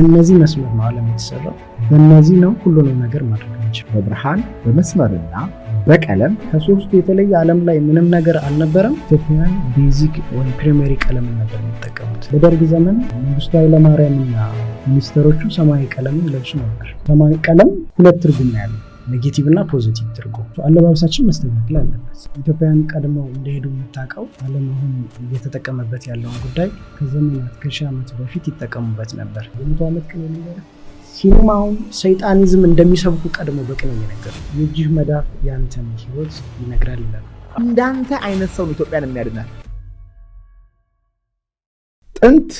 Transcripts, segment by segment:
በእነዚህ መስመር ነው ዓለም የተሰራው። በእነዚህ ነው ሁሉንም ነገር ማድረግ እንችላለን። በብርሃን በመስመርና በቀለም ከሶስቱ የተለየ ዓለም ላይ ምንም ነገር አልነበረም። ኢትዮጵያውያን ቤዚክ ወይም ፕሪማሪ ቀለም ነበር የሚጠቀሙት። በደርግ ዘመን መንግስቱ ኃይለማርያምና ሚኒስተሮቹ ሰማያዊ ቀለምን ለብሱ ነበር። ሰማያዊ ቀለም ሁለት ትርጉም ነው ያለው፣ ኔጌቲቭ እና ፖዚቲቭ ትርጉም። አለባበሳችን መስተካከል አለበት። ኢትዮጵያውያን ቀድመው እንደሄዱ የምታውቀው ዓለም አሁን እየተጠቀመበት ያለውን ጉዳይ ከዘመናት ከሺህ ዓመት በፊት ይጠቀሙበት ነበር። የመቶ ዓመት ቅኔ የሚለው ሲኒማውን ሰይጣኒዝም እንደሚሰብኩ ቀድሞ በቅኔ እየነገሩ የእጅህ መዳፍ ያንተን ህይወት ይነግራል ይላል። እንዳንተ አይነት ሰው ኢትዮጵያን የሚያድናል። ጥንት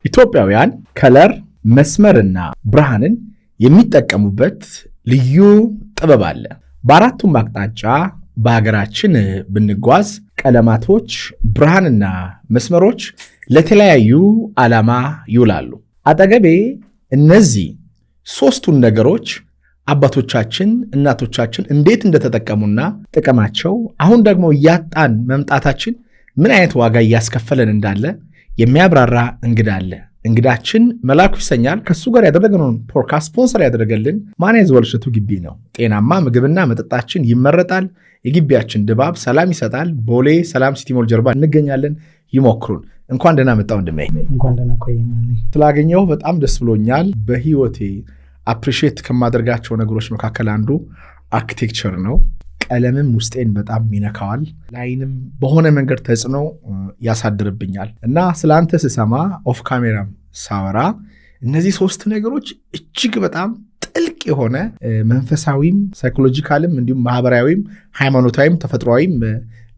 ኢትዮጵያውያን ከለር መስመርና ብርሃንን የሚጠቀሙበት ልዩ ጥበብ አለ። በአራቱም አቅጣጫ በሀገራችን ብንጓዝ ቀለማቶች፣ ብርሃንና መስመሮች ለተለያዩ ዓላማ ይውላሉ። አጠገቤ እነዚህ ሶስቱን ነገሮች አባቶቻችን እናቶቻችን እንዴት እንደተጠቀሙና ጥቅማቸው አሁን ደግሞ እያጣን መምጣታችን ምን አይነት ዋጋ እያስከፈለን እንዳለ የሚያብራራ እንግዳ አለ። እንግዳችን መላኩ ይሰኛል። ከሱ ጋር ያደረገነውን ፖድካስት ስፖንሰር ያደረገልን ማኔዝ ወልሸቱ ግቢ ነው። ጤናማ ምግብና መጠጣችን ይመረጣል። የግቢያችን ድባብ ሰላም ይሰጣል። ቦሌ ሰላም ሲቲ ሞል ጀርባ እንገኛለን። ይሞክሩን። እንኳን ደህና መጣ ወንድሜ። እንኳን ደህና ቆይ። ስላገኘው በጣም ደስ ብሎኛል። በህይወቴ አፕሪሺየት ከማደርጋቸው ነገሮች መካከል አንዱ አርኪቴክቸር ነው። ቀለምም ውስጤን በጣም ይነካዋል፣ ላይንም በሆነ መንገድ ተጽዕኖ ያሳድርብኛል እና ስለአንተ ስሰማ ኦፍ ካሜራም ሳወራ እነዚህ ሶስት ነገሮች እጅግ በጣም ጥልቅ የሆነ መንፈሳዊም ሳይኮሎጂካልም እንዲሁም ማህበራዊም ሃይማኖታዊም ተፈጥሯዊም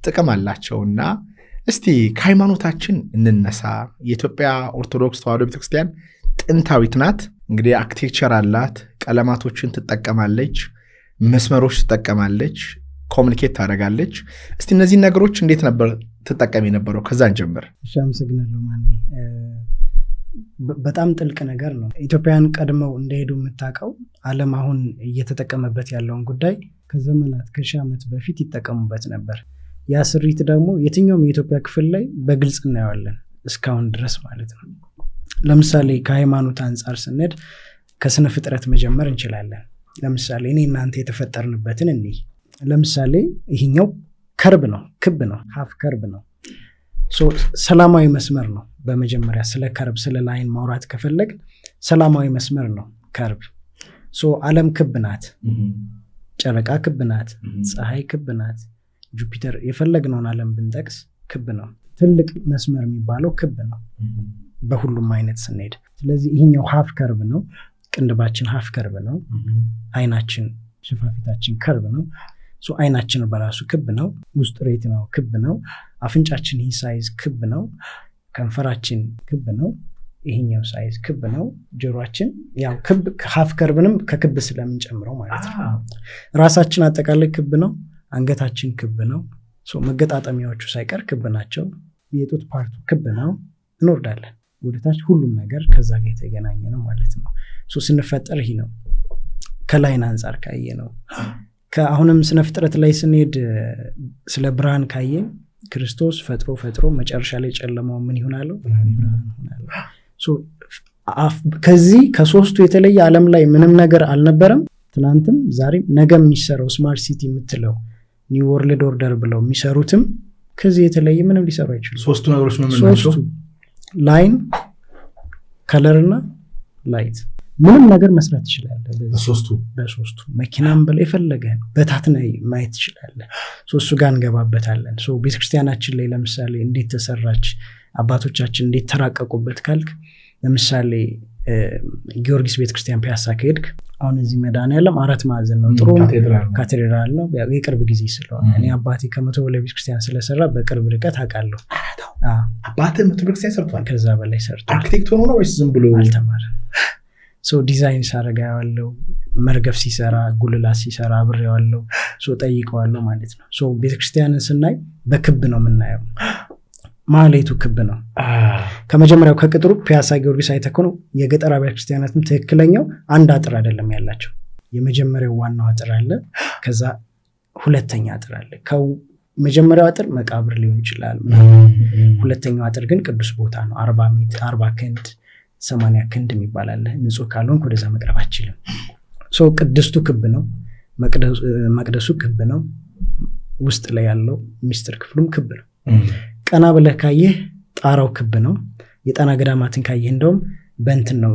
ጥቅም አላቸው እና እስቲ ከሃይማኖታችን እንነሳ። የኢትዮጵያ ኦርቶዶክስ ተዋሕዶ ቤተክርስቲያን ጥንታዊት ናት። እንግዲህ አርኪቴክቸር አላት፣ ቀለማቶችን ትጠቀማለች፣ መስመሮች ትጠቀማለች፣ ኮሚኒኬት ታደርጋለች። እስቲ እነዚህ ነገሮች እንዴት ነበር ትጠቀም የነበረው? ከዛን ጀምር። እሺ፣ አመሰግናለሁ ማኔ። በጣም ጥልቅ ነገር ነው። ኢትዮጵያውያን ቀድመው እንደሄዱ የምታውቀው ዓለም አሁን እየተጠቀመበት ያለውን ጉዳይ ከዘመናት ከሺህ ዓመት በፊት ይጠቀሙበት ነበር። ያ ስሪት ደግሞ የትኛውም የኢትዮጵያ ክፍል ላይ በግልጽ እናየዋለን እስካሁን ድረስ ማለት ነው። ለምሳሌ ከሃይማኖት አንጻር ስንሄድ ከስነ ፍጥረት መጀመር እንችላለን። ለምሳሌ እኔ እናንተ የተፈጠርንበትን እንይ። ለምሳሌ ይሄኛው ከርብ ነው፣ ክብ ነው፣ ሀፍ ከርብ ነው። ሰላማዊ መስመር ነው። በመጀመሪያ ስለ ከርብ ስለ ላይን ማውራት ከፈለግ ሰላማዊ መስመር ነው ከርብ። ዓለም ክብ ናት፣ ጨረቃ ክብ ናት፣ ፀሐይ ክብ ናት፣ ጁፒተር የፈለግነውን ዓለም ብንጠቅስ ክብ ነው። ትልቅ መስመር የሚባለው ክብ ነው በሁሉም አይነት ስንሄድ። ስለዚህ ይሄኛው ሀፍ ከርብ ነው። ቅንድባችን ሀፍ ከርብ ነው። አይናችን ሽፋፊታችን ከርብ ነው። አይናችን በራሱ ክብ ነው። ውስጥ ሬቲናው ክብ ነው። አፍንጫችን ይህ ሳይዝ ክብ ነው። ከንፈራችን ክብ ነው። ይሄኛው ሳይዝ ክብ ነው። ጆሮአችን ያው ክብ ሀፍ ከርብንም ከክብ ስለምንጨምረው ማለት ነው። ራሳችን አጠቃላይ ክብ ነው። አንገታችን ክብ ነው። መገጣጠሚያዎቹ ሳይቀር ክብ ናቸው። የጡት ፓርቱ ክብ ነው። እንወርዳለን ወደታች። ሁሉም ነገር ከዛ ጋር የተገናኘ ነው ማለት ነው። ስንፈጠር ይሄ ነው ከላይን አንጻር ካየ ነው። አሁንም ስነ ፍጥረት ላይ ስንሄድ ስለ ብርሃን ካየን ክርስቶስ ፈጥሮ መጨረሻ ላይ ጨለማው ምን ይሆናለው? ብርሃን ይሆናል። ከዚህ ከሶስቱ የተለየ ዓለም ላይ ምንም ነገር አልነበረም። ትናንትም ዛሬም ነገ የሚሰራው ስማርት ሲቲ የምትለው ኒው ወርልድ ኦርደር ብለው የሚሰሩትም ከዚህ የተለየ ምንም ሊሰሩ አይችሉም። ሶስቱ ነገሮች ምን ናቸው? ላይን፣ ከለር እና ላይት ምንም ነገር መስራት ይችላል። በሶስቱ መኪናም በላይ የፈለገን በታትነ ማየት ይችላል። እሱ ጋር እንገባበታለን። ቤተክርስቲያናችን ላይ ለምሳሌ እንዴት ተሰራች፣ አባቶቻችን እንዴት ተራቀቁበት ካልክ ለምሳሌ ጊዮርጊስ ቤተክርስቲያን ፒያሳ ከሄድክ አሁን እዚህ መድኃኔዓለም 4 ማዕዘን ነው። ጥሩ ካቴድራል ነው። የቅርብ ጊዜ ስለሆነ እኔ አባቴ ከመቶ በላይ ቤተክርስቲያን ስለሰራ በቅርብ ርቀት አውቃለሁ። አባቴ መቶ ቤተክርስቲያን ሰርቷል። ከዛ በላይ ሰርቷል። አርኪቴክት ሆኖ ነው ወይስ ዝም ብሎ አልተማረም? ዲዛይን ሳረጋ ያለው መርገፍ ሲሰራ ጉልላት ሲሰራ አብሬዋለሁ። ጠይቀዋለሁ ማለት ነው። ቤተክርስቲያንን ስናይ በክብ ነው የምናየው። ማህሌቱ ክብ ነው። ከመጀመሪያው ከቅጥሩ ፒያሳ ጊዮርጊስ አይተከኑ የገጠር አብያተ ክርስቲያናትም ትክክለኛው አንድ አጥር አይደለም ያላቸው። የመጀመሪያው ዋናው አጥር አለ፣ ከዛ ሁለተኛ አጥር አለ። ከመጀመሪያው አጥር መቃብር ሊሆን ይችላል። ሁለተኛው አጥር ግን ቅዱስ ቦታ ነው። 40 ክንድ 80 ክንድ የሚባል አለ። ንጹህ ካልሆንክ ወደዛ መቅረብ አትችልም። ቅድስቱ ክብ ነው፣ መቅደሱ ክብ ነው፣ ውስጥ ላይ ያለው ሚስጥር ክፍሉም ክብ ነው። ቀና ብለህ ካየህ ጣራው ክብ ነው። የጣና ገዳማትን ካየህ እንደውም በእንትን ነው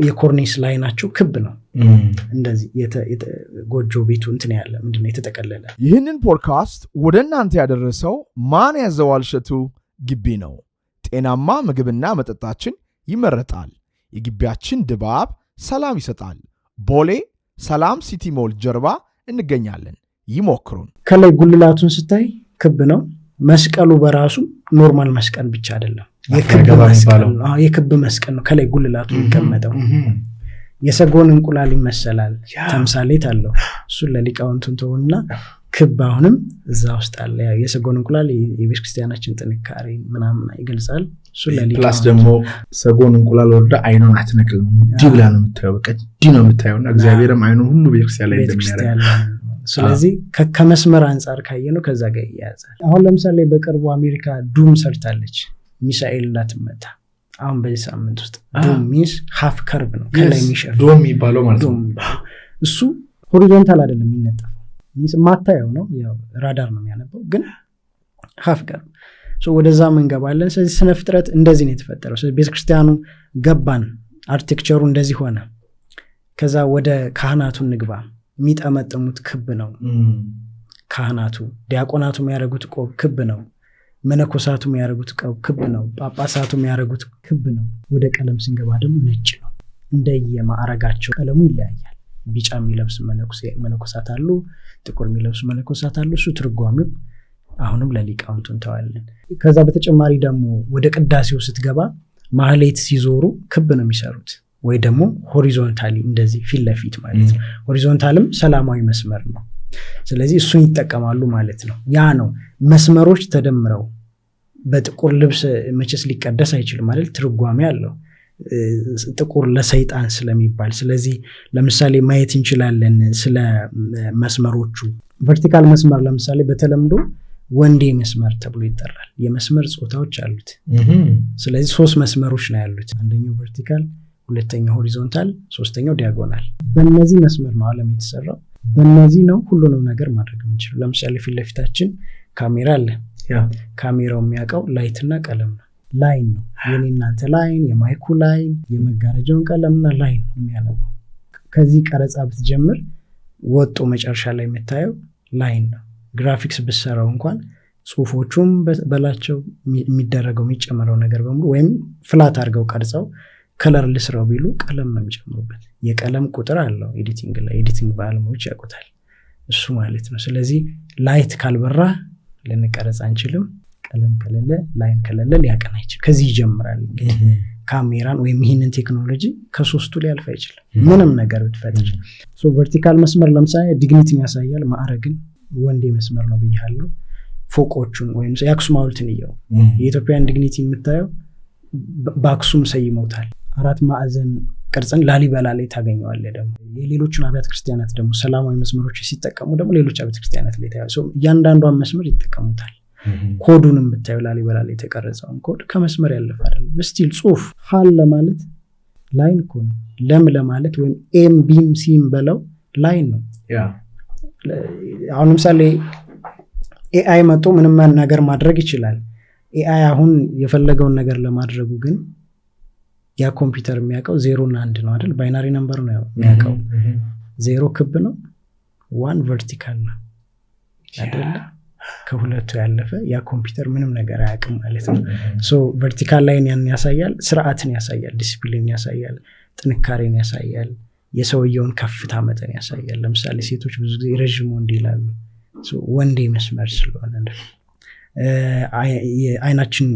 የኮርኒስ ላይ ናቸው ክብ ነው። እንደዚህ ጎጆ ቤቱ እንትን ያለ ምንድነው የተጠቀለለ። ይህንን ፖድካስት ወደ እናንተ ያደረሰው ማን ያዘዋል እሸቱ ግቢ ነው። ጤናማ ምግብና መጠጣችን ይመረጣል። የግቢያችን ድባብ ሰላም ይሰጣል። ቦሌ ሰላም ሲቲ ሞል ጀርባ እንገኛለን። ይሞክሩን። ከላይ ጉልላቱን ስታይ ክብ ነው። መስቀሉ በራሱ ኖርማል መስቀል ብቻ አይደለም፣ የክብ መስቀል ነው። ከላይ ጉልላቱ የሚቀመጠው የሰጎን እንቁላል ይመሰላል፣ ተምሳሌት አለው። እሱን ለሊቃውንቱን ተውና ክብ አሁንም እዛ ውስጥ አለ። የሰጎን እንቁላል የቤተክርስቲያናችን ጥንካሬ ምናምን ይገልጻል። ፕላስ ደግሞ ሰጎን እንቁላል ወርዳ አይኑን አትነቅልም፣ እንዲህ ብላ ነው የምታየው። በቃ እንዲህ ነው የምታየውና እግዚአብሔርም አይኑን ሁሉ ቤተክርስቲያን ላይ እንደሚያደርግ። ስለዚህ ከመስመር አንጻር ካየነው ከዛ ጋር ይያዛል። አሁን ለምሳሌ በቅርቡ አሜሪካ ዱም ሰርታለች፣ ሚሳኤል እንዳትመታ። አሁን በዚህ ሳምንት ውስጥ ዱም ሚንስ ሃፍ ከርቭ ነው ከላይ የሚሸፍ ዶም የሚባለው ማለት ነው። እሱ ሆሪዞንታል አይደለም የሚነጠፈው፣ ሚንስ ማታየው ነው፣ ያው ራዳር ነው የሚያነበው፣ ግን ሃፍ ከርቭ ወደዛ እንገባለን። ስለዚህ ስነ ፍጥረት እንደዚህ ነው የተፈጠረው። ስለዚህ ቤተክርስቲያኑ ገባን፣ አርኪቴክቸሩ እንደዚህ ሆነ። ከዛ ወደ ካህናቱ ንግባ። የሚጠመጥሙት ክብ ነው ካህናቱ። ዲያቆናቱ የሚያደርጉት ቆብ ክብ ነው። መነኮሳቱ የሚያደርጉት ቆብ ክብ ነው። ጳጳሳቱ የሚያደርጉት ክብ ነው። ወደ ቀለም ስንገባ ደግሞ ነጭ ነው። እንደየማዕረጋቸው ቀለሙ ይለያያል። ቢጫ የሚለብስ መነኮሳት አሉ፣ ጥቁር የሚለብሱ መነኮሳት አሉ። እሱ ትርጓሚው አሁንም ለሊቃውንቱ እንተዋለን። ከዛ በተጨማሪ ደግሞ ወደ ቅዳሴው ስትገባ ማህሌት ሲዞሩ ክብ ነው የሚሰሩት፣ ወይ ደግሞ ሆሪዞንታሊ እንደዚህ ፊት ለፊት ማለት ነው። ሆሪዞንታልም ሰላማዊ መስመር ነው። ስለዚህ እሱን ይጠቀማሉ ማለት ነው። ያ ነው መስመሮች ተደምረው በጥቁር ልብስ መቼስ ሊቀደስ አይችልም ማለት ትርጓሜ አለው፣ ጥቁር ለሰይጣን ስለሚባል። ስለዚህ ለምሳሌ ማየት እንችላለን ስለ መስመሮቹ። ቨርቲካል መስመር ለምሳሌ በተለምዶ ወንዴ መስመር ተብሎ ይጠራል። የመስመር ጾታዎች አሉት። ስለዚህ 3 መስመሮች ነው ያሉት። አንደኛው ቨርቲካል፣ ሁለተኛው ሆሪዞንታል፣ ሶስተኛው ዲያጎናል። በእነዚህ መስመር ነው ዓለም የተሰራው። በእነዚህ ነው ሁሉንም ነገር ማድረግ የምንችለው። ለምሳሌ ፊት ለፊታችን ካሜራ አለ። ካሜራው የሚያውቀው ላይትና ቀለም ነው። ላይን ነው የኔ እናንተ ላይን፣ የማይኩ ላይን፣ የመጋረጃውን ቀለምና ላይን የሚያነበው። ከዚህ ቀረጻ ብትጀምር ወጦ መጨረሻ ላይ የምታየው ላይን ነው። ግራፊክስ ብሰራው እንኳን ጽሁፎቹም በላቸው የሚደረገው የሚጨምረው ነገር በሙሉ ወይም ፍላት አድርገው ቀርጸው ከለር ልስራው ቢሉ ቀለም ነው የሚጨምሩበት። የቀለም ቁጥር አለው ኤዲቲንግ ላይ። ኤዲቲንግ ባለሙያዎች ያውቁታል እሱ ማለት ነው። ስለዚህ ላይት ካልበራ ልንቀረጽ አንችልም። ቀለም ከሌለ፣ ላይን ከሌለ ሊያቀን አይችልም። ከዚህ ይጀምራል እንግዲህ ካሜራን ወይም ይህንን ቴክኖሎጂ ከሶስቱ ሊያልፍ አይችልም ምንም ነገር ብትፈጥር። ቨርቲካል መስመር ለምሳሌ ዲግኒቲን ያሳያል፣ ማዕረግን። ወንዴ መስመር ነው ብያለሁ። ፎቆቹን ወይም የአክሱም ሐውልትን እየው የኢትዮጵያን ዲግኒቲ የምታየው በአክሱም ሰይመውታል። 4 ማዕዘን ቅርጽን ላሊበላ ላይ ታገኘዋለህ። ደግሞ የሌሎችን አብያተ ክርስቲያናት ደግሞ ሰላማዊ መስመሮች ሲጠቀሙ ደግሞ ሌሎች አብያተ ክርስቲያናት ላይ ታያለህ። እያንዳንዷን መስመር ይጠቀሙታል። ኮዱንም ብታየው ላሊበላ ላይ የተቀረጸውን ኮድ ከመስመር ያለፈ አይደለም። ስቲል ጽሁፍ ሀል ለማለት ላይን እኮ ነው። ለም ለማለት ወይም ኤም ቢም ሲም በለው ላይን ነው። አሁን ለምሳሌ ኤአይ መጥቶ ምንም ነገር ማድረግ ይችላል። ኤአይ አሁን የፈለገውን ነገር ለማድረጉ ግን ያ ኮምፒውተር የሚያውቀው 0 እና 1 ነው አይደል? ባይናሪ ነምበር ነው የሚያውቀው። 0 ክብ ነው፣ 1 ቨርቲካል ነው አይደል? ከሁለቱ ያለፈ ያ ኮምፒውተር ምንም ነገር አያውቅም ማለት ነው። ቨርቲካል ላይን ያን ያሳያል፣ ስርዓትን ያሳያል፣ ዲሲፕሊን ያሳያል፣ ጥንካሬን ያሳያል፣ የሰውየውን ከፍታ መጠን ያሳያል። ለምሳሌ ሴቶች ብዙ ጊዜ ረዥም ወንድ ይላሉ፣ ወንዴ መስመር ስለሆነ አይናችን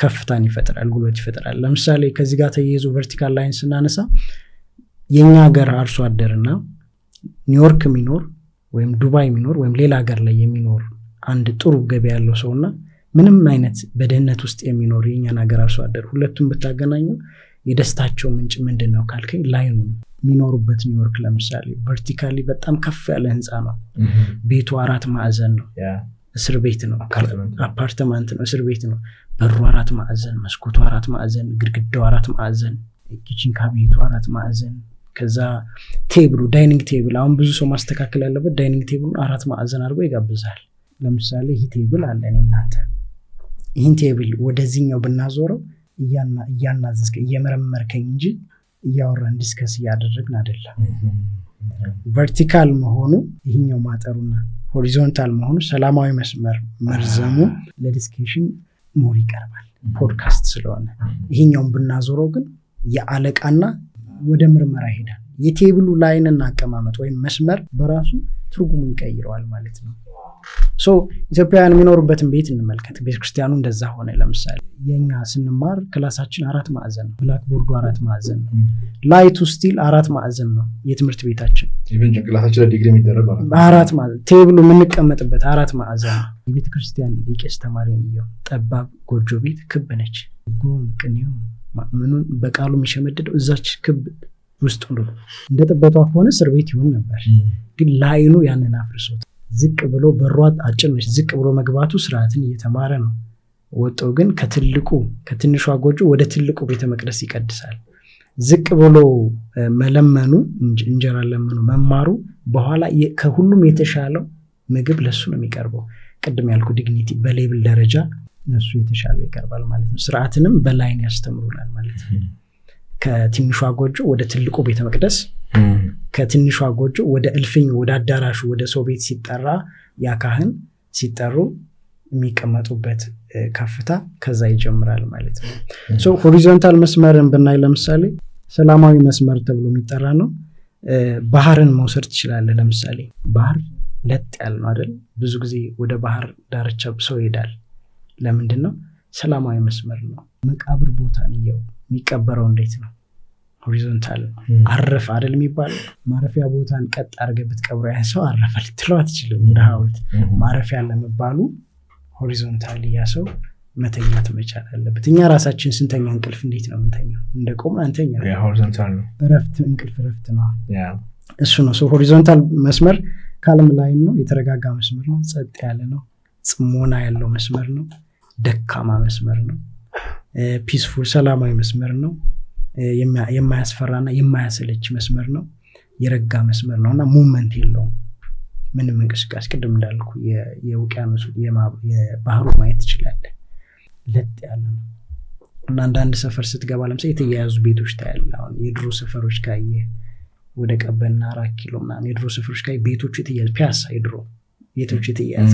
ከፍታን ይፈጥራል፣ ጉልበት ይፈጥራል። ለምሳሌ ከዚህ ጋር ተያይዞ ቨርቲካል ላይን ስናነሳ የኛ ሀገር አርሶ አደርና ኒውዮርክ የሚኖር ወይም ዱባይ የሚኖር ወይም ሌላ ሀገር ላይ የሚኖር አንድ ጥሩ ገቢ ያለው ሰውና ምንም አይነት በድህነት ውስጥ የሚኖር የኛን ሀገር አርሶ አደር ሁለቱም ብታገናኘው የደስታቸው ምንጭ ምንድን ነው ካልከኝ ላይኑ ነው። የሚኖሩበት ኒውዮርክ ለምሳሌ ቨርቲካሊ በጣም ከፍ ያለ ህንፃ ነው። ቤቱ 4 ማዕዘን ነው። እስር ቤት ነው፣ አፓርትመንት ነው፣ እስር ቤት ነው። በሩ 4 ማዕዘን፣ መስኮቱ 4 ማዕዘን፣ ግድግዳው 4 ማዕዘን፣ ኪችን ካቢኔቱ 4 ማዕዘን። ከዛ ቴብሉ ዳይኒንግ ቴብል፣ አሁን ብዙ ሰው ማስተካከል ያለበት ዳይኒንግ ቴብሉን 4 ማዕዘን አድርጎ ይጋብዛል። ለምሳሌ ይህ ቴብል አለ፣ እኔ እናንተ ይህን ቴብል ወደዚህኛው ብናዞረው እያናዘዝከ እየመረመርከኝ እንጂ እያወራን ዲስከስ እያደረግን አይደለም። ቨርቲካል መሆኑ ይህኛው ማጠሩና ሆሪዞንታል መሆኑ ሰላማዊ መስመር መርዘሙ ለዲስከሽን ሞር ይቀርባል ፖድካስት ስለሆነ። ይህኛውን ብናዞረው ግን የአለቃና ወደ ምርመራ ይሄዳል። የቴብሉ ላይንና አቀማመጥ ወይም መስመር በራሱ ትርጉሙን ይቀይረዋል ማለት ነው። ኢትዮጵያውያን የሚኖሩበትን ቤት እንመልከት። ቤተክርስቲያኑ እንደዛ ሆነ። ለምሳሌ የኛ ስንማር ክላሳችን 4 ማዕዘን ነው፣ ብላክቦርዱ 4 ማዕዘን ነው፣ ላይቱ ስቲል 4 ማዕዘን ነው። የትምህርት ቤታችን ክላሳችን ለዲግሪ የሚደረግ 4 ማዕዘን፣ ቴብሉ የምንቀመጥበት 4 ማዕዘን ነው። የቤተክርስቲያን የቄስ ተማሪን እየው፣ ጠባብ ጎጆ ቤት ክብ ነች። ጎን ቅኔው ምኑን በቃሉ የሚሸመድደው እዛች ክብ ውስጥ ነው። እንደ ጥበቷ ከሆነ እስር ቤት ይሆን ነበር፣ ግን ላይኑ ያንን አፍርሶት ዝቅ ብሎ በሯት አጭር ነች። ዝቅ ብሎ መግባቱ ስርዓትን እየተማረ ነው። ወጣው ግን ከትንሿ ጎጆ ወደ ትልቁ ቤተ መቅደስ ይቀድሳል። ዝቅ ብሎ መለመኑ እንጀራ ለመኑ መማሩ በኋላ ከሁሉም የተሻለው ምግብ ለሱ ነው የሚቀርበው። ቅድም ያልኩ ዲግኒቲ በሌብል ደረጃ ለሱ የተሻለው ይቀርባል ማለት ነው። ስርዓትንም በላይን ያስተምሩናል ማለት ነው። ከትንሿ ጎጆ ወደ ትልቁ ቤተ መቅደስ፣ ከትንሿ ጎጆ ወደ እልፍኝ ወደ አዳራሹ ወደ ሰው ቤት ሲጠራ ያ ካህን ሲጠሩ የሚቀመጡበት ከፍታ ከዛ ይጀምራል ማለት ነው። ሆሪዞንታል መስመርን ብናይ ለምሳሌ ሰላማዊ መስመር ተብሎ የሚጠራ ነው። ባህርን መውሰድ ትችላለህ። ለምሳሌ ባህር ለጥ ያለ ነው አይደል? ብዙ ጊዜ ወደ ባህር ዳርቻ ሰው ይሄዳል። ለምንድን ነው? ሰላማዊ መስመር ነው። መቃብር ቦታን እየው የሚቀበረው እንዴት ነው? ሆሪዞንታል አረፈ አይደል የሚባል። ማረፊያ ቦታን ቀጥ አድርገህ ብትቀብረው ያ ሰው አረፈ ልትለው አትችልም። እንደ ሐውልት ማረፊያ ለመባሉ ሆሪዞንታል ያ ሰው መተኛት መቻል አለበት። እኛ ራሳችን ስንተኛ እንቅልፍ እንዴት ነው የምንተኛው? እንደ ቆም አንተኛ። ሆሪዞንታል ነው እረፍት፣ እንቅልፍ እረፍት ነው። እሱ ነው። ሆሪዞንታል መስመር ካለም ላይ ነው። የተረጋጋ መስመር ነው። ጸጥ ያለ ነው። ጽሞና ያለው መስመር ነው። ደካማ መስመር ነው። ፒስፉል ሰላማዊ መስመር ነው። የማያስፈራና የማያሰለች መስመር ነው። የረጋ መስመር ነው እና ሙቭመንት የለውም ምንም እንቅስቃሴ። ቅድም እንዳልኩ የውቅያኖሱ የባህሩ ማየት ትችላለህ። ለጥ ያለ ነው እና አንዳንድ ሰፈር ስትገባ ለምሳሌ የተያያዙ ቤቶች ታያለህ። አሁን የድሮ ሰፈሮች ካየህ ወደ ቀበና 4 ኪሎ ምናምን የድሮ ሰፈሮች ካየህ ቤቶቹ የተያያዙ ፒያሳ የድሮ ቤቶች የተያያዙ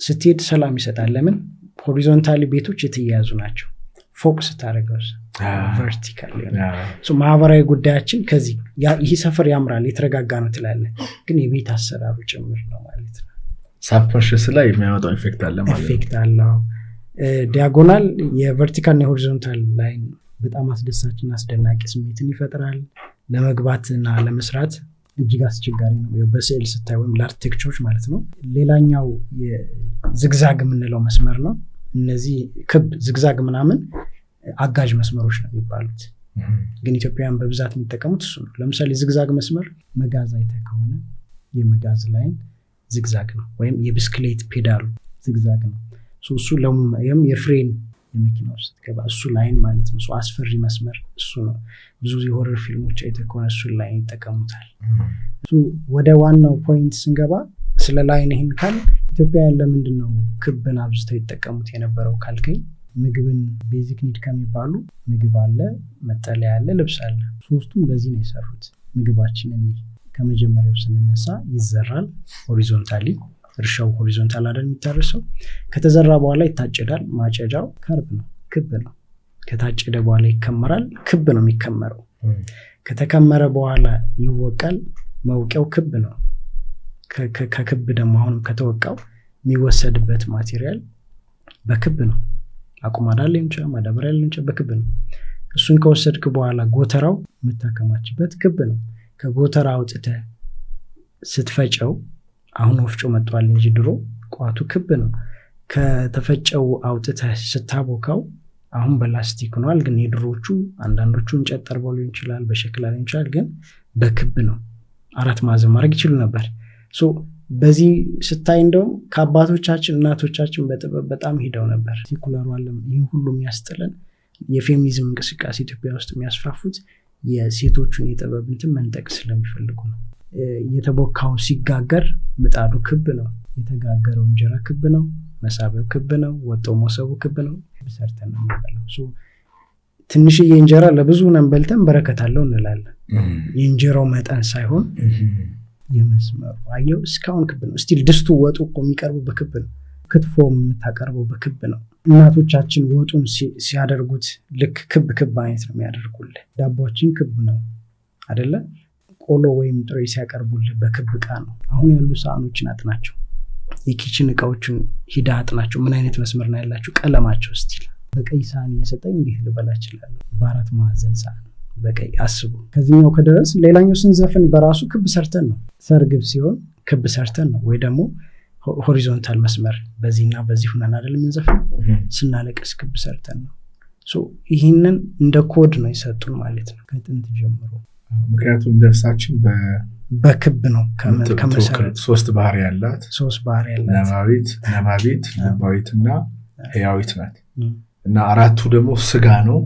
ስትሄድ ሰላም ይሰጣል። ለምን? ሆሪዞንታሊ ቤቶች የተያያዙ ናቸው። ፎቅ ስታደርገው ቨርቲካል ማህበራዊ ጉዳያችን ከዚህ ይህ ሰፈር ያምራል የተረጋጋ ነው ትላለህ፣ ግን የቤት አሰራሩ ጭምር ነው ማለት ነው። ሳብኮንሽስ ላይ የሚያወጣው ኢፌክት አለ ማለት ነው። ኢፌክት አለው። ዲያጎናል የቨርቲካልና የሆሪዞንታል ላይን በጣም አስደሳችና አስደናቂ ስሜትን ይፈጥራል። ለመግባትና ለመስራት እጅግ አስቸጋሪ ነው በስዕል ስታይ ወይም ለአርክቴክቸሮች ማለት ነው። ሌላኛው ዝግዛግ የምንለው መስመር ነው። እነዚህ ክብ ዝግዛግ ምናምን አጋዥ መስመሮች ነው የሚባሉት፣ ግን ኢትዮጵያውያን በብዛት የሚጠቀሙት እሱ ነው። ለምሳሌ ዝግዛግ መስመር መጋዝ አይተህ ከሆነ የመጋዝ ላይን ዝግዛግ ነው፣ ወይም የብስክሌት ፔዳሉ ዝግዛግ ነው። እሱ ለሙም የፍሬን የመኪና ውስጥ ገባ እሱ ላይን ማለት ነው። አስፈሪ መስመር እሱ ነው። ብዙ የሆረር ፊልሞች አይተህ ከሆነ እሱ ላይን ይጠቀሙታል። ወደ ዋናው ፖይንት ስንገባ ስለ ላይን ይህን ካል ኢትዮጵያውያን ለምንድነው ክብን አብዝተው ይጠቀሙት የነበረው ካልከኝ፣ ምግብን ቤዚክ ኒድ ከሚባሉ ምግብ አለ፣ መጠለያ አለ፣ ልብስ አለ። ሶስቱም በዚህ ነው የሰሩት። ምግባችንን ከመጀመሪያው ስንነሳ ይዘራል ሆሪዞንታሊ፣ እርሻው ሆሪዞንታል አይደል የሚታረሰው። ከተዘራ በኋላ ይታጨዳል። ማጨጃው ከርብ ነው፣ ክብ ነው። ከታጨደ በኋላ ይከመራል፣ ክብ ነው የሚከመረው። ከተከመረ በኋላ ይወቃል፣ መውቂያው ክብ ነው። ከክብ ደግሞ አሁንም ከተወቃው የሚወሰድበት ማቴሪያል በክብ ነው። አቁማዳ ሊሆን ይችላል፣ ማዳበሪያ ሊሆን ይችላል፣ በክብ ነው። እሱን ከወሰድክ በኋላ ጎተራው የምታከማችበት ክብ ነው። ከጎተራ አውጥተህ ስትፈጨው አሁን ወፍጮ መጥቷል እንጂ ድሮ ቋቱ ክብ ነው። ከተፈጨው አውጥተህ ስታቦካው አሁን በላስቲክ ሆኗል፣ ግን የድሮቹ አንዳንዶቹ እንጨት ጠርበው ሊሆን ይችላል፣ በሸክላ ሊሆን ይችላል፣ ግን በክብ ነው። 4 ማዕዘን ማድረግ ይችሉ ነበር። በዚህ ስታይ እንደውም ከአባቶቻችን እናቶቻችን በጥበብ በጣም ሄደው ነበር። ሴኩላሩ ዓለም ይህ ሁሉ የሚያስጥለን የፌሚኒዝም እንቅስቃሴ ኢትዮጵያ ውስጥ የሚያስፋፉት የሴቶቹን የጥበብ እንትን መንጠቅ ስለሚፈልጉ ነው። የተቦካው ሲጋገር ምጣዱ ክብ ነው፣ የተጋገረው እንጀራ ክብ ነው፣ መሳቢያው ክብ ነው፣ ወጦ መሶቡ ክብ ነው። ሰርተን ነው የምንበላው። ትንሽዬ እንጀራ ለብዙ ነን በልተን በረከት አለው እንላለን። የእንጀራው መጠን ሳይሆን የመስመሩ አየው እስካሁን ክብ ነው። ስቲል ድስቱ ወጡ እኮ የሚቀርበው በክብ ነው። ክትፎ የምታቀርበው በክብ ነው። እናቶቻችን ወጡን ሲያደርጉት ልክ ክብ ክብ አይነት ነው የሚያደርጉልህ። ዳቦችን ክብ ነው አይደለ? ቆሎ ወይም ጥሬ ሲያቀርቡልህ በክብ እቃ ነው። አሁን ያሉ ሳህኖችን አጥናቸው፣ የኪችን እቃዎችን ሂዳ አጥናቸው። ምን አይነት መስመር ነው ያላቸው? ቀለማቸው ስቲል በቀይ ሳህን እየሰጠኝ እንዲህ ልበላ እችላለሁ። በ4 ማዕዘን ሳህን በቀይ አስቡ። ከዚህኛው ከደረስ ሌላኛው ስንዘፍን በራሱ ክብ ሰርተን ነው። ሰርግብ ሲሆን ክብ ሰርተን ነው። ወይ ደግሞ ሆሪዞንታል መስመር በዚህና በዚህ ሁነን አይደለም የምንዘፍነው። ስናለቅስ ክብ ሰርተን ነው። ይህንን እንደ ኮድ ነው የሰጡን ማለት ነው ከጥንት ጀምሮ። ምክንያቱም ነፍሳችን በክብ ነው ከመሰረቱ። 3 ባህሪ ያላት ነባቢት፣ ልባዊትና ህያዊት ናት። እና 4ቱ ደግሞ ስጋ ነው።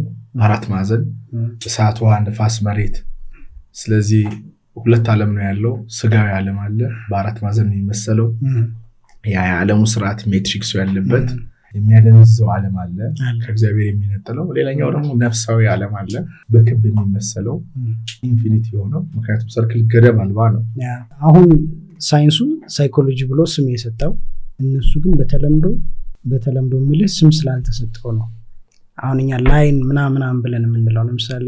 4 ማዕዘን እሳት፣ ውሃ፣ ንፋስ፣ መሬት። ስለዚህ 2 ዓለም ነው ያለው። ስጋዊ ዓለም አለ በ4 ማዕዘን የሚመሰለው፣ ያ የዓለሙ ስርዓት ሜትሪክሱ ያለበት የሚያደንዘው ዓለም አለ ከእግዚአብሔር የሚነጥለው። ሌላኛው ደግሞ ነፍሳዊ ዓለም አለ በክብ የሚመሰለው ኢንፊኒቲ የሆነው። ምክንያቱም ሰርክል ገደብ አልባ ነው። አሁን ሳይንሱ ሳይኮሎጂ ብሎ ስም የሰጠው፣ እነሱ ግን በተለምዶ ምልህ ስም ስላልተሰጠው ነው። አሁን እኛ ላይን ምናምን ብለን የምንለው ለምሳሌ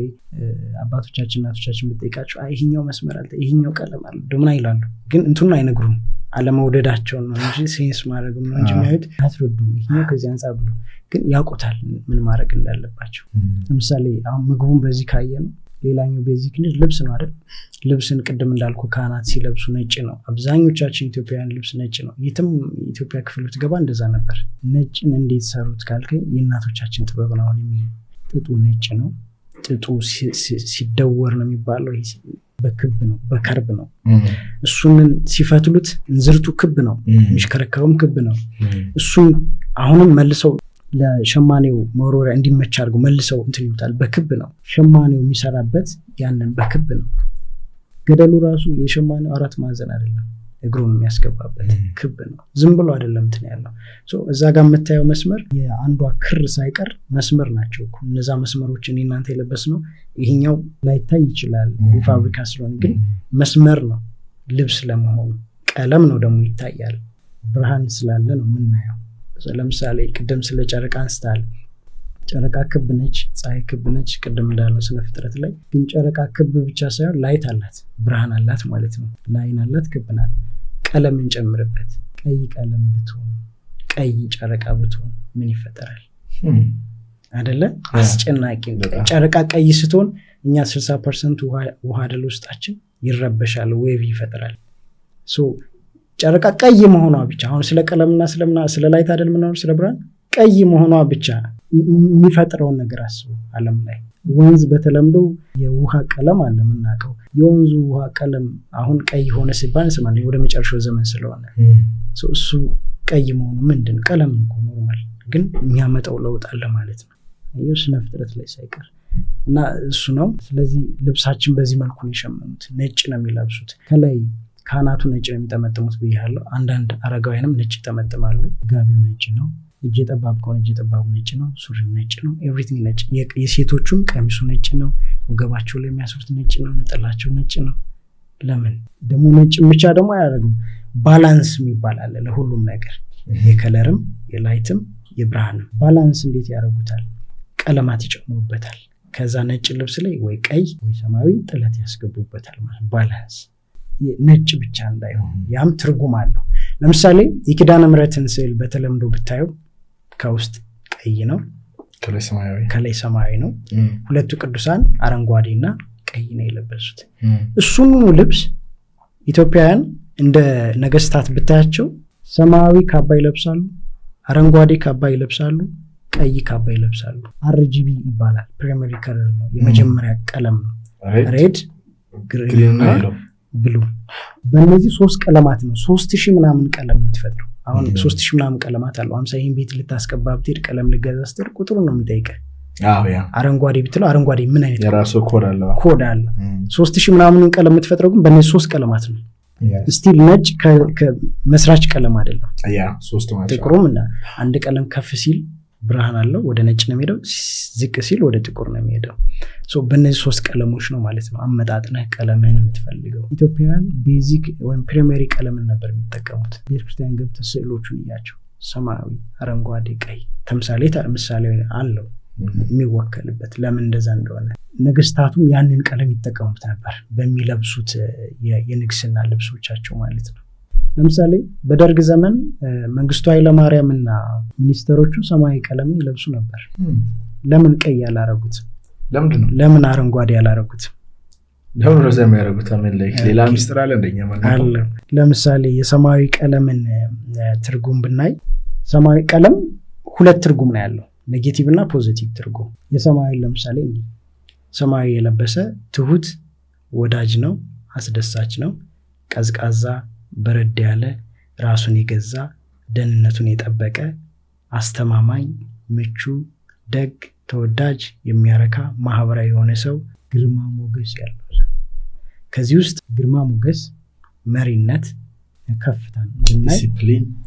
አባቶቻችን እናቶቻችን ብትጠይቃቸው ይሄኛው መስመር አለ ይሄኛው ቀለም አለ ደምና ይላሉ። ግን እንትኑን አይነግሩም። አለመውደዳቸውን ነው እንጂ ሴንስ ማድረግ ነው እንጂ የሚያዩት አትረዱም። ይሄኛው ከዚህ አንፃር ብሎ ግን ያውቁታል ምን ማድረግ እንዳለባቸው። ለምሳሌ አሁን ምግቡን በዚህ ካየ ነው። ሌላኛው ቤዚክ ልብስ ነው አይደል? ልብስን ቅድም እንዳልኩ ካህናት ሲለብሱ ነጭ ነው። አብዛኞቻችን ኢትዮጵያውያን ልብስ ነጭ ነው። የትም ኢትዮጵያ ክፍል ብትገባ እንደዛ ነበር። ነጭን እንዴት ሰሩት ካልከኝ የእናቶቻችን ጥበብ ነው። አሁን ጥጡ ነጭ ነው። ጥጡ ሲደወር ነው የሚባለው። በክብ ነው በከርብ ነው። እሱንን ሲፈትሉት እንዝርቱ ክብ ነው፣ የሚሽከረከረውም ክብ ነው። እሱን አሁንም መልሰው ለሸማኔው መወርወሪያ እንዲመች አድርገው መልሰው እንትን ይሉታል። በክብ ነው ሸማኔው የሚሰራበት፣ ያንን በክብ ነው። ገደሉ ራሱ የሸማኔው 4 ማዕዘን አይደለም፣ እግሩን የሚያስገባበት ክብ ነው። ዝም ብሎ አይደለም እንትን ያለው። እዛ ጋር የምታየው መስመር የአንዷ ክር ሳይቀር መስመር ናቸው። እነዛ መስመሮችን እናንተ የለበስ ነው። ይሄኛው ላይታይ ይችላል የፋብሪካ ስለሆነ፣ ግን መስመር ነው ልብስ ለመሆኑ። ቀለም ነው ደግሞ ይታያል። ብርሃን ስላለ ነው የምናየው። ለምሳሌ ቅድም ስለ ጨረቃ አንስታል። ጨረቃ ክብ ነች፣ ፀሐይ ክብ ነች። ቅድም እንዳለው ስነ ፍጥረት ላይ ግን ጨረቃ ክብ ብቻ ሳይሆን ላይት አላት፣ ብርሃን አላት ማለት ነው። ላይን አላት፣ ክብ ናት። ቀለም እንጨምርበት። ቀይ ቀለም ብትሆን፣ ቀይ ጨረቃ ብትሆን ምን ይፈጠራል አይደለ? አስጨናቂ። ጨረቃ ቀይ ስትሆን እኛ 60% ውሃ አይደል ውስጣችን ይረበሻል፣ ዌቭ ይፈጠራል። ጨረቃ ቀይ መሆኗ ብቻ አሁን ስለ ቀለምና ስለ ላይት አይደል ምናምን ስለ ብርሃን ቀይ መሆኗ ብቻ የሚፈጥረውን ነገር አስቡ። ዓለም ላይ ወንዝ በተለምዶ የውሃ ቀለም አለ የምናውቀው። የወንዙ ውሃ ቀለም አሁን ቀይ ሆነ ሲባል እንሰማለን ወደ መጨረሻው ዘመን ስለሆነ። እሱ ቀይ መሆኑ ምንድን ነው? ቀለም እኮ ኖርማል፣ ግን የሚያመጣው ለውጥ አለ ማለት ነው። ይሄው ስነ ፍጥረት ላይ ሳይቀር እና እሱ ነው። ስለዚህ ልብሳችን በዚህ መልኩ ነው የሸመኑት። ነጭ ነው የሚለብሱት። ከላይ ካህናቱ ነጭ ነው የሚጠመጥሙት ብያለሁ። አንዳንድ አረጋውያንም ነጭ ይጠመጥማሉ። ጋቢው ነጭ ነው። እጀ ጠባብ ከሆነ እጀ ጠባቡ ነጭ ነው። ሱሪው ነጭ ነው። ኤቭሪቲንግ ነጭ። የሴቶቹም ቀሚሱ ነጭ ነው። ወገባቸው ላይ የሚያስሩት ነጭ ነው። ነጠላቸው ነጭ ነው። ለምን ደግሞ ነጭ ብቻ ደግሞ አያደርጉም? ባላንስ የሚባል አለ ለሁሉም ነገር፣ የከለርም የላይትም የብርሃንም ባላንስ እንዴት ያደርጉታል? ቀለማት ይጨምሩበታል። ከዛ ነጭ ልብስ ላይ ወይ ቀይ ወይ ሰማያዊ ጥለት ያስገቡበታል ማለት ባላንስ፣ ነጭ ብቻ እንዳይሆን። ያም ትርጉም አለው። ለምሳሌ የኪዳነ ምሕረትን ስዕል በተለምዶ ብታየው ከውስጥ ቀይ ነው፣ ከላይ ሰማያዊ ነው። ሁለቱ ቅዱሳን አረንጓዴና ቀይ ነው የለበሱት። እሱኑ ልብስ ኢትዮጵያውያን እንደ ነገስታት ብታያቸው ሰማያዊ ካባ ይለብሳሉ፣ አረንጓዴ ካባ ይለብሳሉ፣ ቀይ ካባ ይለብሳሉ። RGB ይባላል። ፕራይመሪ ከለር ነው፣ የመጀመሪያ ቀለም ነው። ሬድ፣ ግሪን፣ ብሉ። በእነዚህ 3 ቀለማት ነው 3000 ምናምን ቀለም የምትፈጥረው። አሁን 3000 ምናምን ቀለማት አለው። 50 ይህን ቤት ልታስቀባ ብትሄድ ቀለም ልገዛ ስትሄድ ቁጥሩ ነው የሚጠይቀህ። አረንጓዴ ብትለው አረንጓዴ ምን አይነት የራሱ ኮድ አለ። 3000 ምናምን ቀለም የምትፈጥረው ግን በእነዚህ 3 ቀለማት ነው። ስቲል ነጭ ከመስራች ቀለም አይደለም። ጥቁሩም እና አንድ ቀለም ከፍ ሲል ብርሃን አለው ወደ ነጭ ነው የሚሄደው፣ ዝቅ ሲል ወደ ጥቁር ነው የሚሄደው። በእነዚህ 3 ቀለሞች ነው ማለት ነው አመጣጥነህ ቀለምህን የምትፈልገው። ኢትዮጵያውያን ቤዚክ ወይም ፕሪማሪ ቀለምን ነበር የሚጠቀሙት። ቤተክርስቲያን ገብተህ ስዕሎቹን እያቸው፣ ሰማያዊ፣ አረንጓዴ፣ ቀይ ምሳሌ አለው የሚወከልበት ለምን እንደዛ እንደሆነ። ነገስታቱም ያንን ቀለም ይጠቀሙት ነበር በሚለብሱት የንግስና ልብሶቻቸው ማለት ነው። ለምሳሌ በደርግ ዘመን መንግስቱ ኃይለማርያም እና ሚኒስተሮቹ ሰማያዊ ቀለምን ይለብሱ ነበር። ለምን ቀይ ያላረጉት? ለምን አረንጓዴ ያላረጉት? ለምን ነው ዘመን ያረጉት? ሌላ ሚስጥር አለ እንደኛ ማለት ነው። ለምሳሌ የሰማያዊ ቀለምን ትርጉም ብናይ ሰማያዊ ቀለም 2 ትርጉም ነው ያለው፣ ኔጌቲቭ እና ፖዚቲቭ ትርጉም። የሰማያዊ ለምሳሌ እንዲህ ሰማያዊ የለበሰ ትሁት፣ ወዳጅ ነው፣ አስደሳች ነው፣ ቀዝቃዛ፣ በረድ ያለ፣ ራሱን የገዛ፣ ደህንነቱን የጠበቀ፣ አስተማማኝ፣ ምቹ፣ ደግ፣ ተወዳጅ፣ የሚያረካ፣ ማህበራዊ የሆነ ሰው፣ ግርማ ሞገስ ያለው። ከዚህ ውስጥ ግርማ ሞገስ፣ መሪነት፣ ከፍታ ብናይ፣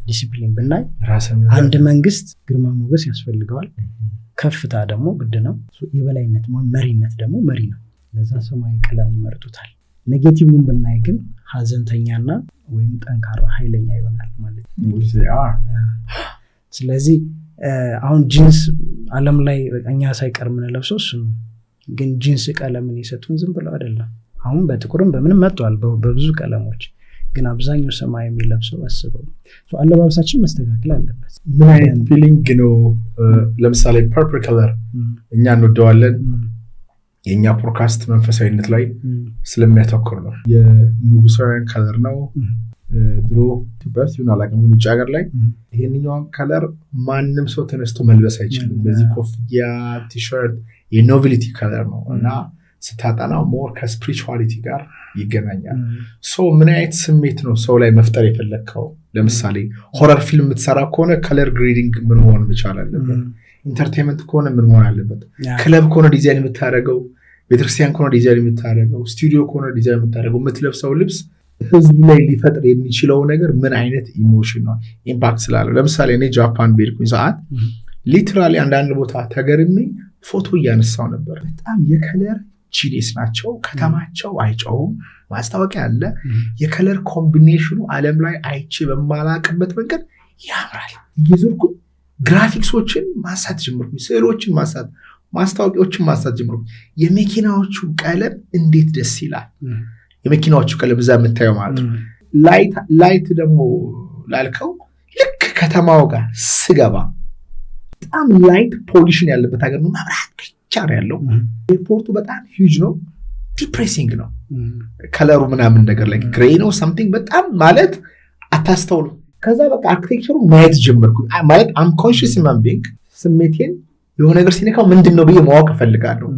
ዲሲፕሊን ብናይ አንድ መንግስት ግርማ ሞገስ ያስፈልገዋል። ከፍታ ደግሞ ግድ ነው። የበላይነት መሪነት ደግሞ መሪ ነው። ለዛ ሰማያዊ ቀለም ይመርጡታል። ኔጌቲቭን ብናይ ግን ሀዘንተኛና ወይም ጠንካራ ኃይለኛ ይሆናል ማለት ነው። ስለዚህ አሁን ጂንስ ዓለም ላይ እኛ ሳይቀር የምንለብሰው እሱ ነው። ግን ጂንስ ቀለምን የሰጡን ዝም ብለው አይደለም። አሁን በጥቁርም በምንም መጥቷል በብዙ ቀለሞች። ግን አብዛኛው ሰማያዊ የሚለብሰው አስበው አለባበሳችን መስተካከል አለበት። ምን አይነት ፊሊንግ ነው? ለምሳሌ ፐርፕል ከለር እኛ እንወደዋለን። የእኛ ፖድካስት መንፈሳዊነት ላይ ስለሚያተኩር ነው። የንጉሳውያን ከለር ነው። ድሮ ኢትዮጵያ ውስጥ ይሁን አላውቅም፣ ውጭ ሀገር ላይ ይሄንኛውን ከለር ማንም ሰው ተነስቶ መልበስ አይችልም። በዚህ ኮፍያ፣ ቲሸርት የኖቢሊቲ ከለር ነው እና ስታጠናው ሞር ከስፒሪቹዋሊቲ ጋር ይገናኛል። ሰው ምን አይነት ስሜት ነው ሰው ላይ መፍጠር የፈለግከው? ለምሳሌ ሆረር ፊልም የምትሰራ ከሆነ ከለር ግሬዲንግ ምን መሆን መቻል አለበት? ኢንተርቴንመንት ከሆነ ምን መሆን አለበት? ክለብ ከሆነ ዲዛይን የምታደርገው፣ ቤተክርስቲያን ከሆነ ዲዛይን የምታደርገው፣ ስቱዲዮ ከሆነ ዲዛይን የምታደርገው፣ የምትለብሰው ልብስ ህዝቡ ላይ ሊፈጥር የሚችለው ነገር ምን አይነት ኢሞሽን ነው ኢምፓክት ስላለው። ለምሳሌ እኔ ጃፓን በሄድኩኝ ሰዓት ሊትራሊ አንዳንድ ቦታ ተገርሜ ፎቶ እያነሳው ነበር። በጣም የከለር ጂኒስ ናቸው። ከተማቸው አይጨውም፣ ማስታወቂያ አለ። የከለር ኮምቢኔሽኑ ዓለም ላይ አይቼ በማላቅበት መንገድ ያምራል። እየዞርኩኝ ግራፊክሶችን ማንሳት ጀመርኩኝ፣ ስዕሎችን ማንሳት፣ ማስታወቂያዎችን ማንሳት ጀመርኩኝ። የመኪናዎቹ ቀለም እንዴት ደስ ይላል! የመኪናዎቹ ቀለም እዛ የምታየው ማለት ነው። ላይት ደግሞ ላልከው ልክ ከተማው ጋር ስገባ በጣም ላይት ፖሊሽን ያለበት ሀገር ነው። መብራት ብቻ ነው ያለው። ኤርፖርቱ በጣም ሂውጅ ነው። ዲፕሬሲንግ ነው ከለሩ ምናምን ነገር ላይ ግሬ ነው ሳምቲንግ በጣም ማለት አታስተውሉ። ከዛ በቃ አርኪቴክቸሩ ማየት ጀመርኩ። ማለት አም ኮንሽስ ማን ቢንግ ስሜቴን የሆነ ነገር ሲነካው ምንድን ነው ብዬ ማወቅ እፈልጋለሁ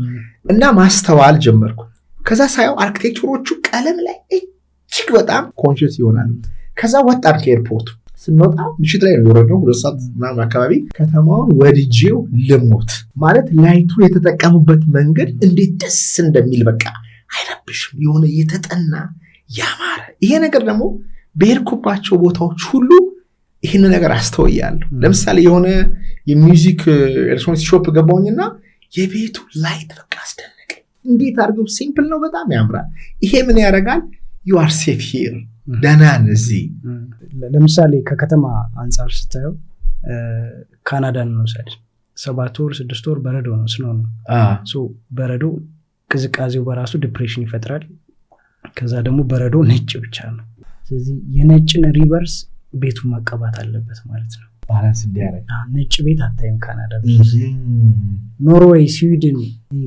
እና ማስተዋል ጀመርኩ። ከዛ ሳየው አርኪቴክቸሮቹ ቀለም ላይ እጅግ በጣም ኮንሽስ ይሆናል። ከዛ ወጣን ከኤርፖርቱ ስንወጣ ምሽት ላይ ነው የወረድነው፣ 2 ሰዓት ምናምን አካባቢ። ከተማውን ወድጄው ልሞት ማለት ላይቱን የተጠቀሙበት መንገድ እንዴት ደስ እንደሚል በቃ አይረብሽም፣ የሆነ የተጠና ያማረ። ይሄ ነገር ደግሞ በሄድኩባቸው ቦታዎች ሁሉ ይህን ነገር አስተውያለሁ። ለምሳሌ የሆነ የሚውዚክ ኤሌክትሮኒክስ ሾፕ ገባሁኝና የቤቱ ላይት በቃ አስደነቀኝ። እንዴት አድርገው ሲምፕል ነው፣ በጣም ያምራል። ይሄ ምን ያደርጋል? ዩ አር ሴፍ ሂር፣ ደህና ነህ እዚህ። ለምሳሌ ከከተማ አንጻር ስታየው ካናዳን እንውሰድ። 7 ወር 6 ወር በረዶ ነው፣ ስኖ ነው። በረዶ ቅዝቃዜው በራሱ ዲፕሬሽን ይፈጥራል። ከዛ ደግሞ በረዶ ነጭ ብቻ ነው። ስለዚህ የነጭን ሪቨርስ ቤቱ መቀባት አለበት ማለት ነው፣ ባላንስ እንዲያደርግ። ነጭ ቤት አታይም ካናዳ። ኖርዌይ፣ ስዊድን፣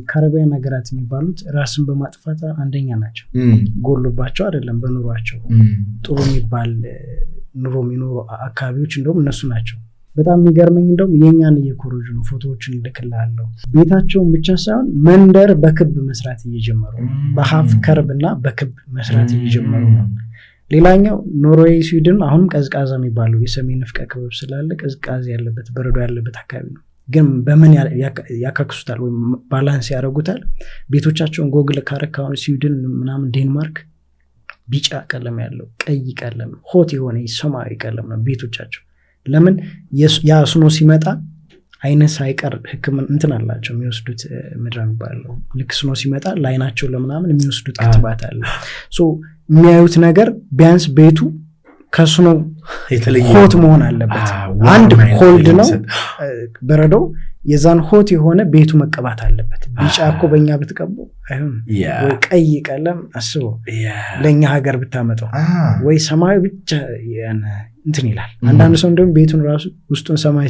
ካሪቢያን ሀገራት የሚባሉት ራስን በማጥፋት አንደኛ ናቸው። ጎሎባቸው አይደለም በኑሯቸው ጥሩ የሚባል ኑሮ የሚኖሩ አካባቢዎች እንደውም እነሱ ናቸው። በጣም የሚገርመኝ እንደውም የኛን የኮሮጅን ፎቶዎችን ልክልሃለሁ። ቤታቸውን ብቻ ሳይሆን መንደር በክብ መስራት እየጀመሩ ነው። በሀፍ ከርብ እና በክብ መስራት እየጀመሩ ነው። ሌላኛው ኖርዌይ፣ ስዊድን አሁንም ቀዝቃዛ የሚባለው የሰሜን ንፍቀ ክበብ ስላለ ቀዝቃዛ ያለበት በረዶ ያለበት አካባቢ ነው። ግን በምን ያካክሱታል ወይም ባላንስ ያደርጉታል? ቤቶቻቸውን ጎግል ካረክ አሁን ስዊድን ምናምን ዴንማርክ ቢጫ ቀለም ያለው ቀይ ቀለም ሆት የሆነ ሰማያዊ ቀለም ነው ቤቶቻቸው። ለምን? ያ ስኖ ሲመጣ አይነት ሳይቀር ህክምና እንትን አላቸው የሚወስዱት ምድር የሚባለው ልክ ስኖ ሲመጣ ላይናቸው ለምናምን የሚወስዱት ክትባት አለ። ሶ የሚያዩት ነገር ቢያንስ ቤቱ ከስኖ ሆት መሆን አለበት። አንድ ኮልድ ነው በረዶ፣ የዛን ሆት የሆነ ቤቱ መቀባት አለበት። ቢጫ እኮ በእኛ ብትቀቡ አይሆን ወይ ቀይ ቀለም አስበው ለእኛ ሀገር ብታመጣው ወይ ሰማያዊ ብቻ እንትን ይላል። አንዳንድ ሰው እንደውም ቤቱን ራሱ ውስጡን ሰማይ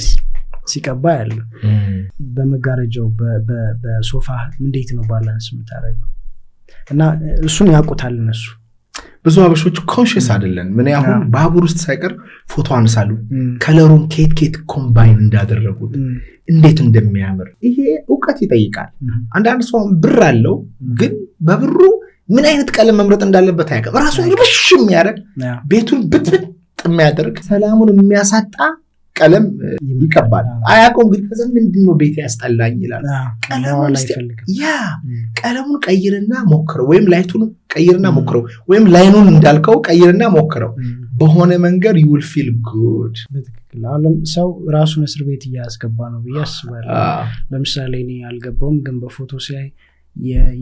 ሲቀባ ያለው በመጋረጃው በሶፋ እንዴት ነው ባላንስ የምታደርገው? እና እሱን ያውቁታል እነሱ። ብዙ አበሾች ኮንሽስ አይደለን። ምን ያሁን ባቡር ውስጥ ሳይቀር ፎቶ አንሳሉ ከለሩን ኬት ኮምባይን እንዳደረጉት እንዴት እንደሚያምር። ይሄ እውቀት ይጠይቃል። አንዳንድ ሰው ብር አለው ግን በብሩ ምን አይነት ቀለም መምረጥ እንዳለበት አያውቅም። ራሱን ልብሽ የሚያደርግ ቤቱን ብጥብጥ የሚያደርግ ሰላሙን የሚያሳጣ ቀለም ይቀባል። አያውቀውም ግን ከዛ ምንድነው ቤት ያስጠላኝ ይላል። ቀለሙን ቀይርና ሞክረው፣ ወይም ላይቱን ቀይርና ሞክረው፣ ወይም ላይኑን እንዳልከው ቀይርና ሞክረው። በሆነ መንገድ you will feel good። በትክክል አሁን ሰው ራሱን እስር ቤት እያስገባ ነው ብዬ አስባለሁ። ለምሳሌ እኔ አልገባውም ግን በፎቶ ሲያይ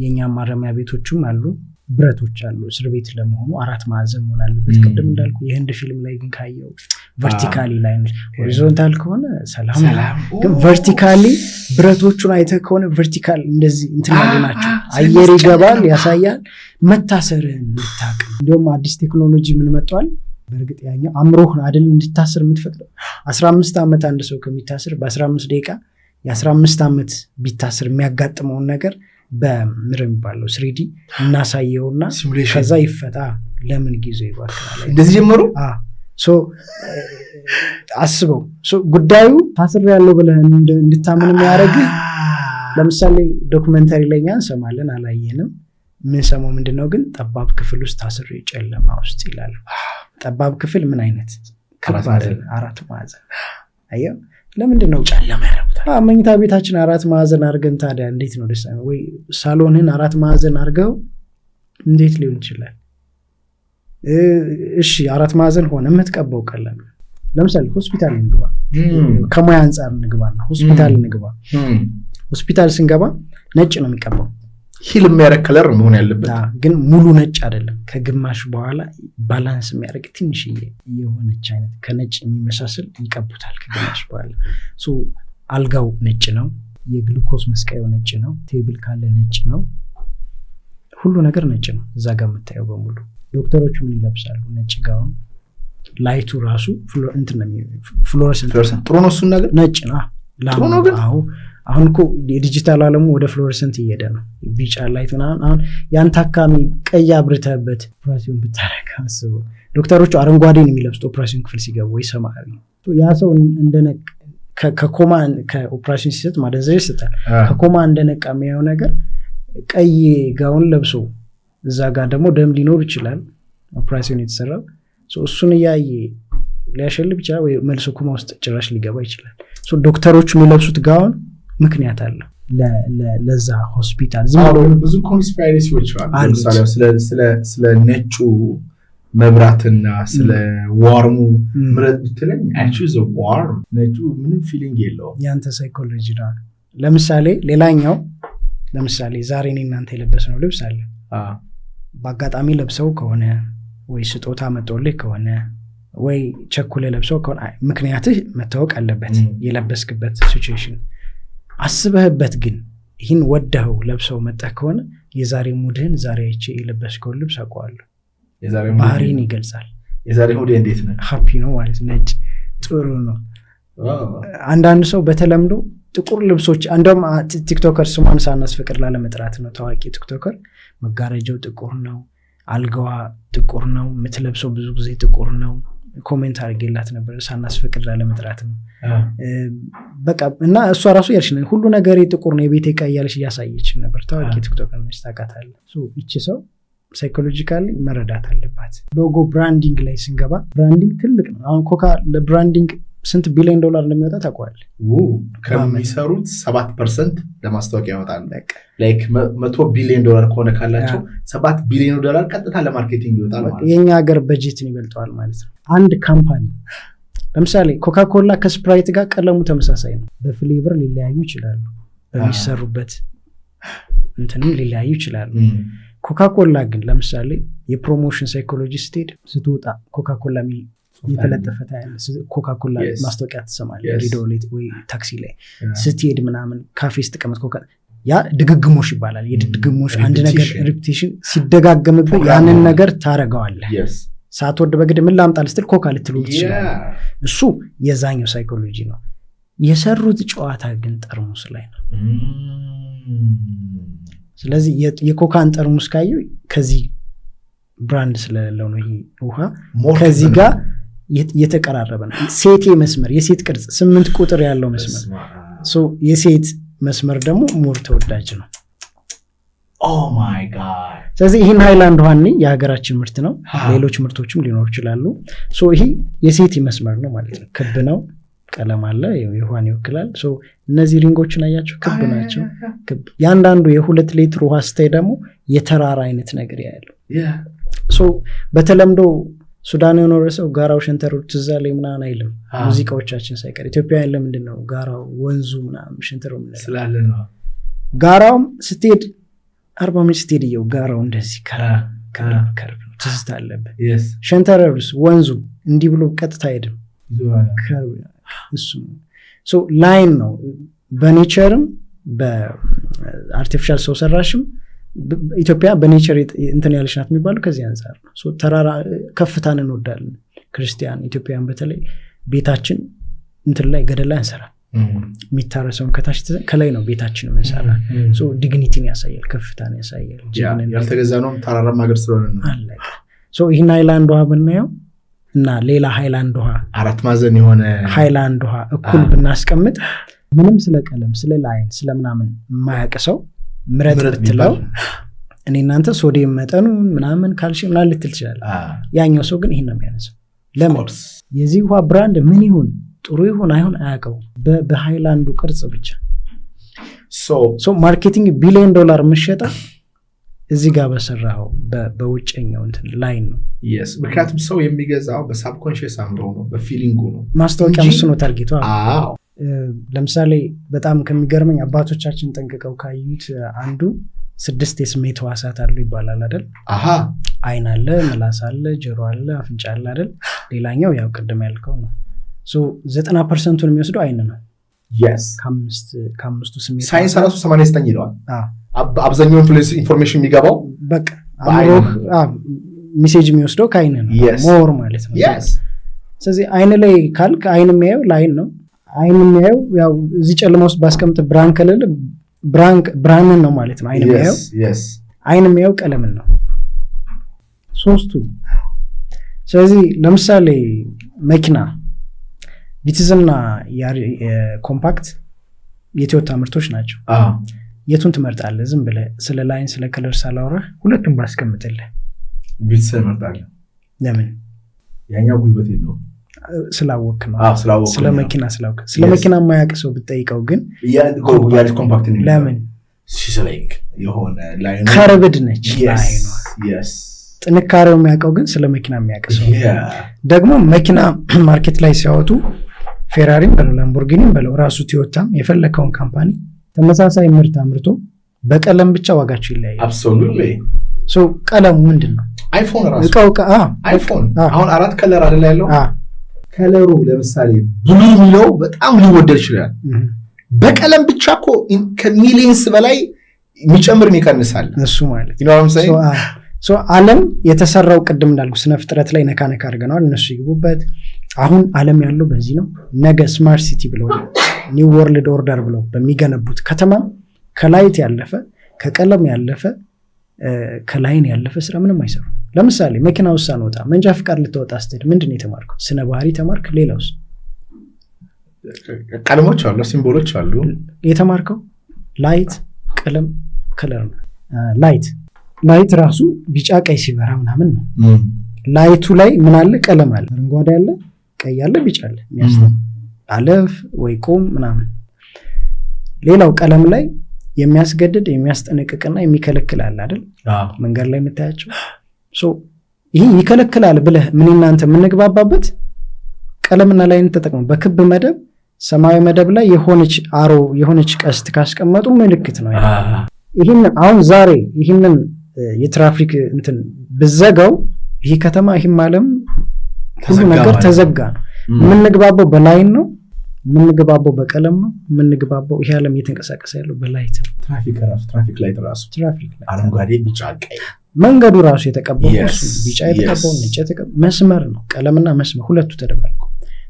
የኛ ማረሚያ ቤቶችም አሉ፣ ብረቶች አሉ። እስር ቤት ለመሆኑ 4 ማዕዘን መሆን አለበት። ቅድም እንዳልኩ የህንድ ፊልም ላይ ግን ካየው ቨርቲካሊ ላይ ነው። ሆሪዞንታል ከሆነ ሰላም፣ ግን ቨርቲካሊ ብረቶቹን አይተህ ከሆነ ቨርቲካል እንደዚህ እንትን ያሉ ናቸው። አየር ይገባል፣ ያሳያል። መታሰርህን ልታቅ እንደውም አዲስ ቴክኖሎጂ ምን መጥቷል? በእርግጥ ያኛው አምሮህን አይደል እንድታስር የምትፈቅደው 15 ዓመት አንድ ሰው ከሚታስር በ15 ደቂቃ የ15 ዓመት ቢታስር የሚያጋጥመውን ነገር በምር የሚባለው 3D እናሳየውና ከዛ ይፈታ። ለምን ጊዜ ይባክናል? እንደዚህ ጀመሩ። አስበው ጉዳዩ ታስር ያለው ብለህ እንድታምን የሚያደርግህ። ለምሳሌ ዶክመንታሪ ላይ እኛ እንሰማለን፣ አላየንም። ምን ሰማው ምንድነው ግን ጠባብ ክፍል ውስጥ ታስር ጨለማ ውስጥ ይላል። ጠባብ ክፍል ምን አይነት አራት ማዕዘን አየው። ለምንድነው ጨለማ ያረቡታል? መኝታ ቤታችን 4 ማዕዘን አድርገን ታዲያ እንዴት ነው ደስ ወይ? ሳሎንህን 4 ማዕዘን አድርገው እንዴት ሊሆን ይችላል? እሺ 4 ማዕዘን ሆነ የምትቀባው ቀለም። ለምሳሌ ሆስፒታል እንግባ፣ ከሙያ አንፃር እንግባና ሆስፒታል እንግባ። ሆስፒታል ስንገባ ነጭ ነው የሚቀባው፣ ሂል የሚያደርግ ከለር መሆን ያለበት፣ ግን ሙሉ ነጭ አይደለም። ከግማሽ በኋላ ባላንስ የሚያደርግ ትንሽ የሆነች አይነት ከነጭ የሚመሳሰል ይቀቡታል ከግማሽ በኋላ። አልጋው ነጭ ነው፣ የግሉኮስ መስቀያው ነጭ ነው፣ ቴብል ካለ ነጭ ነው፣ ሁሉ ነገር ነጭ ነው። እዛ ጋር የምታየው በሙሉ ዶክተሮቹ ምን ይለብሳሉ? ነጭ ጋውን። ላይቱ ራሱ ፍሎረሰንት ጥሩ ነው። እሱን ነገር ነጭ ነው። አሁን እኮ የዲጂታል ዓለሙ ወደ ፍሎረሰንት እየሄደ ነው። ቢጫ ላይት ምናምን። አሁን ያን ታካሚ ቀይ አብርተህበት ኦፕራሲዮን ብታረግ አስበው። ዶክተሮቹ አረንጓዴ ነው የሚለብሱት ኦፕራሲዮን ክፍል ሲገቡ ወይ ሰማያዊ። ያ ሰው እንደነቅ ከኮማ ከኦፕራሲዮን ሲሰጥ ማደንዘዣ ይሰጣል። ከኮማ እንደነቃ የሚያየው ነገር ቀይ ጋውን ለብሶ እዛ ጋር ደግሞ ደም ሊኖር ይችላል ኦፕራሲዮን የተሰራው። እሱን እያየ ሊያሸልብ ይችላል ወይ መልሶ ኮማ ውስጥ ጭራሽ ሊገባ ይችላል። ዶክተሮቹ የሚለብሱት ጋውን ምክንያት አለ ለዛ ሆስፒታል። ብዙ ኮንስፓይሬሲዎች አሉ። ለምሳሌ ስለ ነጩ መብራትና ስለ ዋርሙ ምረት ብትለኝ አቹዝ ዋርም ነጩ ምንም ፊሊንግ የለውም። ያንተ ሳይኮሎጂ ነው። ለምሳሌ ሌላኛው ዛሬ እኔ እናንተ የለበስነው ልብስ አለ። በአጋጣሚ ለብሰው ከሆነ ወይ ስጦታ መጥቶልህ ከሆነ ወይ ቸኩለ ለብሰው ከሆነ ምክንያትህ መታወቅ አለበት። የለበስክበት ሲቹዌሽን አስበህበት ግን ይህን ወደኸው ለብሰው መጣህ ከሆነ የዛሬ ሙድህን ዛሬ አይቼ የለበስከውን ልብስ አውቀዋለሁ። ባህሪን ይገልጻል። የዛሬ ሙድ እንዴት ነው? ሃፒ ነው ማለት ነጭ ጥሩ ነው። አንዳንድ ሰው በተለምዶ ጥቁር ልብሶች እንደውም ቲክቶከር ስሟን ሳናስፈቅድ ላለመጥራት ነው። ታዋቂ ቲክቶከር መጋረጃው ጥቁር ነው፣ አልጋዋ ጥቁር ነው፣ የምትለብሰው ብዙ ጊዜ ጥቁር ነው፣ ኮሜንት አድርጌላት ነበር ሳናስፈቅድ ላለመጥራት ነው በቃ እና እሷ ራሱ ያልሽ ሁሉ ነገር ጥቁር ነው የቤቴ ዕቃ እያለች እያሳየች ነበር ታዋቂ ቲክቶከር ነች ታውቃታለህ ይቺ ሰው ሳይኮሎጂካሊ መረዳት አለባት ሎጎ ብራንዲንግ ላይ ስንገባ ብራንዲንግ ትልቅ ነው አሁን ኮካ ለብራንዲንግ ስንት ቢሊዮን ዶላር እንደሚወጣ ታውቃለህ ከሚሰሩት 7% ለማስታወቂያ ያወጣሉ ላይክ 100 ቢሊዮን ዶላር ከሆነ ካላቸው 7 ቢሊዮን ዶላር ቀጥታ ለማርኬቲንግ ይወጣል ማለት የኛ ሀገር በጀትን ይበልጠዋል ማለት ነው አንድ ካምፓኒ ለምሳሌ ኮካኮላ ከስፕራይት ጋር ቀለሙ ተመሳሳይ ነው በፍሌቨር ሊለያዩ ይችላሉ በሚሰሩበት እንትንም ሊለያዩ ይችላሉ ኮካኮላ ግን ለምሳሌ የፕሮሞሽን ሳይኮሎጂስት ስትወጣ ኮካኮላ ሚል የተለጠፈ ኮካኮላ ማስታወቂያ ትሰማለህ ሬዲዮ ላይ ወይ ታክሲ ላይ ስትሄድ ምናምን ካፌ ስትቀመጥ ኮካ ያ ድግግሞሽ ይባላል የድግግሞሽ አንድ ነገር ሪፒቲሽን ሲደጋገምብህ ያንን ነገር ታረጋዋለህ ሳትወድ በግድ ምን ላምጣልህ ስትል ኮካ ልትሉት ይችላል እሱ የዛኛው ሳይኮሎጂ ነው የሰሩት ጨዋታ ግን ጠርሙስ ላይ ነው ስለዚህ የኮካን ጠርሙስ ካየው ከዚህ ብራንድ ስለሌለው ነው ይሄ ውሃ ከዚህ ጋር የተቀራረበ ነው ሴት መስመር የሴት ቅርጽ 8 ቁጥር ያለው መስመር የሴት መስመር ደግሞ ሞር ተወዳጅ ነው ኦ ማይ ጋድ ስለዚህ ይህን ሃይላንድ ውሃ የሀገራችን ምርት ነው ሌሎች ምርቶችም ሊኖሩ ይችላሉ ይሄ የሴት መስመር ነው ማለት ነው ክብ ነው ቀለም አለ የውሃን ይወክላል እነዚህ ሪንጎችን አያቸው ክብ ናቸው ክብ ያንዳንዱ የ2 ሊትር ውሃ ስታይ ደግሞ የተራራ አይነት ነገር ያለው በተለምዶ ሱዳን የኖረ ሰው ጋራው ሸንተሩ ትዝ አለኝ ምናምን አይልም ሙዚቃዎቻችን ሳይቀር ኢትዮጵያውያን ለምንድን ነው ጋራው ወንዙ ምናምን ሸንተሩ ምናምን ስላለ ነው ጋራውም ስትሄድ 40 ሚኒት ስትሄድ ይኸው ጋራው እንደዚህ ከርብ ትዝታ አለበት ሸንተረሩስ ወንዙ እንዲህ ብሎ ቀጥታ አይሄድም እሱ ላይን ነው በኔቸርም በአርቲፊሻል ሰው ሰራሽም ኢትዮጵያ በኔቸር እንትን ያለች ናት የሚባለው ከዚህ አንፃር ነው ተራራ ከፍታን እንወዳለን ክርስቲያን ኢትዮጵያን በተለይ ቤታችን እንትን ላይ ገደል ላይ አንሰራ የሚታረሰውን ከታች ከላይ ነው ቤታችን መንሰራ ዲግኒቲን ያሳያል ከፍታን ያሳያል ያልተገዛ ነው ተራራማ ሀገር ስለሆነ ነው ይህን ሃይላንድ ውሃ ብናየው እና ሌላ ሃይላንድ ውሃ አራት ማዕዘን የሆነ ሃይላንድ ውሃ እኩል ብናስቀምጥ ምንም ስለ ቀለም ስለ ላይን ስለምናምን የማያውቅ ሰው ምረጥ ብትለው እኔ እናንተ ሶዲየም መጠኑን ምናምን ካልሽየም ምናምን ልትል ትችላለህ ያኛው ሰው ግን ይሄን ነው የሚያነሳው ለምን የዚህ ውሃ ብራንድ ምን ይሁን ጥሩ ይሁን አይሁን አያውቀው በሃይላንዱ ቅርጽ ብቻ ማርኬቲንግ ቢሊዮን ዶላር ምሸጣ እዚህ ጋር በሰራው በውጭኛው እንትን ላይን ነው ምክንያቱም ሰው የሚገዛው በሳብኮንሽስ አምሮ ነው በፊሊንጉ ነው ማስታወቂያ ምስ ነው ታርጌቱ ለምሳሌ በጣም ከሚገርመኝ አባቶቻችን ጠንቅቀው ካዩት አንዱ 6 የስሜት ሕዋሳት አሉ ይባላል አይደል አይን አለ ምላስ አለ ጆሮ አለ አፍንጫ አለ አይደል ሌላኛው ያው ቅድም ያልከው ነው 90%ን የሚወስደው አይን ነው ከአምስቱ ስሜት ሳይንስ ራሱ 89 ይለዋል አብዛኛው ኢንፎርሜሽን የሚገባው በቃ አምሮህ ሜሴጅ የሚወስደው ከአይን ነው ሞር ማለት ነው ስለዚህ አይን ላይ ካልክ አይን የሚያየው ላይን ነው አይን የሚያየው ያው እዚህ ጨለማ ውስጥ ባስቀምጥ ብርሃን ከሌለ ብርሃንን ነው ማለት ነው አይን የሚያየው ቀለምን ነው ሶስቱ ስለዚህ ለምሳሌ መኪና ቪትዝና ኮምፓክት የቶዮታ ምርቶች ናቸው የቱን ትመርጣለህ ዝም ብለህ ስለ ላይን ስለ ከለር ሳላወራህ ሁለቱም ባስቀምጥልህ ቪትዝ እመርጣለሁ ለምን ያኛው ጉልበት የለውም ስላወቅ ነው ስለ መኪና ስላወቅ ስለ መኪና የማያውቅ ሰው ብትጠይቀው ግን ያሪስ ኮምፓክት ነው ለምን ሲሰላይክ የሆነ ላይን ከርብድ ነች ላይን ጥንካሬው የሚያውቀው ግን ስለ መኪና የሚያውቅ ሰው ደግሞ መኪና ማርኬት ላይ ሲያወጡ ፌራሪም በለው ላምቦርጊኒም በለው ራሱ ቶዮታም የፈለከውን ካምፓኒ ተመሳሳይ ምርት አምርቶ በቀለም ብቻ ዋጋቸው ይለያያል አብሶሉትሊ ቀለሙ ምንድነው አይፎን ራሱ አይፎን አሁን 4 ከለር አይደል ያለው ከለሩ ለምሳሌ ብሉ የሚለው በጣም ሊወደድ ይችላል በቀለም ብቻ እኮ ከሚሊየንስ በላይ የሚጨምር ይቀንሳል እሱ ማለት ነው ዓለም የተሰራው ቅድም እንዳልኩ ስነ ፍጥረት ላይ ነካ አድርገናል እነሱ ይግቡበት አሁን ዓለም ያለው በዚህ ነው ነገ ስማርት ሲቲ ብለው ኒው ወርልድ ኦርደር ብለው በሚገነቡት ከተማ ከላይት ያለፈ ከቀለም ያለፈ ከላይን ያለፈ ስራ ምንም አይሰሩ ለምሳሌ መኪና ውስጥ ሳንወጣ መንጃ ፍቃድ ልትወጣ ስትሄድ ምንድን ነው የተማርከው? ስነ ባህሪ ተማርክ። ሌላውስ? ቀለሞች አሉ፣ ሲምቦሎች አሉ። የተማርከው ላይት፣ ቀለም፣ ከለር ነው። ላይት ራሱ ቢጫ ቀይ ሲበራ ምናምን ነው። ላይቱ ላይ ምን አለ? ቀለም አለ። አረንጓዴ አለ፣ ቀይ አለ፣ ቢጫ አለ። አለፍ ወይ ቁም ምናምን። ሌላው ቀለም ላይ የሚያስገድድ የሚያስጠነቅቅና የሚከለክል አለ አይደል? መንገድ ላይ የምታያቸው ይሄ ይከለክላል ብለህ ምን እናንተ የምንግባባበት ቀለምና ላይን ተጠቅመው በክብ መደብ ሰማያዊ መደብ ላይ የሆነች ቀስት ካስቀመጡ ምልክት ነው። ይሄን አሁን ዛሬ ይሄንን የትራፊክ እንትን ብዘጋው ይሄ ከተማ ይሄም ዓለም ሁሉ ነገር ተዘጋ ነው። የምንግባባው በላይን ነው፣ የምንግባባው በቀለም ነው፣ የምንግባባው ይሄ ዓለም እየተንቀሳቀሰ ያለው በላይት ነው። ትራፊክ ላይት ራሱ አረንጓዴ፣ ቢጫ፣ ቀይ መንገዱ ራሱ የተቀባው ቢጫ የተቀባው ነጭ የተቀባው መስመር ነው። ቀለምና መስመር ሁለቱ ተደባልቆ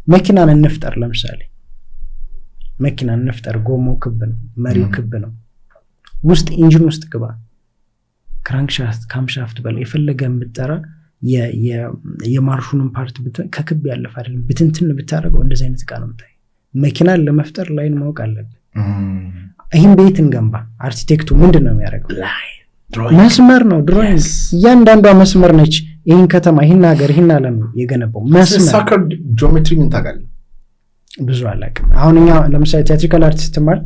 መኪናን እንፍጠር። ለምሳሌ መኪናን እንፍጠር። ጎማው ክብ ነው፣ መሪው ክብ ነው። ውስጥ ኢንጂን ውስጥ ግባ፣ ክራንክሻፍት ካምሻፍት በላይ የፈለገን ብትጠራ የማርሹንም ፓርት ከክብ ያለፈ አይደለም። ብትንትን ብታደርገው እንደዚህ አይነት ዕቃ ነው የምታይ። መኪናን ለመፍጠር ላይን ማወቅ አለብን። ይህን ቤት እንገንባ፣ አርኪቴክቱ ምንድን ነው የሚያደርገው? መስመር ነው፣ ድሮይንግ። እያንዳንዷ መስመር ነች ይህን ከተማ፣ ይህን ሀገር፣ ይህን ዓለም የገነባው መስመር። ጂኦሜትሪ ምን ታውቃለህ? ብዙ አላውቅም። አሁን እኛ ለምሳሌ ቲያትሪካል አርት ስትማር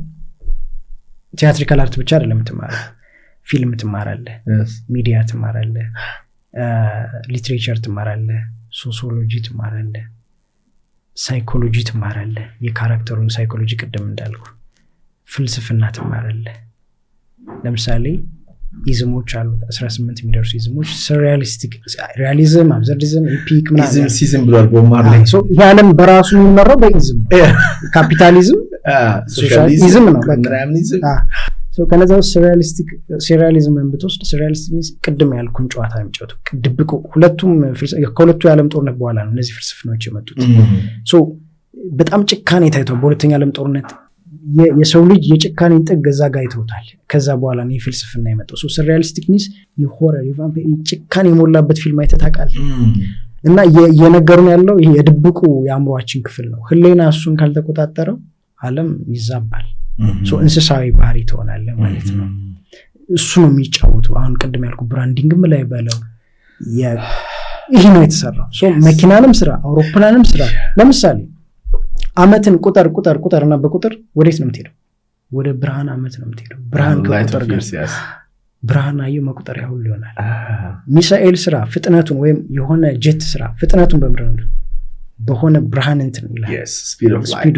ቲያትሪካል አርት ብቻ አይደለም ትማራለህ፣ ፊልም ትማራለህ፣ ሚዲያ ትማራለህ፣ ሊትሬቸር ትማራለህ፣ ሶሲዮሎጂ ትማራለህ፣ ሳይኮሎጂ ትማራለህ፣ የካራክተሩን ሳይኮሎጂ ቅድም እንዳልኩ፣ ፍልስፍና ትማራለህ። ለምሳሌ ኢዝሞች አሉ 18 የሚደርሱ ኢዝሞች፣ ሪያሊስቲክ፣ ሪያሊዝም፣ አብዘርዲዝም፣ ኢፒክ ምናምን ሲዝም ብሏል ቦማር ላይ። የዓለም በራሱ የሚመራው በኢዝም፣ ካፒታሊዝም፣ ሶሻሊዝም ነው። ከነዛ ውስጥ ሴሪያሊዝምን ብትወስድ ሴሪያሊስቲክ ቅድም ያልኩን ጨዋታ የሚጫወቱ ድብቁ ከሁለቱ የዓለም ጦርነት በኋላ ነው እነዚህ ፍልስፍናዎች የመጡት። በጣም ጭካኔ ታይቷል። በሁለተኛ ዓለም ጦርነት የሰው ልጅ የጭካኔን ጥግ እዛ ጋ አይተውታል። ከዛ በኋላ ነው የፍልስፍና የመጣው። ሴሪያሊስቲክ ሚንስ የሆረር ጭካኔ የሞላበት ፊልም አይተህ ታውቃለህ? እና እየነገሩን ያለው ይሄ የድብቁ የአእምሯችን ክፍል ነው። ህሊና እሱን ካልተቆጣጠረው ዓለም ይዛባል። እንስሳዊ ባህሪ ትሆናለህ ማለት ነው። እሱ ነው የሚጫወቱ። አሁን ቅድም ያልኩ ብራንዲንግም ላይ በለው ይህ ነው የተሰራው። መኪናንም ስራ፣ አውሮፕላንም ስራ። ለምሳሌ አመትን ቁጥር እና በቁጥር ወዴት ነው የምትሄደው? ወደ ብርሃን አመት ነው የምትሄደው። ብርሃን ከቁጥር ጋር ብርሃን አየሁ መቁጠሪያ ሁሉ ይሆናል። ሚሳኤል ስራ ፍጥነቱን ወይም የሆነ ጄት ስራ ፍጥነቱን በምድር በሆነ ብርሃን እንትን ይላል። ስፒዱ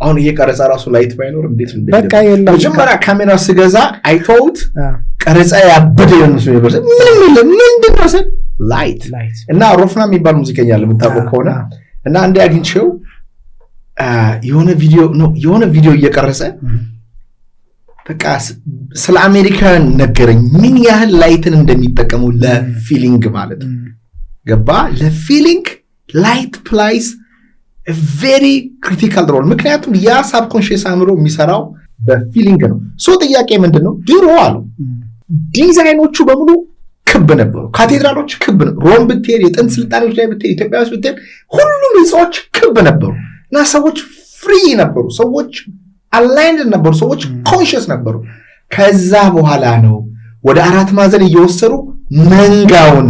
አሁን እየቀረጻ ራሱ ላይት ባይኖር እንዴት በቃ የለም። መጀመሪያ ካሜራ ስገዛ አይተውት ቀረጻ ያበደ የነሱ ይበርስ ምንም የለም። ምንድን ነው ስል ላይት እና ሮፍና የሚባል ሙዚቀኛ ለምታውቀው ከሆነ እና አንዴ አግኝቼው የሆነ ቪዲዮ እየቀረጸ በቃ ስለ አሜሪካን ነገረኝ። ምን ያህል ላይትን እንደሚጠቀሙ ለፊሊንግ ማለት ነው። ገባ? ለፊሊንግ ላይት ፕላይስ ቬሪ ክሪቲካል ሮል። ምክንያቱም ያ ሳብኮንሽስ አእምሮ የሚሰራው በፊሊንግ ነው። ጥያቄ ምንድን ነው? ድሮ አሉ ዲዛይኖቹ በሙሉ ክብ ነበሩ። ካቴድራሎች ክብ ነበሩ። ሮም ብትሄድ፣ የጥንት ስልጣኔዎች ላይ ብትሄድ፣ ኢትዮጵያ ውስጥ ብትሄድ ሁሉም ህንፃዎች ክብ ነበሩ እና ሰዎች ፍሪ ነበሩ። ሰዎች አላይንድ ነበሩ። ሰዎች ኮንሽስ ነበሩ። ከዛ በኋላ ነው ወደ አራት ማዕዘን እየወሰዱ መንጋውን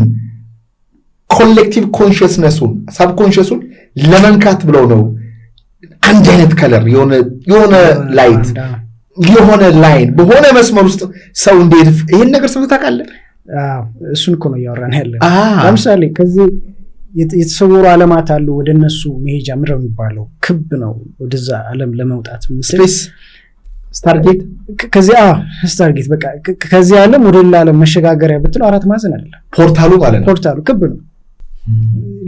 ኮሌክቲቭ ኮንሽስነሱን ሳብኮንሽሱን ለመንካት ብለው ነው አንድ አይነት ከለር የሆነ ላይት የሆነ ላይን በሆነ መስመር ውስጥ ሰው እንዴት ይሄን ነገር ሰምተህ ታውቃለህ? እሱን እኮ ነው እያወራን ያለን። ለምሳሌ ከዚህ የተሰወሩ ዓለማት አሉ። ወደ እነሱ መሄጃ ምድር የሚባለው ክብ ነው። ወደዛ ዓለም ለመውጣት ስፔስ ስታርጌት ስታርጌት በቃ ከዚህ ዓለም ወደ ሌላ ዓለም መሸጋገሪያ ብትለው አራት ማዕዘን አይደለም ፖርታሉ ማለት ነው። ፖርታሉ ክብ ነው።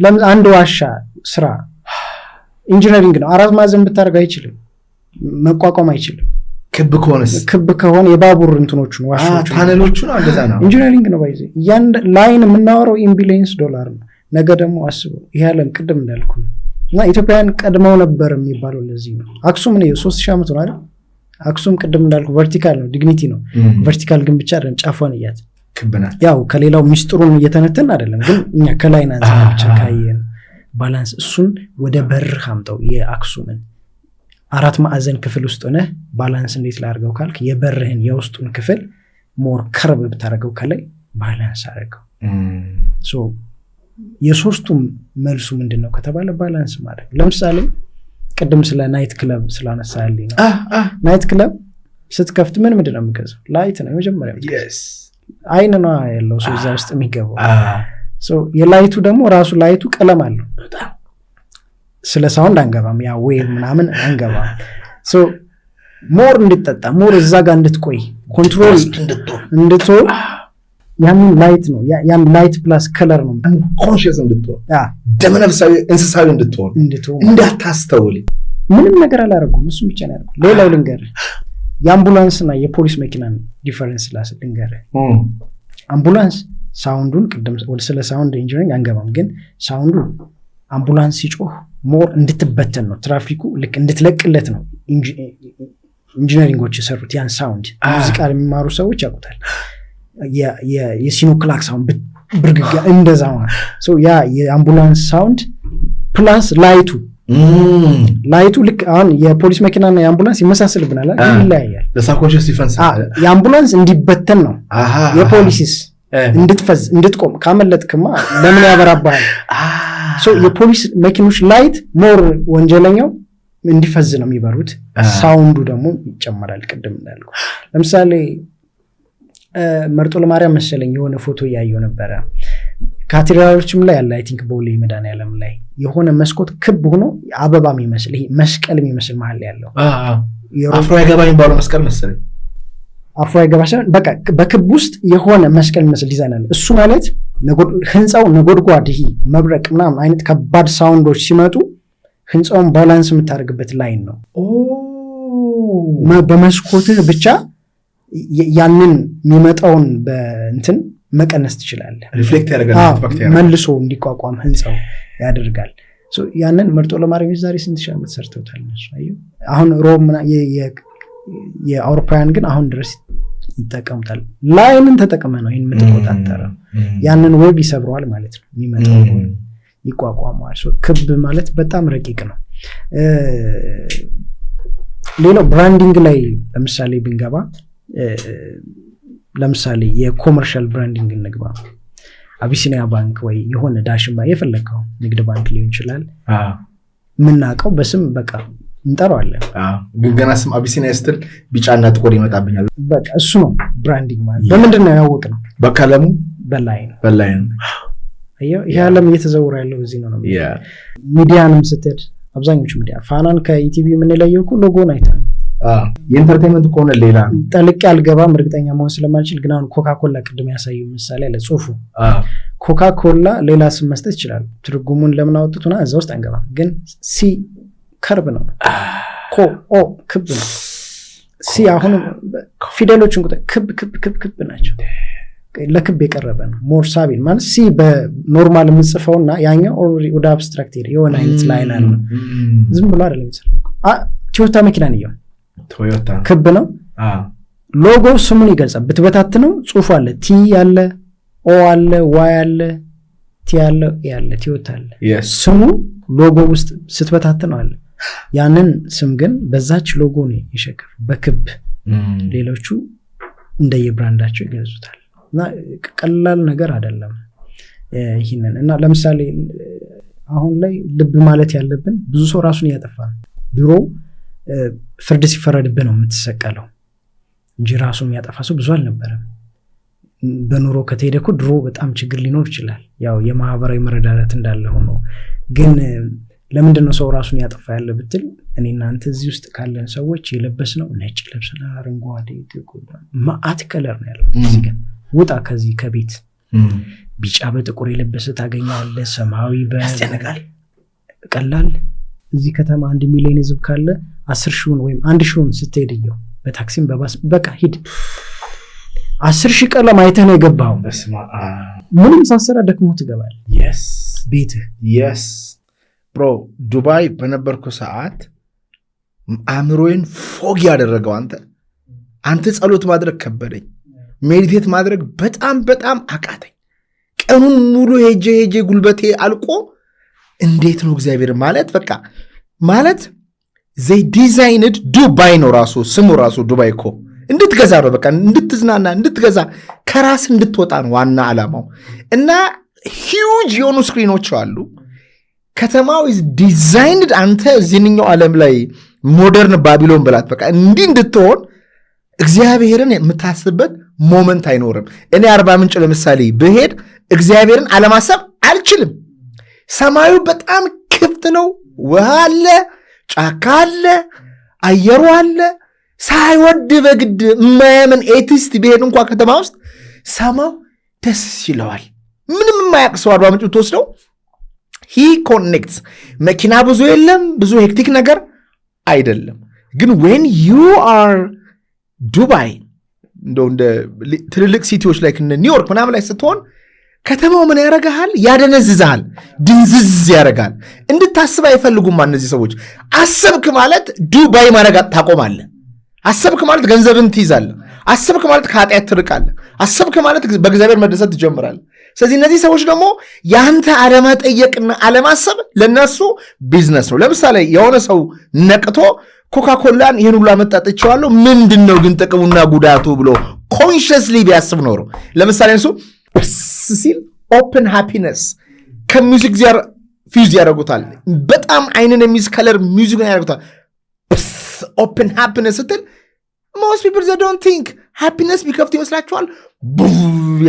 ለምን አንድ ዋሻ ስራ ኢንጂነሪንግ ነው። አራት ማዕዘን ብታደርግ አይችልም፣ መቋቋም አይችልም። ክብ ከሆነ የባቡር እንትኖቹን ዋሻዎቹ ታነሎቹ ነው እንደዛ ነው። ኢንጂነሪንግ ነው። ባይዘ ላይን የምናወራው ኢምቢሊየንስ ዶላር ነው። ነገ ደግሞ አስበው ይሄ ዓለም ቅድም እንዳልኩ ነው እና ኢትዮጵያውያን ቀድመው ነበር የሚባለው ለዚህ ነው። አክሱም ነው 3000 ዓመት ነው አይደል? አክሱም ቅድም እንዳልኩ ቨርቲካል ነው፣ ዲግኒቲ ነው። ቨርቲካል ግን ብቻ አይደለም፣ ጫፏን እያት ክብናት ያው ከሌላው ሚስጥሩን እየተነተን አይደለም ግን እኛ ከላይ ናንተ ካየን ባላንስ እሱን ወደ በር አምጠው የአክሱምን 4 ማዕዘን ክፍል ውስጥ ሆነ ባላንስ እንዴት ላድርገው ካልክ የበርህን የውስጡን ክፍል ሞር ከርብ ብታደርገው ከላይ ባላንስ አድርገው ሶ የሶስቱም መልሱ ምንድነው ከተባለ ባላንስ ማድረግ ለምሳሌ ቅድም ስለ ናይት ክለብ ስላነሳልኝ ነው ናይት ክለብ ስትከፍት ምንድነው የምገዛው ላይት ነው የመጀመሪያው አይን ነው ያለው ሰው እዛ ውስጥ የሚገባው ሶ የላይቱ ደግሞ ራሱ ላይቱ ቀለም አለው ስለ ሳውንድ አንገባም ያ ዌቭ ምናምን አንገባም ሶ ሞር እንድትጠጣ ሞር እዛ ጋር እንድትቆይ ኮንትሮል እንድትሆን ያንን ላይት ነው ያን ላይት ፕላስ ከለር ነው ኮንሺየስ እንድትሆን ደመነፍሳዊ እንስሳዊ እንድትሆን እንዳታስተውል ምንም ነገር አላደረጉም እሱም ብቻ ነው ያደረጉት ሌላው ልንገርህ የአምቡላንስና የፖሊስ መኪናን ዲፈረንስ ልንገርህ አምቡላንስ ሳውንዱን ቅድም ስለ ሳውንድ ኢንጂነሪንግ አንገባም ግን ሳውንዱ አምቡላንስ ሲጮህ ሞር እንድትበተን ነው ትራፊኩ ልክ እንድትለቅለት ነው ኢንጂነሪንጎች የሰሩት ያን ሳውንድ ሙዚቃ የሚማሩ ሰዎች ያውቁታል የሲኖክላክ ሳውንድ ብርግጋ እንደዛ ማለት ሶ ያ የአምቡላንስ ሳውንድ ፕላስ ላይቱ ልክ አሁን የፖሊስ መኪናና የአምቡላንስ ይመሳሰልብናል ይለያያል ለሳኮንሺየስ ዲፌንስ የአምቡላንስ እንዲበተን ነው የፖሊስስ እንድትፈዝ እንድትቆም ካመለጥክማ ለምን ያበራባል ሶ የፖሊስ መኪኖች ላይት ሞር ወንጀለኛው እንዲፈዝ ነው የሚበሩት ሳውንዱ ደግሞ ይጨመራል ቅድም እንዳልኩ ለምሳሌ መርጦ ለማርያም መሰለኝ የሆነ ፎቶ ያየው ነበር ካቴድራሎችም ላይ ያለ አይ ቲንክ ቦሌ መድኃኔዓለም ላይ የሆነ መስኮት ክብ ሆኖ አበባ የሚመስል ይሄ መስቀል የሚመስል መሀል ያለው አፍሮ አይገባ የሚባለው መስቀል መሰለኝ አፍሮ አይገባ ሳይሆን በቃ በክብ ውስጥ የሆነ መስቀል የሚመስል ዲዛይን አለ እሱ ማለት ህንፃው ነጎድጓድ ይሄ መብረቅ ምናምን አይነት ከባድ ሳውንዶች ሲመጡ ህንፃውን ባላንስ የምታደርግበት ላይን ነው በመስኮትህ ብቻ ያንን የሚመጣውን በእንትን መቀነስ ትችላለህ ሪፍሌክት ያደርጋል መልሶ እንዲቋቋም ህንፃው ያደርጋል ያንን መርጦ ለማርያም ዛሬ ስንት ሺህ ዓመት ሰርተውታል እነሱ አሁን ሮም የአውሮፓውያን ግን አሁን ድረስ ይጠቀሙታል ላይንን ተጠቅመ ነው ይህን የምትቆጣጠረው ያንን ዌብ ይሰብረዋል ማለት ነው የሚመጣው ይቋቋመዋል ክብ ማለት በጣም ረቂቅ ነው ሌላው ብራንዲንግ ላይ ለምሳሌ ብንገባ ለምሳሌ የኮመርሻል ብራንዲንግ እንግባ አቢሲኒያ ባንክ ወይ የሆነ ዳሽን ባንክ የፈለከው ንግድ ባንክ ሊሆን ይችላል ምናቀው በስም በቃ እንጠራዋለን ገና ስም አቢሲኒያ ስትል ቢጫና ጥቁር ይመጣብኛል በቃ እሱ ነው ብራንዲንግ ማለት በምንድነው ያወቅነው በቀለሙ በላይን ይሄ ዓለም እየተዘወረ ያለው እዚህ ነው ሚዲያንም ስትሄድ አብዛኞቹ ሚዲያ ፋናን ከኢቲቪ የምንለየው እኮ ሎጎን አይተን የኢንተርቴይንመንት ከሆነ ሌላ ጠልቄ አልገባም እርግጠኛ መሆን ስለማልችል ግን አሁን ኮካኮላ ቅድም ያሳየው ምሳሌ አለ ጽሁፉ ኮካኮላ ሌላ ስም መስጠት ይችላል ትርጉሙን ለምን አወጡትና እዛ ውስጥ አንገባም ግን ሲ ከርብ ነው ኦ ክብ ነው ሲ አሁን ፊደሎችን ቁጥር ክብ ናቸው ለክብ የቀረበ ነው ሞር ሳቢን ማለት ሲ በኖርማል የምጽፈውና ያኛው ኦልሬዲ ወደ አብስትራክት የሆነ አይነት ላይን አለ ዝም ብሎ አይደለም ቶዮታ መኪና ነው ቶዮታ ክብ ነው ሎጎ ስሙን ይገልጻል ብትበታትነው ጽሁፍ አለ ቲ አለ ኦ አለ ዋይ አለ ቲ አለ ያለ ቶዮታ አለ ስሙ ሎጎ ውስጥ ስትበታትነው አለ ያንን ስም ግን በዛች ሎጎ ነው ይሸከፍ በክብ ሌሎቹ እንደየብራንዳቸው ይገልጹታል እና ቀላል ነገር አይደለም ይሄንን እና ለምሳሌ አሁን ላይ ልብ ማለት ያለብን ብዙ ሰው ራሱን ያጠፋ ድሮ ፍርድ ሲፈረድብህ ነው የምትሰቀለው እንጂ ራሱን ያጠፋ ሰው ብዙ አልነበረም በኑሮ ከተሄደኩ ድሮ በጣም ችግር ሊኖር ይችላል ያው የማህበራዊ መረዳዳት እንዳለ ሆኖ ግን ለምንድነው ሰው ራሱን ያጠፋ ያለ ብትል እኔ እናንተ እዚህ ውስጥ ካለን ሰዎች የለበስነው ነጭ ልብስና አረንጓዴ ጥቁር ማአት ከለር ነው ያለው እዚህ ጋር ውጣ ከዚህ ከቤት ቢጫ በጥቁር የለበሰ ታገኛለህ ሰማያዊ ያስጨንቃል ቀላል እዚህ ከተማ 1 ሚሊዮን ህዝብ ካለ 10,000 ወይም 1,000 ስትሄድየው በታክሲም በባስ በቃ ሂድ 10,000 ቀለም አይተህ ነው የገባው ምንም ሳሰራ ደክሞ ትገባል ቤትህ ብሮ ዱባይ በነበርኩ ሰዓት አእምሮዬን ፎግ ያደረገው አንተ ጸሎት ማድረግ ከበደኝ ሜዲቴት ማድረግ በጣም አቃተኝ። ቀኑን ሙሉ ሄጄ ጉልበቴ አልቆ እንዴት ነው እግዚአብሔር ማለት ዘይ ዲዛይንድ ዱባይ ነው ራሱ ስሙ ራሱ ዱባይ እኮ እንድትገዛ ነው እንድትዝናና እንድትገዛ ከራስ እንድትወጣ ነው ዋና ዓላማው። እና ሂውጅ የሆኑ ስክሪኖች አሉ። ከተማው ኢዝ ዲዛይንድ አንተ እዚህኛው ዓለም ላይ ሞደርን ባቢሎን ብላት እንዲህ እንድትሆን እግዚአብሔርን የምታስብበት ሞመንት አይኖርም። እኔ አርባ ምንጭ ለምሳሌ ብሄድ እግዚአብሔርን አለማሰብ አልችልም። ሰማዩ በጣም ክፍት ነው። ውሃ አለ፣ ጫካ አለ፣ አየሩ አለ። ሳይወድ በግድ የማያምን ኤቲስት ቢሄድ እንኳ ከተማ ውስጥ ሰማው ደስ ይለዋል። ምንም የማያውቅ ሰው አርባ ምንጭ ተወስደው ሂ ኮኔክትስ። መኪና ብዙ የለም፣ ብዙ ሄክቲክ ነገር አይደለም። ግን ዌን ዩ አር ዱባይ እንደ ትልልቅ ሲቲዎች ላይ ኒውዮርክ ምናምን ላይ ስትሆን ከተማው ምን ያደርግሃል? ያደነዝዝሃል፣ ድንዝዝ ያደርጋል። እንድታስብ አይፈልጉም እነዚህ ሰዎች። አሰብክ ማለት ዱባይ ማድረግ ታቆማለህ። አሰብክ ማለት ገንዘብን ትይዛለህ። አሰብክ ማለት ከኃጢአት ትርቃለህ። አሰብክ ማለት በእግዚአብሔር መደሰት ትጀምራለህ። ስለዚህ እነዚህ ሰዎች ደግሞ የአንተ አለመጠየቅና አለማሰብ ለነሱ ቢዝነስ ነው። ለምሳሌ የሆነ ሰው ነቅቶ ኮካኮላን ይህን ሁሉ አመጣጥቼዋለሁ ምንድን ነው ግን ጥቅሙና ጉዳቱ ብሎ ኮንሽስሊ ቢያስብ ኖሮ ለምሳሌ እሱ ሲል ኦፕን ሃፒነስ ከሚውዚክ ጋር ፊውዝ ያደርጉታል። በጣም አይንን የሚይዝ ከለር ሚውዚክን ያደርጉታል። ኦፕን ሃፒነስ ስትል ሞስት ፒፕል ዘ ዶንት ቲንክ ሃፒነስ ቢከፍት ይመስላችኋል።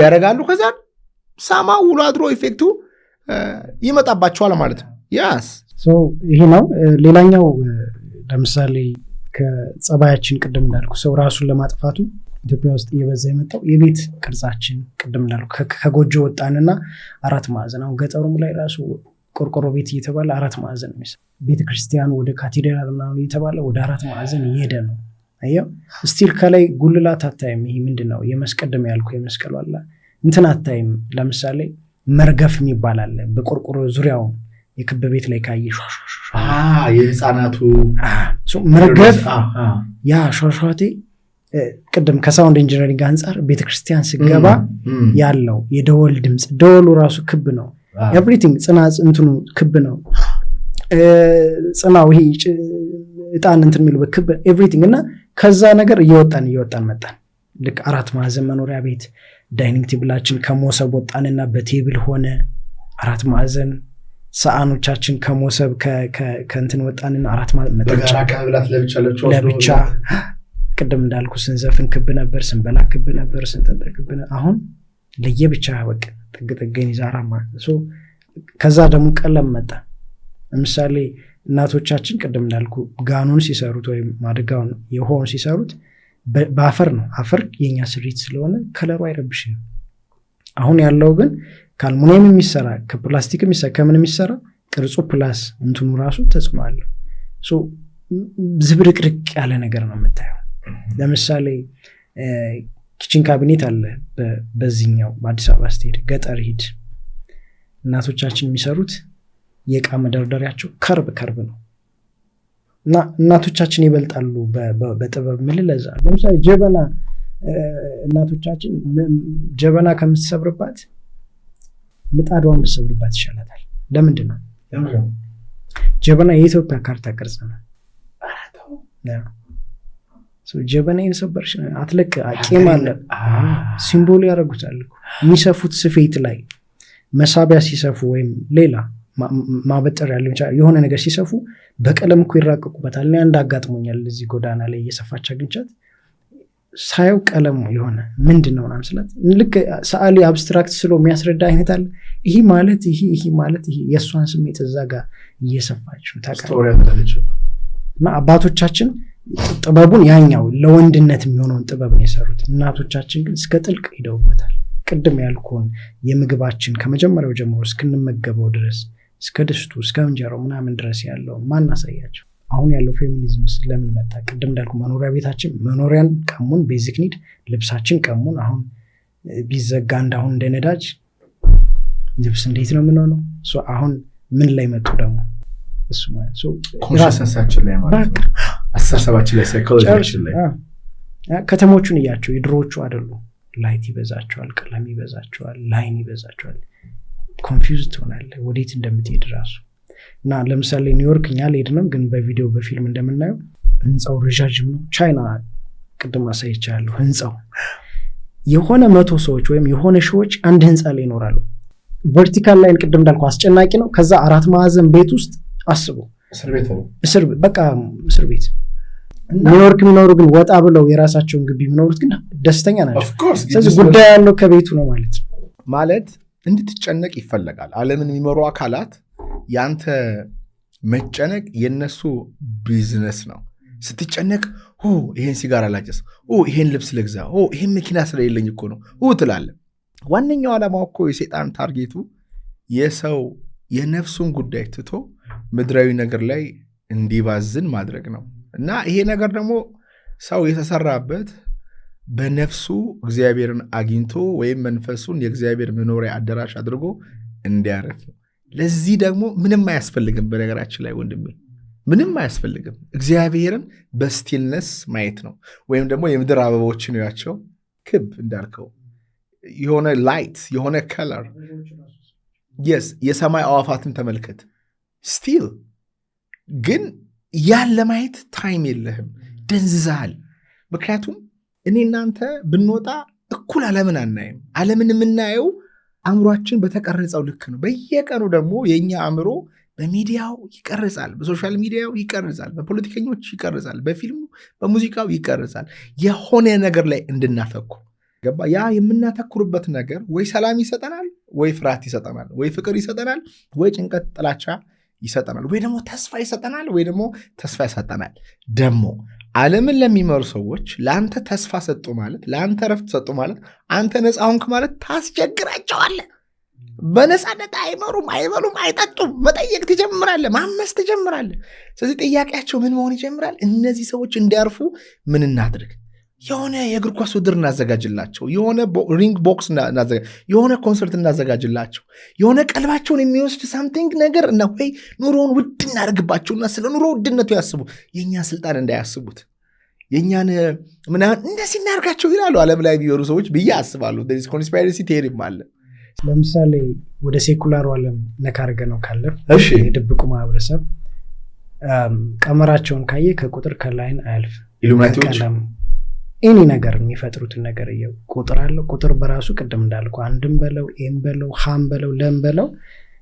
ያደርጋሉ። ከዛ ሳማ ውሎ አድሮ ኢፌክቱ ይመጣባቸዋል ማለት ነው። ያስ ይሄ ነው። ሌላኛው ለምሳሌ ከጸባያችን ቅድም እንዳልኩ ሰው ራሱን ለማጥፋቱ ኢትዮጵያ ውስጥ እየበዛ የመጣው የቤት ቅርጻችን ቅድም እንዳልኩ ከጎጆ ወጣንና አራት ማዕዘን። አሁን ገጠሩም ላይ ራሱ ቆርቆሮ ቤት እየተባለ አራት ማዕዘን ነው። ቤተክርስቲያኑ ወደ ካቴድራል ምናምን እየተባለ ወደ አራት ማዕዘን እየሄደ ነው። አየው ስቲል ከላይ ጉልላት አታይም። ይሄ ምንድነው? የመስቀደም ያልኩ የመስቀሉ አለ እንትን አታይም። ለምሳሌ መርገፍ የሚባል አለ በቆርቆሮ ዙሪያው የክብ ቤት ላይ ካየሽ የህፃናቱ መርገፍ ያ ሾሾቴ ቅድም ከሳውንድ ኢንጂነሪንግ አንጻር ቤተክርስቲያን ስገባ ያለው የደወል ድምፅ ደወሉ ራሱ ክብ ነው። ኤቭሪቲንግ ጽናጽ እንትኑ ክብ ነው። ጽናው ይሄ እጣን እንትን የሚሉ በክብ ኤቭሪቲንግ እና ከዛ ነገር እየወጣን መጣን። ልክ አራት ማዕዘን መኖሪያ ቤት ዳይኒንግ ቴብላችን ከሞሰብ ወጣንና በቴብል ሆነ አራት ማዕዘን። ሰዓኖቻችን ከሞሰብ ከእንትን ወጣንና አራት ማዕዘን መጠጫ ለብቻ ቅድም እንዳልኩ ስንዘፍን ክብ ነበር፣ ስንበላ ክብ ነበር፣ ስንጠጣ ክብ ነበር። አሁን ለየብቻ በቃ ጥግጥግን ይዛራ ማለት ነው። ከዛ ደግሞ ቀለም መጣ። ለምሳሌ እናቶቻችን ቅድም እንዳልኩ ጋኑን ሲሰሩት ወይም ማድጋውን የሆን ሲሰሩት በአፈር ነው። አፈር የኛ ስሪት ስለሆነ ከለሩ አይረብሽም። አሁን ያለው ግን ከአልሙኒየም የሚሰራ ከፕላስቲክ የሚሰራ ከምን የሚሰራ ቅርጹ ፕላስ እንትኑ ራሱ ተጽዕኖ አለው። ዝብርቅርቅ ያለ ነገር ነው የምታየው። ለምሳሌ ኪችን ካቢኔት አለ በዚህኛው በአዲስ አበባ ስትሄድ፣ ገጠር ሂድ እናቶቻችን የሚሰሩት የዕቃ መደርደሪያቸው ከርብ ነው እና እናቶቻችን ይበልጣሉ በጥበብ ምልለዛ። ለምሳሌ ጀበና እናቶቻችን ጀበና ከምትሰብርባት ምጣዷን ብትሰብርባት ይሻላታል። ለምንድን ነው? ጀበና የኢትዮጵያ ካርታ ቅርጽ ነው። ጀበና የሰበርሽ አትለቅ አቂም አለ ሲምቦል ያደርጉታል። የሚሰፉት ስፌት ላይ መሳቢያ ሲሰፉ ወይም ሌላ ማበጠር ያለ የሆነ ነገር ሲሰፉ በቀለም እኮ ይራቀቁበታል። እኔ አንድ አጋጥሞኛል እዚህ ጎዳና ላይ እየሰፋች አግኝቻት ሳየው ቀለሙ የሆነ ምንድነው ምናምን ስላት ልክ ሰዓሊ አብስትራክት ስሎ የሚያስረዳ አይነት አለ። ይሄ ማለት ይሄ ማለት ይሄ የእሷን ስሜት እዛ ጋር እየሰፋች ታውቃለች። እና አባቶቻችን ጥበቡን ያኛው ለወንድነት የሚሆነውን ጥበብን የሰሩት፣ እናቶቻችን ግን እስከ ጥልቅ ሂደውበታል። ቅድም ያልኩን የምግባችን ከመጀመሪያው ጀምሮ እስክንመገበው ድረስ እስከ ድስቱ እስከ እንጀራው ምናምን ድረስ ያለውን ማናሳያቸው። አሁን ያለው ፌሚኒዝም ለምን መጣ? ቅድም እንዳልኩ መኖሪያ ቤታችን መኖሪያን ቀሙን፣ ቤዚክ ኒድ ልብሳችን ቀሙን። አሁን ቢዘጋ እንዳሁን እንደ ነዳጅ ልብስ እንዴት ነው የምንሆነው? አሁን ምን ላይ መጡ ደግሞ? እሱ ማለት ኮንሽንሳችን ላይ ማለት ነው፣ አስተሳሰባችን ላይ፣ ሳይኮሎጂያችን ላይ። ከተሞቹን እያቸው የድሮዎቹ አይደሉ። ላይት ይበዛቸዋል፣ ቀለም ይበዛቸዋል፣ ላይን ይበዛቸዋል። ኮንፊውዝ ትሆናለህ ወዴት እንደምትሄድ ራሱ። እና ለምሳሌ ኒውዮርክ እኛ አልሄድንም፣ ግን በቪዲዮ በፊልም እንደምናየው ህንፃው ረዣዥም ነው። ቻይና ቅድም አሳይቻለሁ። ህንፃው የሆነ 100 ሰዎች ወይም የሆነ ሺዎች አንድ ህንፃ ላይ ይኖራሉ። ቨርቲካል ላይን ቅድም እንዳልኩ አስጨናቂ ነው። ከዛ 4 ማዕዘን ቤት ውስጥ አስቡ፣ በቃ እስር ቤት። ኒውዮርክ የሚኖሩ ግን ወጣ ብለው የራሳቸውን ግቢ የሚኖሩት ግን ደስተኛ ናቸው። ስለዚህ ጉዳይ ያለው ከቤቱ ነው ማለት እንድትጨነቅ ይፈለጋል። ዓለምን የሚመሩ አካላት ያንተ መጨነቅ የነሱ ቢዝነስ ነው። ስትጨነቅ ይሄን ሲጋራ ላጨስ፣ ይሄን ልብስ ልግዛ፣ ይሄን መኪና ስለሌለኝ እኮ ነው ትላለህ። ዋነኛው ዓላማው እኮ የሰይጣን ታርጌቱ የሰው የነፍሱን ጉዳይ ትቶ ምድራዊ ነገር ላይ እንዲባዝን ማድረግ ነው። እና ይሄ ነገር ደግሞ ሰው የተሰራበት በነፍሱ እግዚአብሔርን አግኝቶ ወይም መንፈሱን የእግዚአብሔር መኖሪያ አዳራሽ አድርጎ እንዲያረፍ ነው። ለዚህ ደግሞ ምንም አያስፈልግም። በነገራችን ላይ ወንድሜ ምንም አያስፈልግም። እግዚአብሔርን በስቲልነስ ማየት ነው። ወይም ደግሞ የምድር አበቦችን ያቸው ክብ እንዳልከው የሆነ ላይት የሆነ ከለር የሰማይ አዋፋትን ተመልከት። ስቲል ግን ያን ለማየት ታይም የለህም፣ ደንዝዛሃል። ምክንያቱም እኔ እናንተ ብንወጣ እኩል ዓለምን አናይም። ዓለምን የምናየው አእምሯችን በተቀረጸው ልክ ነው። በየቀኑ ደግሞ የእኛ አእምሮ በሚዲያው ይቀርጻል፣ በሶሻል ሚዲያው ይቀርጻል፣ በፖለቲከኞች ይቀርጻል፣ በፊልሙ በሙዚቃው ይቀርጻል። የሆነ ነገር ላይ እንድናተኩ ገባ። ያ የምናተኩርበት ነገር ወይ ሰላም ይሰጠናል፣ ወይ ፍርሃት ይሰጠናል፣ ወይ ፍቅር ይሰጠናል፣ ወይ ጭንቀት ጥላቻ ይሰጠናል፣ ወይ ደግሞ ተስፋ ይሰጠናል፣ ወይ ደግሞ ተስፋ ይሰጠናል። ደግሞ ዓለምን ለሚመሩ ሰዎች ለአንተ ተስፋ ሰጡ ማለት፣ ለአንተ ረፍት ሰጡ ማለት፣ አንተ ነፃ ሆንክ ማለት ታስቸግራቸዋለህ። በነፃነት አይመሩም፣ አይበሉም፣ አይጠጡም። መጠየቅ ትጀምራለህ፣ ማመስ ትጀምራለህ። ስለዚህ ጥያቄያቸው ምን መሆን ይጀምራል? እነዚህ ሰዎች እንዲያርፉ ምን እናድርግ? የሆነ የእግር ኳስ ውድድር እናዘጋጅላቸው፣ የሆነ ሪንግ ቦክስ የሆነ ኮንሰርት እናዘጋጅላቸው፣ የሆነ ቀልባቸውን የሚወስድ ሳምቲንግ ነገር እና ወይ ኑሮውን ውድ እናደርግባቸውና ስለ ኑሮ ውድነቱ ያስቡ። የእኛ ስልጣን እንዳያስቡት የእኛን ምናምን እንደዚህ እናደርጋቸው ይላሉ ዓለም ላይ የሚኖሩ ሰዎች ብዬ አስባለሁ። ኮንስፓይረሲ ቴሪም አለ። ለምሳሌ ወደ ሴኩላሩ ዓለም ነካርገ ነው ካለ የድብቁ ማህበረሰብ ቀመራቸውን ካየ ከቁጥር ከላይን አያልፍ። ኢሉሚናቲዎች ኤኒ ነገር የሚፈጥሩትን ነገር እየው ቁጥር አለው። ቁጥር በራሱ ቅድም እንዳልኩ አንድም በለው ኤም በለው ሃም በለው ለም በለው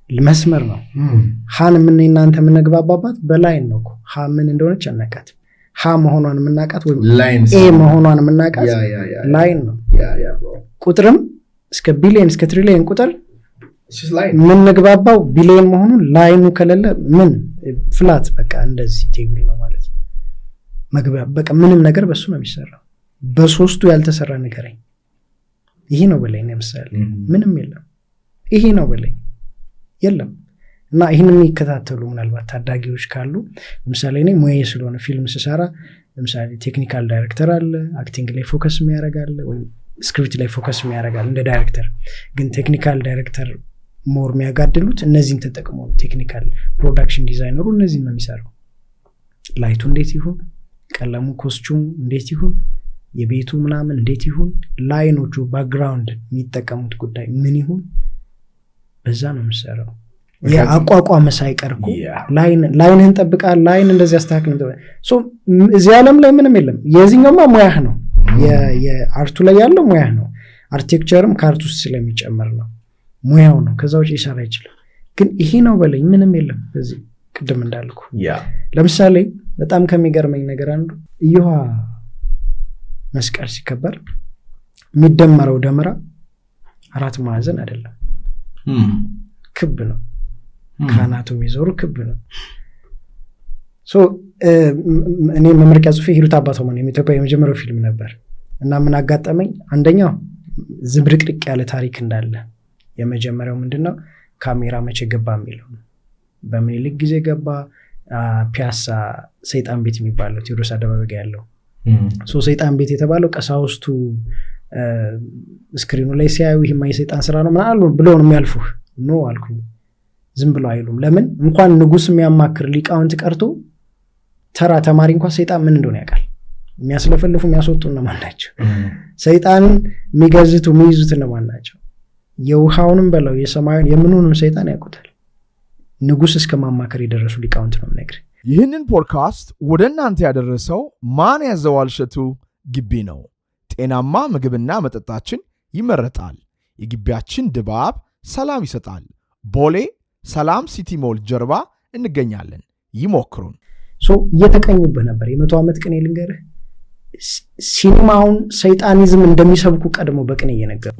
መስመር ነው። ሃን ምን እናንተ የምንግባባባት በላይን ነው። ሃ ምን እንደሆነች አናቃት። ሃ መሆኗን የምናቃት ወይም ኤ መሆኗን የምናቃት ላይን ነው። ቁጥርም እስከ ቢሊየን እስከ ትሪሊየን ቁጥር የምንግባባው ቢሊየን መሆኑን ላይኑ ከሌለ ምን ፍላት በቃ እንደዚህ ቴብል ነው ማለት ነው። መግቢያ በቃ ምንም ነገር በሱ ነው የሚሰራው። በሶስቱ ያልተሰራ ነገር ይሄ ነው በላይ ነው። ምሳሌ ምንም የለም ይሄ ነው በላይ የለም። እና ይሄንን የሚከታተሉ ምናልባት ታዳጊዎች ካሉ ለምሳሌ እኔ ሙያዬ ስለሆነ ፊልም ስሰራ ለምሳሌ ቴክኒካል ዳይሬክተር አለ፣ አክቲንግ ላይ ፎከስ የሚያደርግ አለ፣ ወይም ስክሪፕት ላይ ፎከስ የሚያደርግ አለ እንደ ዳይሬክተር። ግን ቴክኒካል ዳይሬክተር ሞር የሚያጋድሉት እነዚህን ተጠቅሞ ነው። ቴክኒካል ፕሮዳክሽን ዲዛይነሩ እነዚህን ነው የሚሰራው። ላይቱ እንዴት ይሁን፣ ቀለሙ ኮስቹም እንዴት ይሁን፣ የቤቱ ምናምን እንዴት ይሁን፣ ላይኖቹ ባክግራውንድ የሚጠቀሙት ጉዳይ ምን ይሁን፣ በዛ ነው የምሰራው። የአቋቋመ ሳይቀርኩ ላይንህን ጠብቃል፣ ላይን እንደዚህ አስተካክል። እዚህ ዓለም ላይ ምንም የለም። የዚህኛውማ ሙያህ ነው፣ የአርቱ ላይ ያለው ሙያህ ነው። አርኪቴክቸርም ከአርት ውስጥ ስለሚጨመር ነው ሙያው ነው። ከዛ ውጭ ይሰራ አይችልም። ግን ይሄ ነው በለኝ ምንም የለም። በዚህ ቅድም እንዳልኩ ለምሳሌ በጣም ከሚገርመኝ ነገር አንዱ እዮሃ መስቀል ሲከበር የሚደመረው ደመራ 4 ማዕዘን አይደለም፣ ክብ ነው። ካህናቱ የሚዞሩ ክብ ነው። እኔ መመረቂያ ጽሁፌ ሂሩት አባቶማን የኢትዮጵያ የመጀመሪያው ፊልም ነበር እና ምን አጋጠመኝ? አንደኛው ዝብርቅርቅ ያለ ታሪክ እንዳለ። የመጀመሪያው ምንድነው ካሜራ መቼ ገባ የሚለው ነው። በምኒልክ ጊዜ ገባ። ፒያሳ ሰይጣን ቤት የሚባለው ቴዎድሮስ አደባባይ ጋር ያለው ሰይጣን ቤት የተባለው ቀሳውስቱ ስክሪኑ ላይ ሲያዩ ይሄማ የሰይጣን ስራ ነው ምናምን ብለው ነው የሚያልፉህ። ኖ አልኩኝ። ዝም ብለው አይሉም። ለምን እንኳን ንጉስ የሚያማክር ሊቃውንት ቀርቶ ተራ ተማሪ እንኳን ሰይጣን ምን እንደሆነ ያውቃል። የሚያስለፈልፉ የሚያስወጡ እነማን ናቸው? ሰይጣንን የሚገዝቱ የሚይዙት እነማን ናቸው? የውሃውንም በለው የሰማዩን የምኑንም ሰይጣን ያውቁታል። ንጉሥ እስከ ማማከር የደረሱ ሊቃውንት ነው የምነግርህ። ይህንን ፖድካስት ወደ እናንተ ያደረሰው ማን ያዘዋል እሸቱ ግቢ ነው። ጤናማ ምግብና መጠጣችን ይመረጣል። የግቢያችን ድባብ ሰላም ይሰጣል። ቦሌ ሰላም ሲቲ ሞል ጀርባ እንገኛለን። ይሞክሩን። እየተቀኙብህ ነበር። የ100 ዓመት ቅኔ ልንገርህ። ሲኒማውን ሰይጣኒዝም እንደሚሰብኩ ቀድሞ በቅኔ እየነገሩ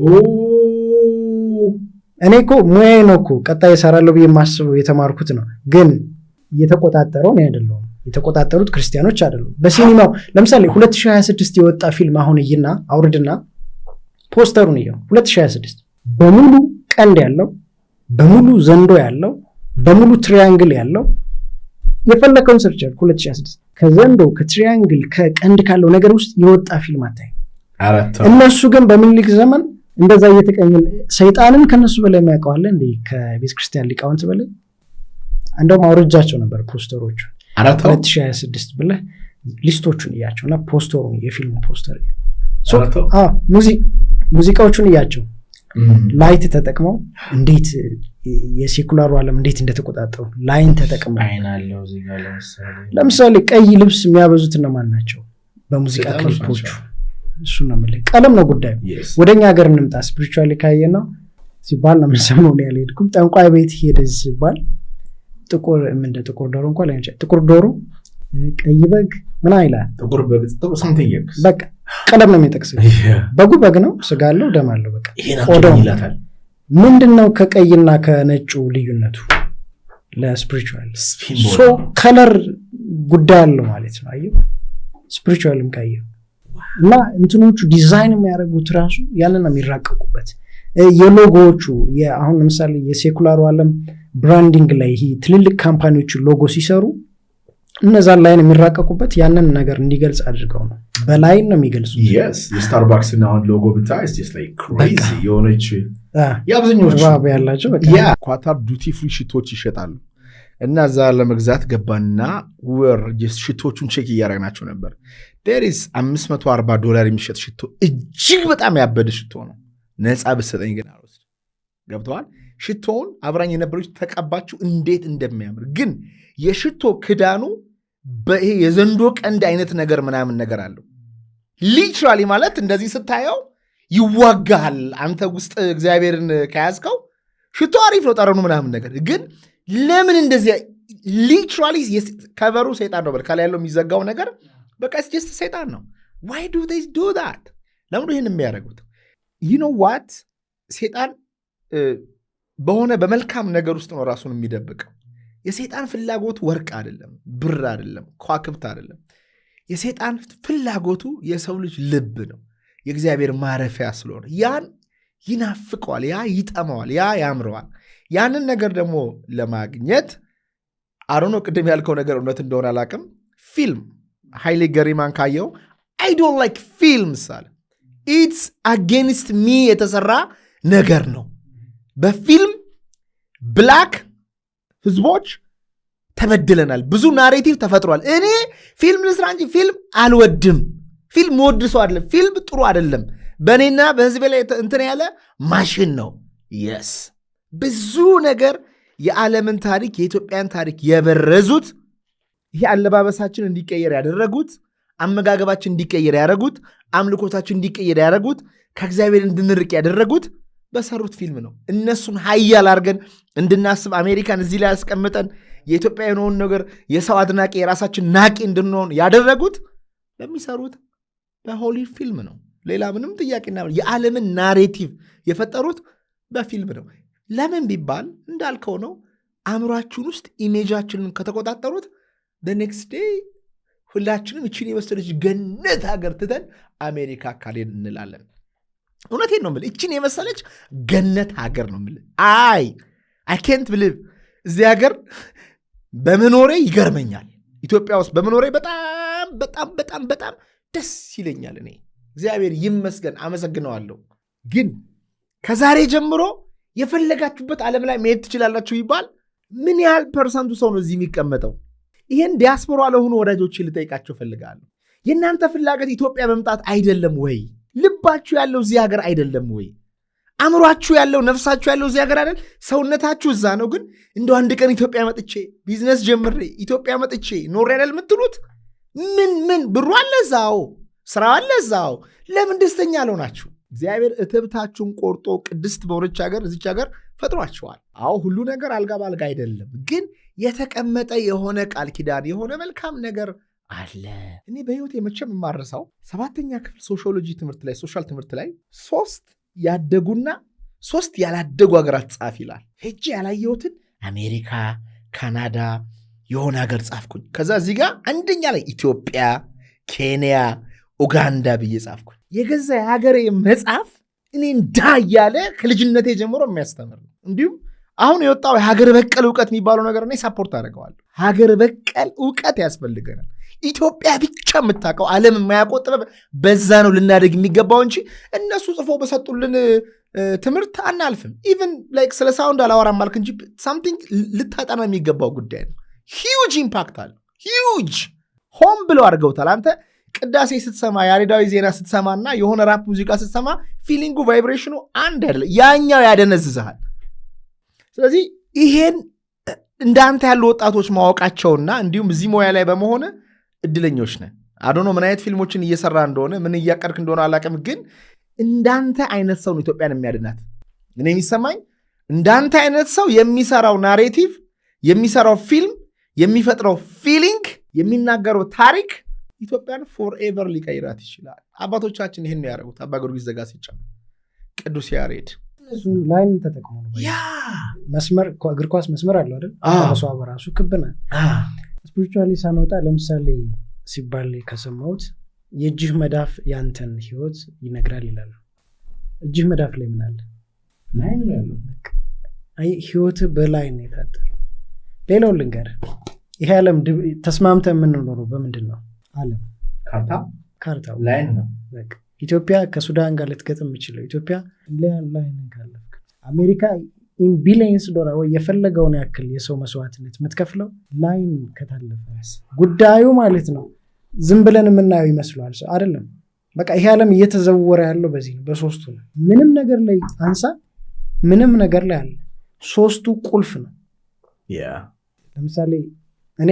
እኔ እኮ ሙያዬ ነው እኮ ቀጣይ እሰራለሁ ብዬ የማስበው የተማርኩት ነው። ግን እየተቆጣጠረው ነው አይደለም። የተቆጣጠሩት ክርስቲያኖች አይደሉም። በሲኒማው ለምሳሌ 2026 የወጣ ፊልም አሁን እይና አውርድና ፖስተሩን እየው። 2026 በሙሉ ቀንድ ያለው፣ በሙሉ ዘንዶ ያለው፣ በሙሉ ትሪያንግል ያለው የፈለከውን ሰርች 2026 ከዘንዶ ከትሪያንግል ከቀንድ ካለው ነገር ውስጥ የወጣ ፊልም አታይ። እነሱ ግን በምኒልክ ዘመን እንደዛ እየተቀኙ ሰይጣንን ከነሱ በላይ የሚያውቀዋለ እንዴ? ከቤተ ክርስቲያን ሊቃውንት በላይ እንደውም አውርጃቸው ነበር ፖስተሮቹ 2026 ብለህ ሊስቶቹን እያቸውና ፖስተሩን የፊልሙ ፖስተር ሙዚቃዎቹን እያቸው ላይት ተጠቅመው እንዴት የሴኩላሩ ዓለም እንዴት እንደተቆጣጠሩ ላይን ተጠቅመው ለምሳሌ ቀይ ልብስ የሚያበዙት እነማን ናቸው? በሙዚቃ ክሊፖቹ እሱ ነው የምልህ። ቀለም ነው ጉዳዩ። ወደኛ ሀገር እንምጣ። ስፒሪቹዋሊ ካየነው ሲባል ነው የምንሰማው። ነው ያልሄድኩም ጠንቋይ ቤት ሄደ ሲባል ጥቁር ጥቁር ዶሮ እንኳን ላይ ጥቁር ዶሮ ቀይ በግ ምን አይላል? ጥቁር በግ ጥቁር ሰምተኛል። በቃ ቀለም ነው የሚጠቅሰው። በጉ በግ ነው፣ ስጋ አለው፣ ደም አለው። በቃ ቆዳው ይላታል። ምንድነው ከቀይና ከነጩ ልዩነቱ? ለስፒሪቹዋል ከለር ጉዳይ አለው ማለት ነው። አየው ስፒሪቹዋልም ካየው እና እንትኖቹ ዲዛይን የሚያደርጉት ራሱ ያንን ነው የሚራቀቁበት። የሎጎዎቹ አሁን ለምሳሌ የሴኩላሩ ዓለም ብራንዲንግ ላይ ይሄ ትልልቅ ካምፓኒዎቹ ሎጎ ሲሰሩ እነዛን ላይን የሚራቀቁበት ያንን ነገር እንዲገልጽ አድርገው ነው። በላይን ነው የሚገልጹት። የስታርባክስ እና አሁን ሎጎ ብታይ ክሬዚ የሆነች የአብዛኞቹ ያላቸው ኳታር ዱቲ ፍሪ ሽቶች ይሸጣሉ እና እዛ ለመግዛት ገባና ሽቶቹን ቼክ እያደረግናቸው ነበር። ዴሪስ $540 የሚሸጥ ሽቶ እጅግ በጣም ያበደ ሽቶ ነው። ነፃ ብሰጠኝ ግን አልወስድ። ገብተዋል። ሽቶውን አብራኝ የነበረች ተቀባችው እንዴት እንደሚያምር ግን የሽቶ ክዳኑ በይሄ የዘንዶ ቀንድ አይነት ነገር ምናምን ነገር አለው። ሊትራሊ ማለት እንደዚህ ስታየው ይዋጋሃል። አንተ ውስጥ እግዚአብሔርን ከያዝከው ሽቶ አሪፍ ነው ጠረኑ ምናምን ነገር ግን ለምን እንደዚህ ሊትራሊ ከበሩ ሰይጣን ነው። ከላይ ያለው የሚዘጋው ነገር በቃ ጀስት ሰይጣን ነው። why do they do that? ለምን ይህን የሚያደርጉት? you know what ሰይጣን በሆነ በመልካም ነገር ውስጥ ነው ራሱን የሚደብቀው። የሰይጣን ፍላጎት ወርቅ አይደለም፣ ብር አይደለም፣ ከዋክብት አይደለም። የሰይጣን ፍላጎቱ የሰው ልጅ ልብ ነው፣ የእግዚአብሔር ማረፊያ ስለሆነ ያን ይናፍቀዋል፣ ያ ይጠማዋል፣ ያ ያምረዋል። ያንን ነገር ደግሞ ለማግኘት አሮኖ ቅድም ያልከው ነገር እውነት እንደሆነ አላቅም። ፊልም ኃይሌ ገሪማን ካየው I don't like films አለ። it's against me የተሰራ ነገር ነው። በፊልም ብላክ ህዝቦች ተበድለናል። ብዙ ናሬቲቭ ተፈጥሯል። እኔ ፊልም ልስራ እንጂ ፊልም አልወድም። ፊልም ወድ ሰው አይደለም። ፊልም ጥሩ አይደለም። በእኔና በህዝቤ ላይ እንትን ያለ ማሽን ነው። የስ ብዙ ነገር የዓለምን ታሪክ የኢትዮጵያን ታሪክ የበረዙት ይሄ አለባበሳችን እንዲቀየር ያደረጉት፣ አመጋገባችን እንዲቀየር ያደረጉት፣ አምልኮታችን እንዲቀየር ያደረጉት፣ ከእግዚአብሔር እንድንርቅ ያደረጉት በሰሩት ፊልም ነው። እነሱን ሀያል አድርገን እንድናስብ አሜሪካን እዚህ ላይ ያስቀምጠን የኢትዮጵያ የሆነውን ነገር የሰው አድናቂ የራሳችን ናቂ እንድንሆን ያደረጉት በሚሰሩት በሆሊውድ ፊልም ነው። ሌላ ምንም ጥያቄና የዓለምን ናሬቲቭ የፈጠሩት በፊልም ነው። ለምን ቢባል እንዳልከው ነው። አእምሯችን ውስጥ ኢሜጃችንን ከተቆጣጠሩት ኔክስት ዴይ ሁላችንም እችን የመሰለች ገነት ሀገር ትተን አሜሪካ ካሌን እንላለን። እውነቴን ነው የምልህ። እችን የመሰለች ገነት ሀገር ነው የምልህ። አይ ኬንት ብሊቭ እዚህ ሀገር በመኖሬ ይገርመኛል። ኢትዮጵያ ውስጥ በመኖሬ በጣም በጣም በጣም በጣም ደስ ይለኛል። እኔ እግዚአብሔር ይመስገን አመሰግነዋለሁ። ግን ከዛሬ ጀምሮ የፈለጋችሁበት ዓለም ላይ መሄድ ትችላላችሁ ይባል ምን ያህል ፐርሰንቱ ሰው ነው እዚህ የሚቀመጠው? ይህን ዲያስፖራ ለሆኑ ወዳጆች ልጠይቃቸው ፈልጋለሁ። የእናንተ ፍላጎት ኢትዮጵያ መምጣት አይደለም ወይ? ልባችሁ ያለው እዚህ ሀገር አይደለም ወይ? አእምሯችሁ ያለው ነፍሳችሁ ያለው እዚህ ሀገር አይደል? ሰውነታችሁ እዛ ነው። ግን እንደው አንድ ቀን ኢትዮጵያ መጥቼ ቢዝነስ ጀምሬ ኢትዮጵያ መጥቼ ኖሬ አይደል የምትሉት? ምን ብሩ አለ እዛው፣ ስራው አለ እዛው። ለምን ደስተኛ አልሆናችሁ? እግዚአብሔር እትብታችሁን ቆርጦ ቅድስት በሆነች ሀገር እዚች ሀገር ፈጥሯችኋል። አዎ ሁሉ ነገር አልጋ ባልጋ አይደለም፣ ግን የተቀመጠ የሆነ ቃል ኪዳን የሆነ መልካም ነገር አለ። እኔ በህይወት የመቼም የማረሳው 7ኛ ክፍል ሶሺዮሎጂ ትምህርት ላይ ሶሻል ትምህርት ላይ 3 ያደጉና 3 ያላደጉ ሀገራት ጻፍ ይላል። ሄጄ ያላየሁትን አሜሪካ፣ ካናዳ የሆነ ሀገር ጻፍኩኝ። ከዛ እዚህ ጋር አንደኛ ላይ ኢትዮጵያ፣ ኬንያ፣ ኡጋንዳ ብዬ ጻፍኩኝ። የገዛ የሀገሬ መጽሐፍ እኔ እንዳ እያለ ከልጅነቴ ጀምሮ የሚያስተምር ነው። እንዲሁም አሁን የወጣው የሀገር በቀል እውቀት የሚባለው ነገር እኔ ሳፖርት አደርገዋለሁ። ሀገር በቀል እውቀት ያስፈልገናል። ኢትዮጵያ ብቻ የምታውቀው ዓለም የማያውቀው ጥበብ በዛ ነው ልናደግ የሚገባው እንጂ እነሱ ጽፎ በሰጡልን ትምህርት አናልፍም። ኢቨን ላይክ ስለ ሳውንድ አላወራም አልክ እንጂ ሳምቲንግ ልታጠና የሚገባው ጉዳይ ነው። ሂውጅ ኢምፓክት አለው። ሂውጅ ሆም ብለው አድርገውታል። አንተ ቅዳሴ ስትሰማ ያሬዳዊ ዜና ስትሰማና የሆነ ራፕ ሙዚቃ ስትሰማ ፊሊንጉ ቫይብሬሽኑ አንድ አይደለም። ያኛው ያደነዝዝሃል። ስለዚህ ይሄን እንዳንተ ያሉ ወጣቶች ማወቃቸውና እንዲሁም እዚህ ሙያ ላይ በመሆን እድለኞች ነን። አዶኖ ምን አይነት ፊልሞችን እየሰራ እንደሆነ ምን እያቀርክ እንደሆነ አላውቅም፣ ግን እንዳንተ አይነት ሰው ነው ኢትዮጵያን የሚያድናት። እኔ የሚሰማኝ እንዳንተ አይነት ሰው የሚሰራው ናሬቲቭ፣ የሚሰራው ፊልም፣ የሚፈጥረው ፊሊንግ፣ የሚናገረው ታሪክ ኢትዮጵያን ፎርኤቨር ሊቀይራት ይችላል። አባቶቻችን ይህን ነው ያደረጉት። አባ ጊዮርጊስ ዘጋስጫ፣ ቅዱስ ያሬድ ላይን ተጠቅሞ ነው መስመር እግር ኳስ መስመር አለው አይደል? ራሷ በራሱ ክብ ናት። ስፒሪቹዋሊ ሳንወጣ ለምሳሌ ሲባል ከሰማሁት የእጅህ መዳፍ ያንተን ህይወት ይነግራል ይላሉ። እጅህ መዳፍ ላይ ምን አለ? ላይን ነው ያለው። ህይወት በላይን የታጠረ። ሌላው ልንገር፣ ይሄ ዓለም ተስማምተ የምንኖረው በምንድን ነው? ዓለም ካርታው ላይን ነው። ኢትዮጵያ ከሱዳን ጋር ልትገጥም የሚችለው ኢትዮጵያ ላይን ካለፍክ አሜሪካ ኢንቢሊየንስ ዶላር ወይ የፈለገውን ያክል የሰው መስዋዕትነት የምትከፍለው ላይን ከታለፈ ጉዳዩ ማለት ነው። ዝም ብለን የምናየው ይመስለዋል ሰው አይደለም። በቃ ይሄ ዓለም እየተዘወረ ያለው በዚህ ነው፣ በሶስቱ ነው። ምንም ነገር ላይ አንሳ፣ ምንም ነገር ላይ አለ። ሶስቱ ቁልፍ ነው። ለምሳሌ እኔ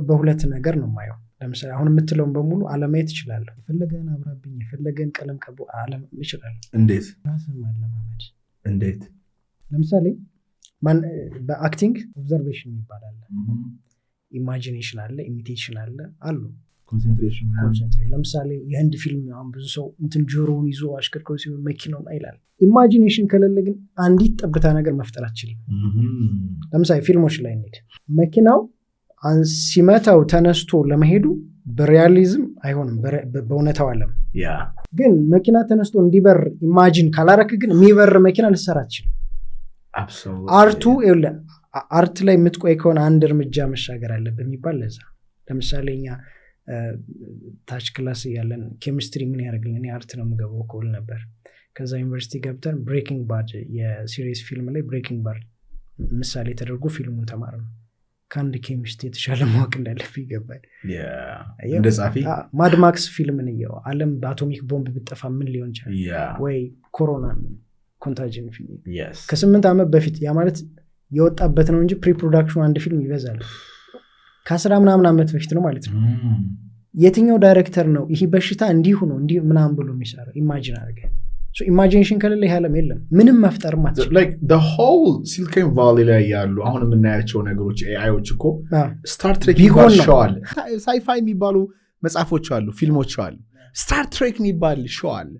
በሁለት ነገር ነው የማየው። ለምሳሌ አሁን የምትለውን በሙሉ አለማየት እችላለሁ። የፈለገን አብራብኝ፣ የፈለገን ቀለም ቀቡ አለም እችላለሁ። እንዴት? ራስን ማለማመድ። እንዴት? ለምሳሌ በአክቲንግ ኦብዘርቬሽን ይባላል፣ ኢማጂኔሽን አለ፣ ኢሚቴሽን አሉ ኮንሰንትሬሽን። ለምሳሌ የህንድ ፊልም አሁን ብዙ ሰው እንትን ጆሮውን ይዞ አሽከርክሮ ሲሆን መኪናውን አይላል። ኢማጂኔሽን ከሌለ ግን አንዲት ጠብታ ነገር መፍጠር አትችልም። ለምሳሌ ፊልሞች ላይ እንሂድ። መኪናው ሲመታው ተነስቶ ለመሄዱ በሪያሊዝም አይሆንም። በእውነታው ዓለም ግን መኪና ተነስቶ እንዲበር ኢማጂን ካላረክ ግን የሚበር መኪና ልሰራ አትችልም። አርት ላይ የምትቆይ ከሆነ አንድ እርምጃ መሻገር አለብህ የሚባል ለዛ። ለምሳሌ እኛ ታች ክላስ እያለን ኬሚስትሪ ምን ያደርግልን? እኔ አርት ነው የምገባው ከውል ነበር። ከዛ ዩኒቨርሲቲ ገብተን ብሬኪንግ ባድ የሲሪየስ ፊልም ላይ ብሬኪንግ ባድ ምሳሌ ተደርጎ ፊልሙን ተማር ነው። ከአንድ ኬሚስት የተሻለ ማወቅ እንዳለብህ ይገባል። እንደ ጻፊ ማድማክስ ፊልምን እየው ዓለም በአቶሚክ ቦምብ ብጠፋ ምን ሊሆን ይችላል? ወይ ኮሮና ኮንታጅን ፊልም ከ8 ዓመት በፊት ያ ማለት የወጣበት ነው እንጂ ፕሪፕሮዳክሽኑ አንድ ፊልም ይበዛል። ከ10 ምናምን ዓመት በፊት ነው ማለት ነው። የትኛው ዳይሬክተር ነው ይሄ በሽታ እንዲሁ ነው እንዲህ ምናምን ብሎ የሚሰራው? ኢማጂን አድርገ ኢማጂኔሽን ከሌለ ይሄ ዓለም የለም፣ ምንም መፍጠርም አትችልም። like the whole Silicon Valley ላይ ያሉ አሁን የምናያቸው ነገሮች ኤአይዎች እኮ ስታር ትሬክ ይባላል። ሳይፋይ የሚባሉ መጽሐፎች አሉ፣ ፊልሞች አሉ። ስታር ትሬክ የሚባል ሾው አለ።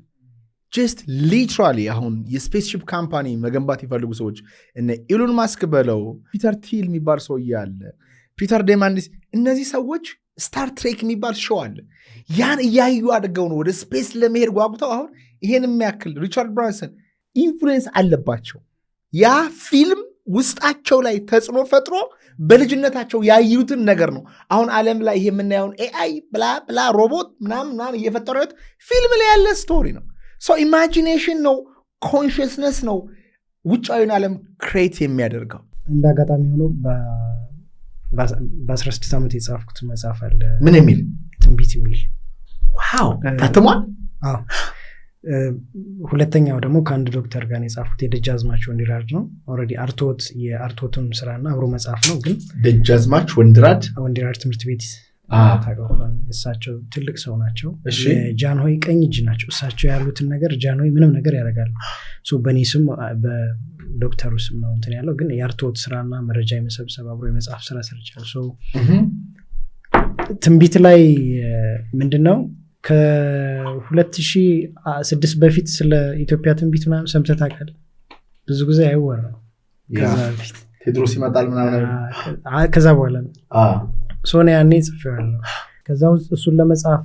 ጀስት ሊትራሊ አሁን የስፔስሺፕ ካምፓኒ መገንባት ይፈልጉ ሰዎች እነ ኢሎን ማስክ በለው ፒተር ቲል የሚባል ሰውዬ አለ፣ ፒተር ዴማንዲስ። እነዚህ ሰዎች ስታር ትሬክ የሚባል ሾው አለ። ያን እያዩ አድርገው ነው ወደ ስፔስ ለመሄድ ጓጉተው አሁን ይሄን የሚያክል ሪቻርድ ብራንሰን ኢንፍሉዌንስ አለባቸው። ያ ፊልም ውስጣቸው ላይ ተጽዕኖ ፈጥሮ በልጅነታቸው ያዩትን ነገር ነው አሁን ዓለም ላይ ይሄ የምናየውን ኤአይ ብላ ብላ ሮቦት ምናምን እየፈጠሩት ፊልም ላይ ያለ ስቶሪ ነው። ሶ ኢማጂኔሽን ነው፣ ኮንሽስነስ ነው ውጫዊን ዓለም ክሬት የሚያደርገው። እንደ አጋጣሚ ሆኖ በ16 ዓመት የጻፍኩት መጽሐፍ አለ። ምን የሚል? ትንቢት የሚል ዋው ታትሟል። አዎ ሁለተኛው ደግሞ ከአንድ ዶክተር ጋር የጻፉት የደጃዝማች ወንዲራድ ነው። ኦልሬዲ የአርቶትም ስራና አብሮ መጽሐፍ ነው። ግን ደጃዝማች ወንዲራድ ትምህርት ቤት እሳቸው ትልቅ ሰው ናቸው። ጃንሆይ ቀኝ እጅ ናቸው። እሳቸው ያሉትን ነገር ጃንሆይ ምንም ነገር ያደርጋሉ። በእኔ ስም በዶክተሩ ስም ነው እንትን ያለው። ግን የአርቶት ስራና መረጃ የመሰብሰብ አብሮ የመጽሐፍ ስራ ሰርቻለሁ። ትንቢት ላይ ምንድነው ከ2006 በፊት ስለ ኢትዮጵያ ትንቢት ምናምን ሰምተህ ታውቃለህ? ብዙ ጊዜ አይወራም። ከዛ በፊት ቴድሮስ ይመጣል ምናምን ከዛ በኋላ ነው ሶኔ ያኔ ጽፌዋለሁ። ከዛ ውስጥ እሱን ለመጻፍ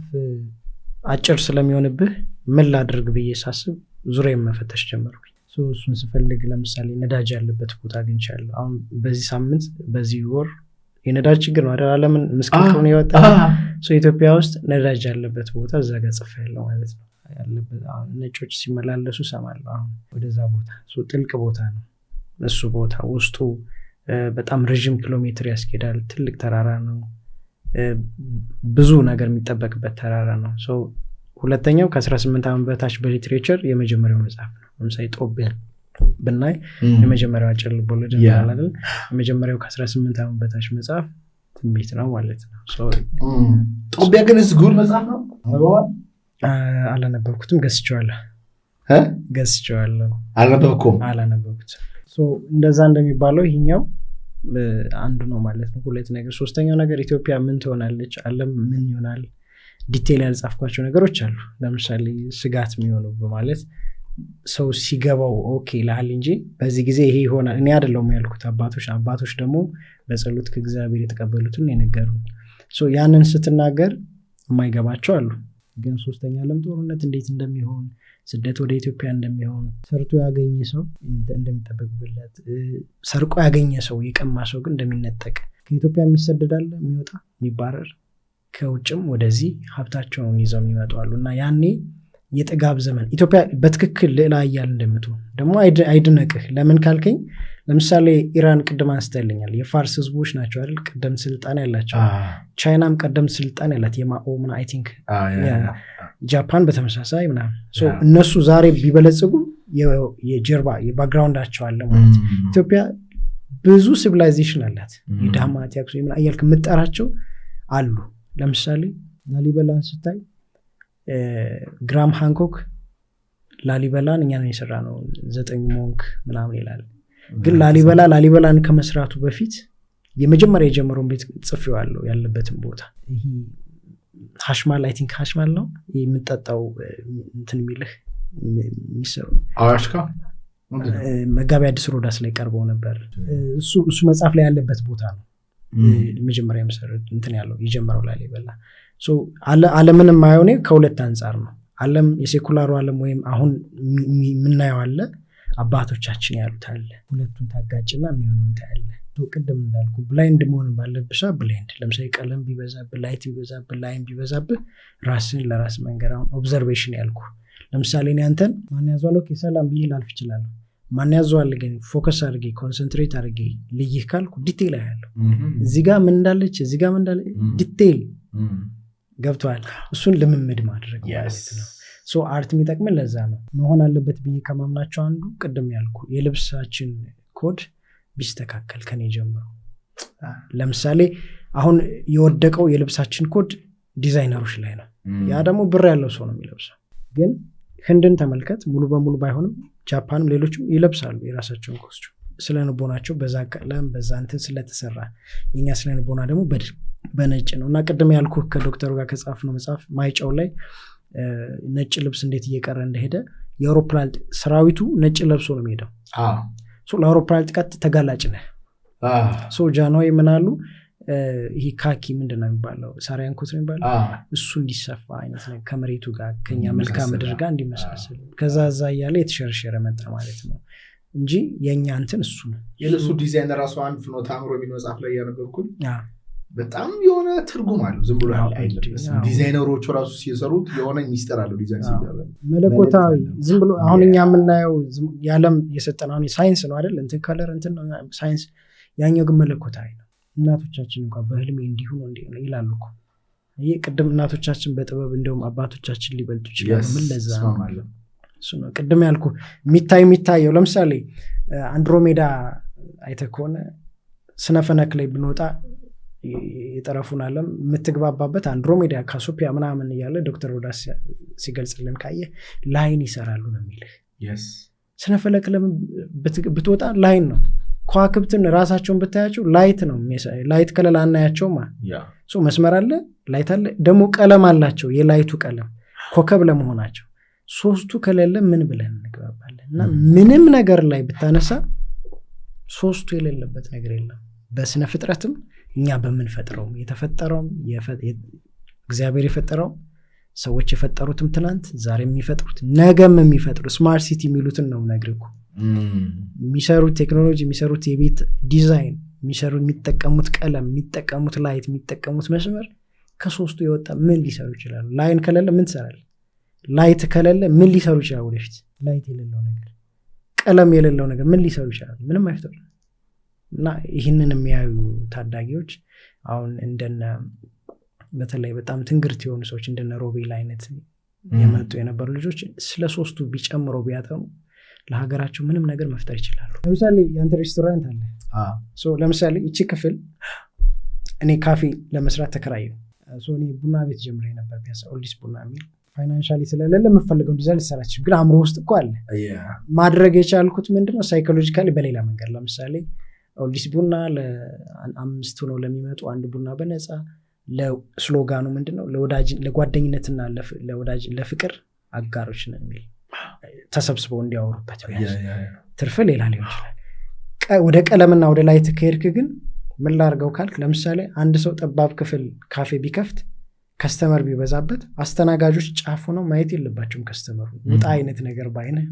አጭር ስለሚሆንብህ ምን ላድርግ ብዬ ሳስብ ዙሪያዬን መፈተሽ ጀመርኩኝ። እሱን ስፈልግ ለምሳሌ ነዳጅ ያለበት ቦታ አግኝቻለሁ። አሁን በዚህ ሳምንት በዚህ ወር የነዳጅ ችግር ነው አይደል? ዓለምን ምስክክሩን ያወጣ ኢትዮጵያ ውስጥ ነዳጅ ያለበት ቦታ እዛ ጋር ጽፌያለሁ ማለት ነው። ያለበት አሁን ነጮች ሲመላለሱ ሰማለሁ። አሁን ወደዛ ቦታ ጥልቅ ቦታ ነው እሱ ቦታ። ውስጡ በጣም ረጅም ኪሎ ሜትር ያስኬዳል። ትልቅ ተራራ ነው። ብዙ ነገር የሚጠበቅበት ተራራ ነው። ሁለተኛው ከ18 ዓመት በታች በሊትሬቸር የመጀመሪያው መጽሐፍ ነው። ለምሳሌ ጦቢያን ብናይ የመጀመሪያው አጭር ልቦለድ እንላለን። የመጀመሪያው ከ18 ዓመት በታች መጽሐፍ ትንቢት ነው ማለት ነው። ጦቢያ ግን ዝጉር መጽሐፍ ነው። አላነበብኩትም። ገዝቼዋለሁ። አላነበብኩትም። እንደዛ እንደሚባለው ይሄኛው አንዱ ነው ማለት ነው። ሁለት ነገር። ሶስተኛው ነገር ኢትዮጵያ ምን ትሆናለች፣ ዓለም ምን ይሆናል፣ ዲቴይል ያልጻፍኳቸው ነገሮች አሉ። ለምሳሌ ስጋት የሚሆኑ በማለት ሰው ሲገባው ኦኬ ይላል እንጂ በዚህ ጊዜ ይሄ ይሆናል እኔ አይደለሁም ያልኩት፣ አባቶች ደግሞ በጸሎት ከእግዚአብሔር የተቀበሉትን የነገሩን። ያንን ስትናገር የማይገባቸው አሉ። ግን ሶስተኛ ዓለም ጦርነት እንዴት እንደሚሆን፣ ስደት ወደ ኢትዮጵያ እንደሚሆን፣ ሰርቶ ያገኘ ሰው እንደሚጠበቅበት፣ ሰርቆ ያገኘ ሰው የቀማ ሰው ግን እንደሚነጠቅ፣ ከኢትዮጵያ የሚሰደዳል የሚወጣ የሚባረር፣ ከውጭም ወደዚህ ሀብታቸውን ይዘው የሚመጡ አሉ። እና ያኔ የጥጋብ ዘመን ኢትዮጵያ በትክክል ልዕላ እያል እንደምትሆን ደግሞ አይድነቅህ። ለምን ካልከኝ ለምሳሌ ኢራን ቅድም አንስተልኛል። የፋርስ ህዝቦች ናቸው አይደል ቀደም ስልጣን ያላቸው። ቻይናም ቀደም ስልጣን ያላት የማኦ ምና አይ ቲንክ ጃፓን በተመሳሳይ ምናምን። እነሱ ዛሬ ቢበለጽጉ የጀርባ የባክግራውንዳቸው አለ ማለት። ኢትዮጵያ ብዙ ሲቪላይዜሽን አላት። የዳማት ያክሱ ምና እያልክ የምጠራቸው አሉ። ለምሳሌ ላሊበላን ስታይ ግራም ሃንኮክ ላሊበላን እኛ ነው የሰራ ነው 9 ሞንክ ምናምን ይላል። ግን ላሊበላን ከመስራቱ በፊት የመጀመሪያ የጀመረውን ቤት ጽፌዋለሁ ያለበትን ቦታ። ይሄ ሀሽማል አይ ቲንክ ሀሽማል ነው የምጠጣው እንትን የሚልህ የሚሰሩ አዋሽካ መጋቢያ አዲስ ሮዳስ ላይ ቀርበው ነበር። እሱ መጽሐፍ ላይ ያለበት ቦታ ነው። መጀመሪያ መሰረት እንትን ያለው የጀመረው ላሊበላ። ዓለምን የማየው እኔ ከሁለት አንጻር ነው። ዓለም የሴኩላሩ ዓለም ወይም አሁን የምናየው አለ፣ አባቶቻችን ያሉት አለ። ሁለቱን ታጋጭና የሚሆነውን ታያለ። ቅድም እንዳልኩ ብላይንድ መሆን ባለብሻ ብላይንድ፣ ለምሳሌ ቀለም ቢበዛብህ፣ ላይት ቢበዛብህ፣ ላይን ቢበዛብህ ራስን ለራስ መንገር። አሁን ኦብዘርቬሽን ያልኩ ለምሳሌ እኔ አንተን ማን ያዟል ኦኬ ሰላም ብዬ ላልፍ እችላለሁ። ማን ያዟል ግን ፎከስ አድርጌ ኮንሰንትሬት አድርጌ ልይህ ካልኩ ዲቴይል አያለሁ። እዚህ ጋር ምን እንዳለች እዚህ ጋር ምን እንዳለ ዲቴይል ገብቷል። እሱን ልምምድ ማድረግ ማለት ነው። አርት የሚጠቅምን ለዛ ነው። መሆን አለበት ብዬ ከማምናቸው አንዱ ቅድም ያልኩ የልብሳችን ኮድ ቢስተካከል ከኔ ጀምሮ። ለምሳሌ አሁን የወደቀው የልብሳችን ኮድ ዲዛይነሮች ላይ ነው። ያ ደግሞ ብር ያለው ሰው ነው የሚለብሰው። ግን ህንድን ተመልከት፣ ሙሉ በሙሉ ባይሆንም ጃፓንም ሌሎችም ይለብሳሉ የራሳቸውን ኮስቹም። ስለንቦናቸው በዛ ቀለም በዛ እንትን ስለተሰራ፣ የኛ ስለንቦና ደግሞ በነጭ ነው። እና ቅድም ያልኩ ከዶክተሩ ጋር ከጻፍነው መጽሐፍ ማይጫው ላይ ነጭ ልብስ እንዴት እየቀረ እንደሄደ፣ የአውሮፕላን ሰራዊቱ ነጭ ለብሶ ነው የሚሄደው። ለአውሮፕላን ጥቃት ተጋላጭ ነህ። ጃንሆይ ምናሉ ይሄ ካኪ ምንድነው የሚባለው ሳሪያን ኮት ነው የሚባለው፣ እሱ እንዲሰፋ አይነት ነገር ከመሬቱ ጋር ከኛ መልክዓ ምድር ጋር እንዲመሳሰል፣ ከዛ እዛ እያለ የተሸረሸረ መጣ ማለት ነው እንጂ የኛ እንትን እሱ ነው። የልብሱ ዲዛይነር ራሱ አንድ ፍኖተ አእምሮ የሚል መጽሐፍ ላይ ያነበብኩት በጣም የሆነ ትርጉም አለው። ዝም ብሎ አይለበስም። ዲዛይነሮቹ ራሱ ሲሰሩት የሆነ ሚስጥር አለው። ዲዛይን ሲደረግ መለኮታዊ ዝም ብሎ አሁን እኛ የምናየው የዓለም የሰጠን አሁን ሳይንስ ነው አይደል? እንትን ከለር እንትን ነው ሳይንስ፣ ያኛው ግን መለኮታዊ ነው። እናቶቻችን እንኳን በህልሜ እንዲሁ ነው ይላሉ እኮ ይሄ ቅድም እናቶቻችን በጥበብ እንደውም አባቶቻችን ሊበልጡ ይችላሉ። ምን ለዛ እሱ ነው ቅድም ያልኩ የሚታየው። ለምሳሌ አንድሮሜዳ አይተህ ከሆነ ስነፈነክ ላይ ብንወጣ የጠረፉን ዓለም የምትግባባበት አንድሮሜዳ ካሶፒያ ምናምን እያለ ዶክተር ሮዳስ ሲገልጽልን ካየ ላይን ይሰራሉ ነው የሚልህ። ስነፈለክ ለምን ብትወጣ ላይን ነው። ከዋክብትን ራሳቸውን ብታያቸው ላይት ነው። ላይት ከለላ አናያቸውማ። መስመር አለ፣ ላይት አለ፣ ደግሞ ቀለም አላቸው። የላይቱ ቀለም ኮከብ ለመሆናቸው ሶስቱ ከሌለ ምን ብለን እንግባባለን? እና ምንም ነገር ላይ ብታነሳ ሶስቱ የሌለበት ነገር የለም። በስነ ፍጥረትም እኛ በምንፈጥረውም የተፈጠረውም እግዚአብሔር የፈጠረው ሰዎች የፈጠሩትም ትናንት ዛሬ የሚፈጥሩት ነገም የሚፈጥሩት ስማርት ሲቲ የሚሉትን ነው ነግርኩ። የሚሰሩት ቴክኖሎጂ የሚሰሩት የቤት ዲዛይን የሚሰሩት የሚጠቀሙት ቀለም የሚጠቀሙት ላይት የሚጠቀሙት መስመር ከሶስቱ የወጣ ምን ሊሰሩ ይችላሉ? ላይን ከሌለ ምን ትሰራለህ? ላይት ከሌለ ምን ሊሰሩ ይችላሉ? ወደፊት ላይት የሌለው ነገር ቀለም የሌለው ነገር ምን ሊሰሩ ይችላሉ? ምንም አይፈጥሩ። እና ይህንን የሚያዩ ታዳጊዎች አሁን እንደነ በተለይ በጣም ትንግርት የሆኑ ሰዎች እንደነ ሮቤል አይነት የመጡ የነበሩ ልጆች ስለ ሶስቱ ቢጨምሮ ቢያጠኑ ለሀገራቸው ምንም ነገር መፍጠር ይችላሉ። ለምሳሌ የአንተ ሬስቶራንት አለ። ለምሳሌ ይቺ ክፍል እኔ ካፌ ለመስራት ተከራየሁ። እኔ ቡና ቤት ጀምሬ ነበር፣ ፒያሳ ኦልዲስ ቡና የሚል ፋይናንሻሊ ስለሌለ የምፈልገው ዲዛይን ልሰራች፣ ግን አእምሮ ውስጥ እኮ አለ። ማድረግ የቻልኩት ምንድነው ለሳይኮሎጂካሊ በሌላ መንገድ ለምሳሌ ኦልዲስ ቡና ለ5 ሆነው ለሚመጡ አንድ ቡና በነፃ ለስሎጋኑ ምንድነው ለጓደኝነትና ለፍቅር አጋሮች ነው የሚል ተሰብስበው እንዲያወሩበት ትርፍ ሌላ ሊሆን ይችላል። ወደ ቀለምና ወደ ላይት ከሄድክ ግን ምን ላርገው ካልክ ለምሳሌ አንድ ሰው ጠባብ ክፍል ካፌ ቢከፍት ከስተመር ቢበዛበት አስተናጋጆች ጫፉ ነው ማየት የለባቸውም። ከስተመሩ ውጣ አይነት ነገር ባይነህ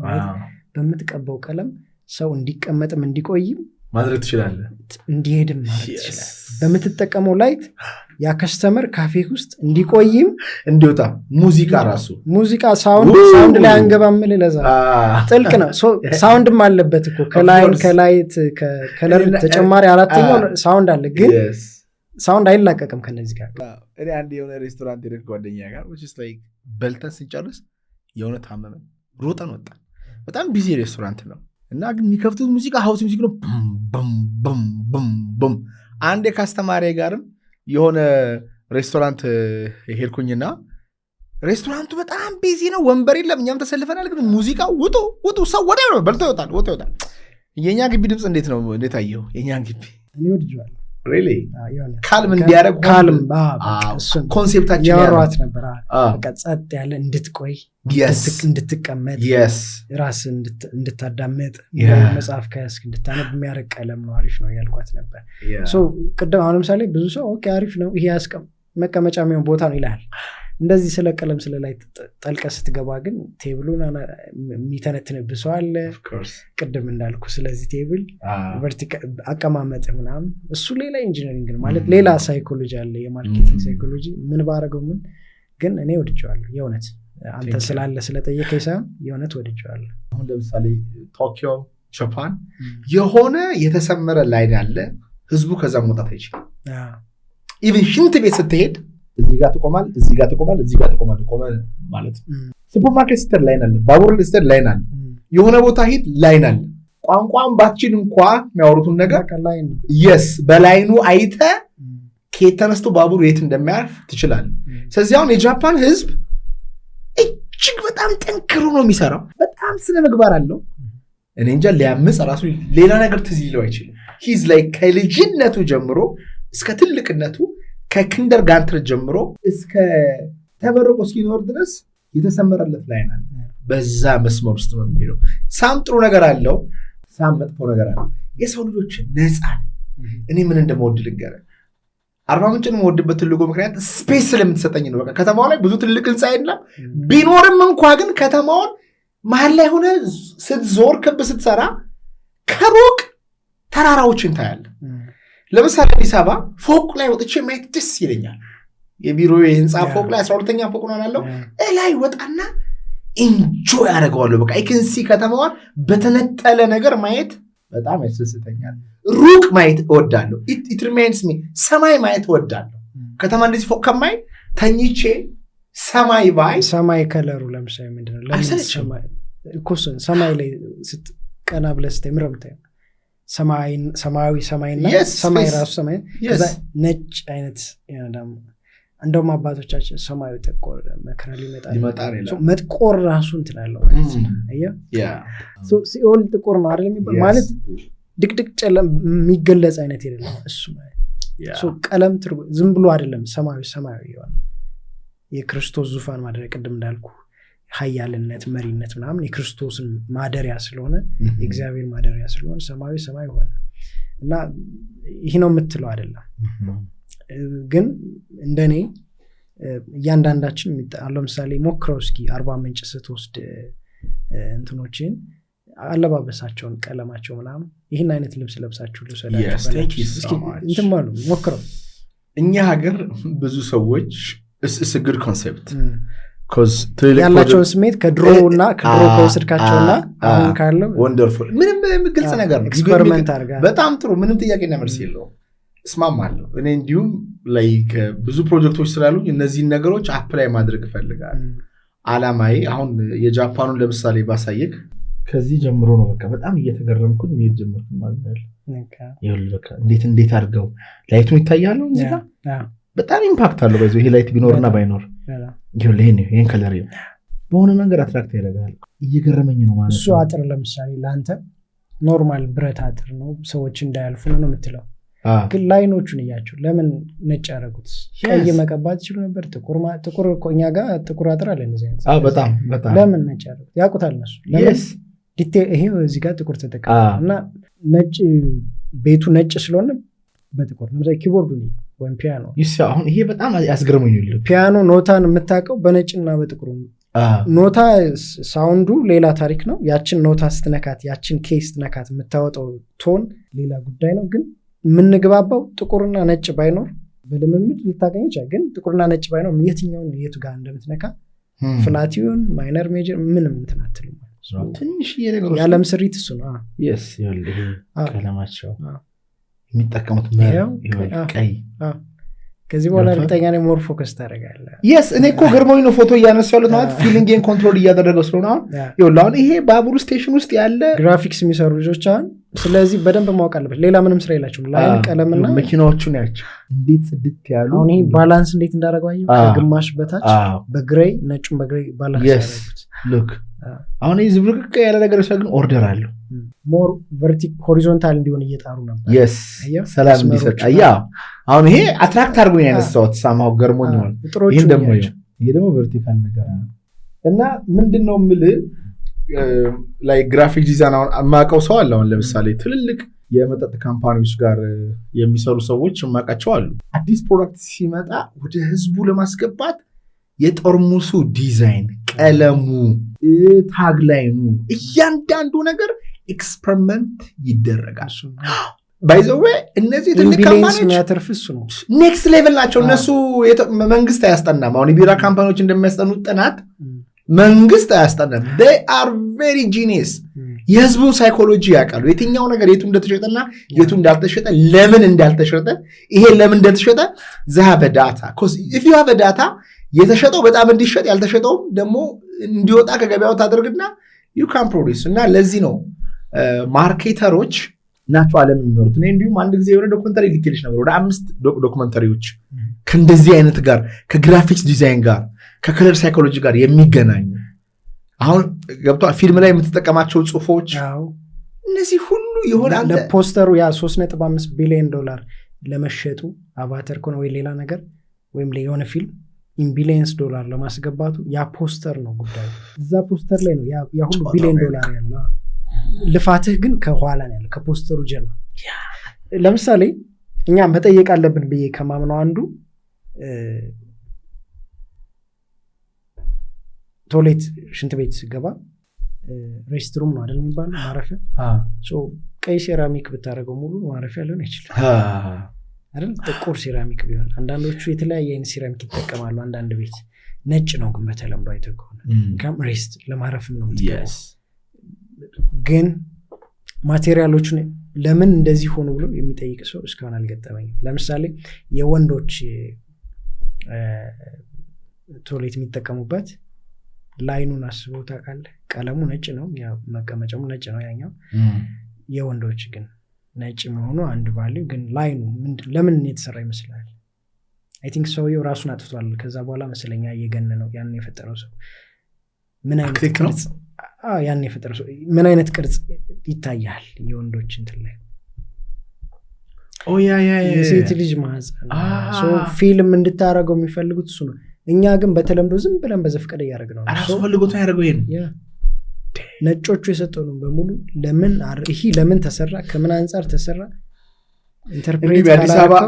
በምትቀባው ቀለም ሰው እንዲቀመጥም እንዲቆይም ማድረግ ትችላለህ፣ እንዲሄድም ማድረግ ትችላለህ። በምትጠቀመው ላይት ያ ከስተመር ካፌ ውስጥ እንዲቆይም እንዲወጣ ሙዚቃ ሳውንድ ላይ አንገባም። ለዛ ጥልቅ ነው። ሳውንድም አለበት እኮ ከላይት ከከለር ተጨማሪ አራተኛው ሳውንድ አለ፣ ግን ሳውንድ አይላቀቅም ከነዚህ ጋር። እኔ አንድ የሆነ ሬስቶራንት ሄደን ጓደኛ ጋር በልተን ስንጨርስ የሆነ ታመመን ሮጠን ወጣን። በጣም ቢዚ ሬስቶራንት ነው እና ግን የሚከፍቱት ሙዚቃ ሀውስ ሙዚክ ነው። ቡም አንድ የካስተማሪ ጋርም የሆነ ሬስቶራንት ሄድኩኝና ሬስቶራንቱ በጣም ቢዚ ነው፣ ወንበር የለም፣ እኛም ተሰልፈናል። ግን ሙዚቃ ውጡ ሰው ወደ ነው በልቶ ይወጣል። የኛ ግቢ ድምፅ እንዴት ነው? እንዴት አየው? የኛን ግቢ እኔ ወድጄዋለሁ። ካልም እንዲያደርግ ኮንሴፕታችን ያወራት ነበር። ጸጥ ያለ እንድትቆይ እንድትቀመጥ ራስ እንድታዳመጥ መጽሐፍ ከያዝክ እንድታነብ የሚያደርግ ቀለም ነው። አሪፍ ነው ያልኳት ነበር። ቅድም አሁን ለምሳሌ ብዙ ሰው አሪፍ ነው ይሄ መቀመጫ የሚሆን ቦታ ነው ይላል። እንደዚህ ስለ ቀለም ስለ ላይ ጠልቀ ስትገባ ግን ቴብሉን የሚተነትንብህ ሰው አለ። ቅድም እንዳልኩ ስለዚህ ቴብል አቀማመጥ ምናምን እሱ ሌላ ኢንጂነሪንግ ነው ማለት ሌላ ሳይኮሎጂ አለ፣ የማርኬቲንግ ሳይኮሎጂ። ምን ባረገው ምን ግን እኔ ወድጄዋለሁ የእውነት አንተ ስላለ ስለጠየቀኝ ሳይሆን የእውነት ወድጄዋለሁ። አሁን ለምሳሌ ቶኪዮ ጃፓን የሆነ የተሰመረ ላይን አለ፣ ህዝቡ ከዛ መውጣት አይችልም። ኢቭን ሽንት ቤት ስትሄድ እዚህ ጋር ትቆማል፣ እዚህ ጋር ትቆማል፣ እዚህ ጋር ትቆማል። ቆመ ማለት ሱፐርማርኬት ስትሄድ ላይን አለ፣ ባቡር ስትሄድ ላይን አለ፣ የሆነ ቦታ ሂድ ላይን አለ። ቋንቋን ባትችል እንኳ የሚያወሩትን ነገር በላይኑ አይተ ከየት ተነስቶ ባቡሩ የት እንደሚያርፍ ትችላለህ። ስለዚህ አሁን የጃፓን ህዝብ እጅግ በጣም ጠንክሮ ነው የሚሰራው፣ በጣም ስነ ምግባር አለው። እኔ እንጃ ሊያምጽ ራሱ ሌላ ነገር ትዝ ሊለው አይችልም። ሂዝ ላይ ከልጅነቱ ጀምሮ እስከ ትልቅነቱ ከኪንደር ጋርተን ጀምሮ እስከ ተመርቆ እስኪኖር ድረስ የተሰመረለት ላይ ነው። በዛ መስመር ውስጥ ነው የሚሄደው። ሳም ጥሩ ነገር አለው፣ ሳም መጥፎ ነገር አለው። የሰው ልጆች ነፃ እኔ ምን እንደምወድ ልንገርህ። አርባ ምንጭን የምወድበት ትልቁ ምክንያት ስፔስ ስለምትሰጠኝ ነው። በቃ ከተማው ላይ ብዙ ትልቅ ህንፃ የለም ቢኖርም እንኳ ግን ከተማውን መሀል ላይ ሆነ ስትዞር ክብ ስትሰራ ከሩቅ ተራራዎችን ታያለህ። ለምሳሌ አዲስ አበባ ፎቅ ላይ ወጥቼ ማየት ደስ ይለኛል። የቢሮ የህንፃ ፎቅ ላይ 12ኛ ፎቅ ነው ያለው። ላይ ወጣና ኢንጆይ ያደርገዋለሁ። በቃ አይከንሲ ከተማዋን በተነጠለ ነገር ማየት በጣም ያስደስተኛል። ሩቅ ማየት እወዳለሁ። ኢት ሪማይንድስ ሚ ሰማይ ማየት እወዳለሁ። ከተማ እንደዚህ ፎቅ ከማይ ተኝቼ ሰማይ ባይ ሰማይ ከለሩ ለምሳሌ ምንድነው ለምን ሰማይ ላይ ስትቀና ብለህ ስትይ ምንም ታየው ሰማያዊ ሰማይና ሰማይ ራሱ ሰማይ ከዛ ነጭ አይነት ያዳም እንደውም አባቶቻችን ሰማዩ ጥቁር መከራ ሊመጣ መጥቆር ራሱ እንትላለው ሲኦል ጥቁር ነው አይደል የሚባለው ማለት ድቅድቅ ጨለም የሚገለጽ አይነት አይደለም እሱ ማለት ቀለም ዝም ብሎ አይደለም ሰማያዊ የሆነ የክርስቶስ ዙፋን ማደሪያ ቅድም እንዳልኩ ኃያልነት መሪነት ምናምን የክርስቶስን ማደሪያ ስለሆነ የእግዚአብሔር ማደሪያ ስለሆነ ሰማይ ሆነ እና ይሄ ነው የምትለው አይደለም ግን እንደኔ እያንዳንዳችን ለምሳሌ ሞክረው እስኪ 40 ምንጭ ስትወስድ እንትኖችን አለባበሳቸውን ቀለማቸው ምናምን ይህን አይነት ልብስ ለብሳችሁ ልሰዳችሁ እስኪ እንትን ማሉ ሞክረው እኛ ሀገር ብዙ ሰዎች it's a good concept ያላቸውን ስሜት ከድሮና ከወሰድካቸውና አሁን ካለው ወንደርፉል ምንም ግልጽ ነገር ነው ኤክስፐሪመንት አድርጋ በጣም ጥሩ ምንም ጥያቄና መልስ የለውም እስማማለሁ እኔ እንዲሁም ላይክ ብዙ ፕሮጀክቶች ስላሉ እነዚህን ነገሮች አፕላይ ማድረግ እፈልጋለሁ አላማዬ አሁን የጃፓኑን ለምሳሌ ባሳየክ ከዚህ ጀምሮ ነው በቃ በጣም እየተገረምኩኝ መሄድ ጀመርኩ ማለት ነው ይሁን በቃ እንዴት አድርገው ላይቱን ይታያሉ እዚህ ጋር በጣም ኢምፓክት አለው በዚህ ይሄ ላይት ቢኖርና ባይኖር ይሁን ይሄን ከለር በሆነ መንገድ አትራክት ያደርጋል እየገረመኝ ነው ማለት እሱ አጥር ለምሳሌ ላንተ ኖርማል ብረት አጥር ነው ሰዎች እንዳያልፉ ነው የምትለው ግን ላይኖቹን እያቸው ለምን ነጭ ያደረጉት ቀይ መቀባት ይችላል ነበር ጥቁር ኮኛ ጋር ጥቁር አጥር አለ እንደዚህ አይነት በጣም ለምን ነጭ ያደረጉት ያቁታል እነሱ ለምን ዲቴል ይሄ እዚህ ጋር ጥቁር ተጠቅመና ነጭ ቤቱ ነጭ ስለሆነ በጥቁር ለምሳሌ ኪቦርዱ ነው ወይም ፒያኖ አሁን ይሄ በጣም ያስገርመኝ ነው ፒያኖ ኖታን የምታውቀው በነጭና በጥቁር ኖታ ሳውንዱ ሌላ ታሪክ ነው ያችን ኖታ ስትነካት ያችን ኬስ ስትነካት የምታወጣው ቶን ሌላ ጉዳይ ነው ግን ምንግባባው ጥቁርና ነጭ ባይኖር በልምምድ ልታገኝ ይችላል ግን ጥቁርና ነጭ ባይኖር የትኛውን የቱ ጋር እንደምትነካ ፍላቲዩን ማይነር ሜጀር ምንም እንትን አትልም ትንሽ የነገሮች ያለም ስሪት እሱ ነው ይኸውልህ ቀለማቸው የሚጠቀሙት ቀይ ከዚህ በኋላ እርግጠኛ ነኝ ሞር ፎከስ ታደርጋለህ እኔ እኮ ገርሞኝ ነው ፎቶ እያነሳሁ ያሉት ማለት ፊሊንግን ኮንትሮል እያደረገው ስለሆነ አሁን ይሄ ባቡር ስቴሽን ውስጥ ያለ ግራፊክስ የሚሰሩ ልጆች አሁን ስለዚህ በደንብ ማወቅ አለበት ሌላ ምንም ስራ የላቸውም ላይን ቀለምና መኪናዎቹን ያቸው እንዴት ጽድት ያሉ አሁን ይሄ ባላንስ እንዴት እንዳደረገው አየሁ ከግማሽ በታች በግሬይ ነጩን በግሬይ ባላንስ ያደረጉት ሉክ አሁን ይህ ዝብርቅቅ ያለ ነገር ግን ኦርደር አለው ሞር ሆሪዞንታል እንዲሆን እየጣሩ ነበር ሰላም እንዲሰጥ አሁን ይሄ አትራክት አድርጎኝ ያነሳሁት ሳማው ገርሞኝ ነው ይሄ ደግሞ ቨርቲካል ነገር ነው እና ምንድነው የምልህ ላይ ግራፊክ ዲዛይን አሁን የማውቀው ሰው አለ አሁን ለምሳሌ ትልልቅ የመጠጥ ካምፓኒዎች ጋር የሚሰሩ ሰዎች የማውቃቸው አሉ አዲስ ፕሮዳክት ሲመጣ ወደ ህዝቡ ለማስገባት የጠርሙሱ ዲዛይን ቀለሙ ታግላይኑ እያንዳንዱ ነገር ኤክስፐሪመንት ይደረጋል ባይ ዘ ዌይ እነዚህ ትልቅ ካምፓኒዎች ኔክስት ሌቭል ናቸው እነሱ መንግስት አያስጠናም አሁን የቢራ ካምፓኒዎች እንደሚያስጠኑት ጥናት መንግስት አያስጠናም they are very genius የህዝቡን ሳይኮሎጂ ያውቃሉ የትኛው ነገር የቱ እንደተሸጠና የቱ እንዳልተሸጠ ለምን እንዳልተሸጠ ይሄ ለምን እንደተሸጠ ዘሃበ ዳታ cuz if you have a data የተሸጠው በጣም እንዲሸጥ ያልተሸጠው ደግሞ እንዲወጣ ከገበያው ታደርግና you can produce እና ለዚህ ነው ማርኬተሮች ናቸው ዓለም የሚኖሩት እኔ እንዲሁም አንድ ጊዜ የሆነ ዶክመንተሪ ልክልሽ ነበር ወደ 5 ዶክመንተሪዎች ከእንደዚህ አይነት ጋር ከግራፊክስ ዲዛይን ጋር ከከለር ሳይኮሎጂ ጋር የሚገናኙ አሁን ገብቷል ፊልም ላይ የምትጠቀማቸው ጽሁፎች እነዚህ ሁሉ የሆነ ለፖስተሩ ያ 3.5 ቢሊዮን ዶላር ለመሸጡ አቫተር ኮን ወይ ሌላ ነገር ወይም የሆነ ፊልም ኢን ቢሊየንስ ዶላር ለማስገባቱ ያ ፖስተር ነው ጉዳዩ እዛ ፖስተር ላይ ነው ያ ሁሉ ቢሊዮን ዶላር ያለው ልፋትህ ግን ከኋላ ነው ያለው ከፖስተሩ ጀርባ ለምሳሌ እኛ መጠየቅ አለብን ብዬ ከማምነው አንዱ ቶይሌት ሽንት ቤት ሲገባ ሬስትሩም ነው አይደል የሚባለው ማረፊያ ቀይ ሴራሚክ ብታረገው ሙሉ ማረፊያ ሊሆን ይችላል አይደል ጥቁር ሴራሚክ ቢሆን አንዳንዶቹ የተለያየ አይነት ሴራሚክ ይጠቀማሉ አንዳንድ ቤት ነጭ ነው ግን በተለምዶ አይተከሆነ ሬስት ለማረፍም ነው የምትጠቀመው ግን ማቴሪያሎቹን ለምን እንደዚህ ሆኖ ብሎ የሚጠይቅ ሰው እስካሁን አልገጠመኝም ለምሳሌ የወንዶች ቶሌት የሚጠቀሙበት ላይኑን አስበው ታውቃለህ? ቀለሙ ነጭ ነው፣ ያው መቀመጫው ነጭ ነው ያኛው። የወንዶች ግን ነጭ መሆኑ አንድ ቫልዩ፣ ግን ላይኑ ለምን የተሰራ ይመስላል? አይ ቲንክ ሰውየው ራሱን አጥፍቷል። ከዛ በኋላ መሰለኛ እየገነ ነው ያን የፈጠረው ሰው ምን አይነት ቅርጽ ያን የፈጠረው ሰው ምን አይነት ቅርጽ ይታያል የወንዶች እንትን ላይ? የሴት ልጅ ማህፀን ፊልም እንድታረገው የሚፈልጉት እሱ ነው። እኛ ግን በተለምዶ ዝም ብለን በዘፈቀደ ያደረግነው ነው። ሰው ፈልጎት ያደረገው ይሄን ነጮቹ የሰጠነው በሙሉ ለምን ተሰራ፣ ከምን አንፃር ተሰራ ኢንተርፕሬት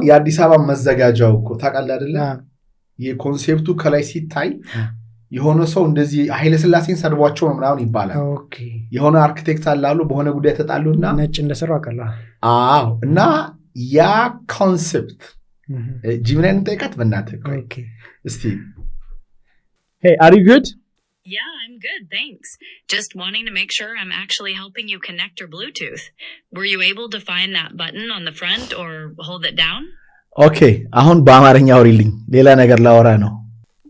የአዲስ አበባ መዘጋጃው እኮ ታውቃለህ አይደለ? የኮንሴፕቱ ከላይ ሲታይ የሆነ ሰው እንደዚህ ኃይለ ሥላሴን ሰድቧቸው ነው ምናምን ይባላል። የሆነ አርኪቴክት አላሉ በሆነ ጉዳይ ተጣሉና ነጭ እንደሰራው አቀላ እና ያ ኮንሴፕት ጂሚናን ጠይቃት በእናትህ እስቲ Hey, are you good? Yeah, I'm good, thanks. Just wanting to make sure I'm actually helping you connect your Bluetooth. Were you able to find that button on the front or hold it down? Okay, አሁን በአማርኛ አውሪልኝ፣ ሌላ ነገር ላወራ ነው።